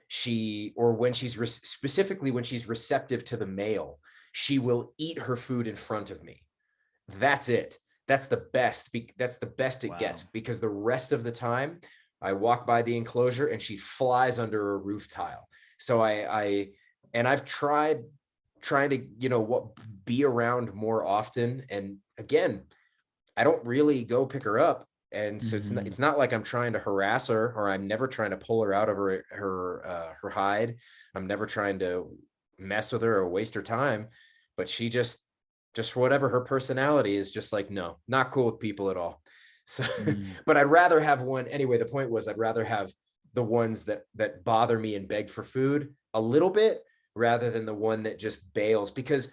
specifically when she's receptive to the male, she will eat her food in front of me. That's it. That's the best. That's the best it gets, because the rest of the time I walk by the enclosure and she flies under a roof tile. So I've tried trying to, be around more often. And again, I don't really go pick her up. And so it's not like I'm trying to harass her, or I'm never trying to pull her out of her hide. I'm never trying to mess with her or waste her time, but she just for whatever her personality is, just like, no, not cool with people at all. So, but I'd rather have one anyway. The point was, I'd rather have the ones that bother me and beg for food a little bit, rather than the one that just bails, because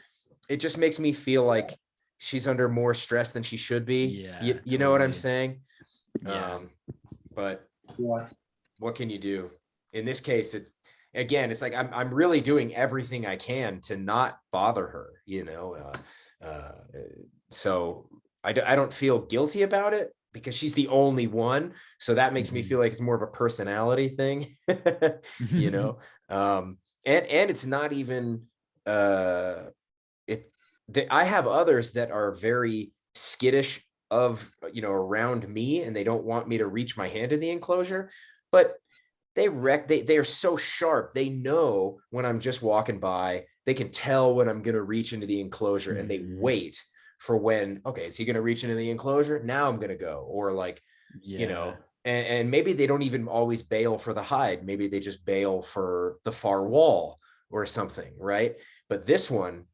it just makes me feel like she's under more stress than she should be. Yeah, you know what I'm saying? Yeah. But what can you do? In this case, it's like I'm really doing everything I can to not bother her, so I don't feel guilty about it because she's the only one. So that makes me feel like it's more of a personality thing, and it's not even, I have others that are very skittish around me, and they don't want me to reach my hand in the enclosure, but they are so sharp. They know when I'm just walking by. They can tell when I'm going to reach into the enclosure, and they wait for when, okay, is he going to reach into the enclosure? Now I'm going to go. Or like, and maybe they don't even always bail for the hide. Maybe they just bail for the far wall or something, right? But this one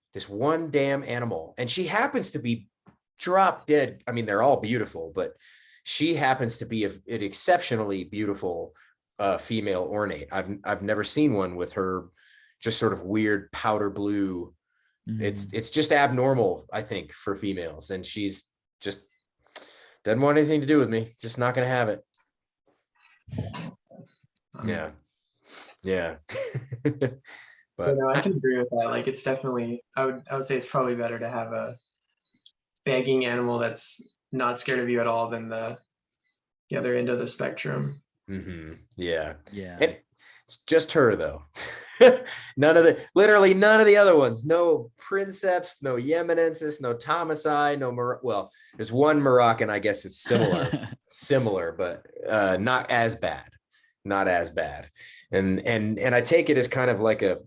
damn animal, and she happens to be drop dead. I mean, they're all beautiful, but she happens to be an exceptionally beautiful female ornate. I've never seen one with her just sort of weird powder blue. It's just abnormal, I think, for females, and she's just doesn't want anything to do with me. Just not gonna have it. Yeah. But I can agree with that. Like, it's definitely, I would say it's probably better to have a begging animal that's not scared of you at all than the other end of the spectrum. Yeah. And it's just her though. Literally none of the other ones. No Princeps, no Yemenensis, no Thomasai, well, there's one Moroccan, I guess it's similar, but not as bad. And I take it as kind of like a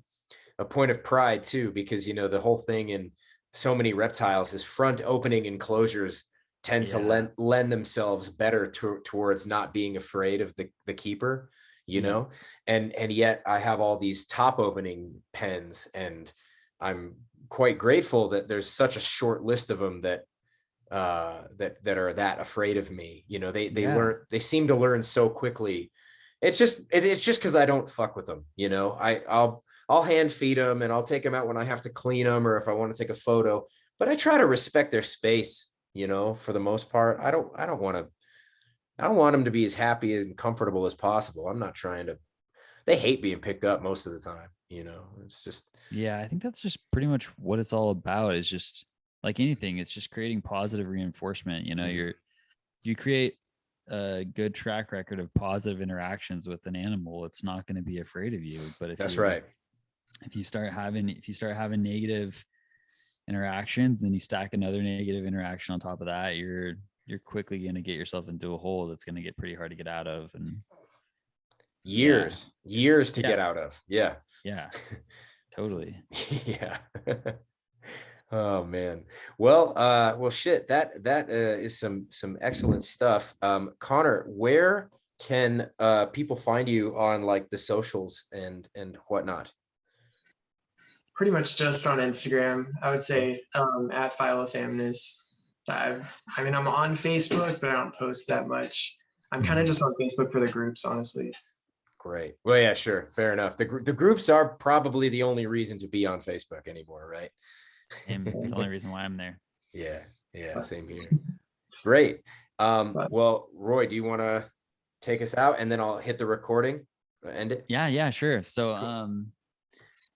point of pride too, because the whole thing in so many reptiles is front opening enclosures tend to lend themselves better towards not being afraid of the keeper, and yet I have all these top opening pens, and I'm quite grateful that there's such a short list of them that are that afraid of me. They seem to learn so quickly. It's just because I don't fuck with them. I'll hand feed them, and I'll take them out when I have to clean them, or if I want to take a photo, but I try to respect their space, for the most part. I don't want them to be as happy and comfortable as possible. I'm not trying to, they hate being picked up most of the time, it's just. Yeah, I think that's just pretty much what it's all about, is just like anything. It's just creating positive reinforcement. You create a good track record of positive interactions with an animal, it's not going to be afraid of you. But That's right. If you start having negative interactions, then you stack another negative interaction on top of that, you're quickly going to get yourself into a hole that's going to get pretty hard to get out of. And years to get out of. Yeah. Totally. Yeah. Oh man. Well, shit, that is some excellent stuff. Connor, where can people find you on like the socials and whatnot? Pretty much just on Instagram, I would say, at Philothamnus. I mean, I'm on Facebook, but I don't post that much. I'm kind of just on Facebook for the groups, honestly. Great. Well, yeah, sure. Fair enough. The groups are probably the only reason to be on Facebook anymore, right? And it's the only reason why I'm there. Yeah, same here. Great. Well, Roy, do you want to take us out and then I'll hit the recording, end it? Yeah, sure. So,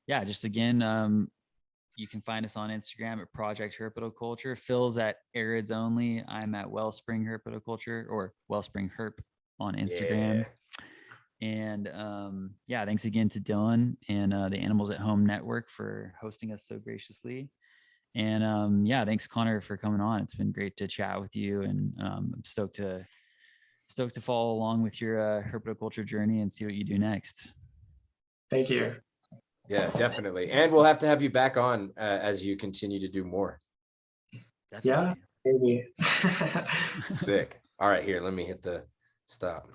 Cool. just again, you can find us on Instagram at Project Herpetoculture. Phil's at Arids Only. I'm at Wellspring Herpetoculture, or Wellspring Herp on Instagram. Yeah. And thanks again to Dylan and the Animals at Home Network for hosting us so graciously. And thanks Connor for coming on. It's been great to chat with you, and I'm stoked to follow along with your herpetoculture journey and see what you do next. Thank you. Yeah, definitely. And we'll have to have you back on as you continue to do more. Definitely. Yeah, maybe. Sick. All right, here, let me hit the stop.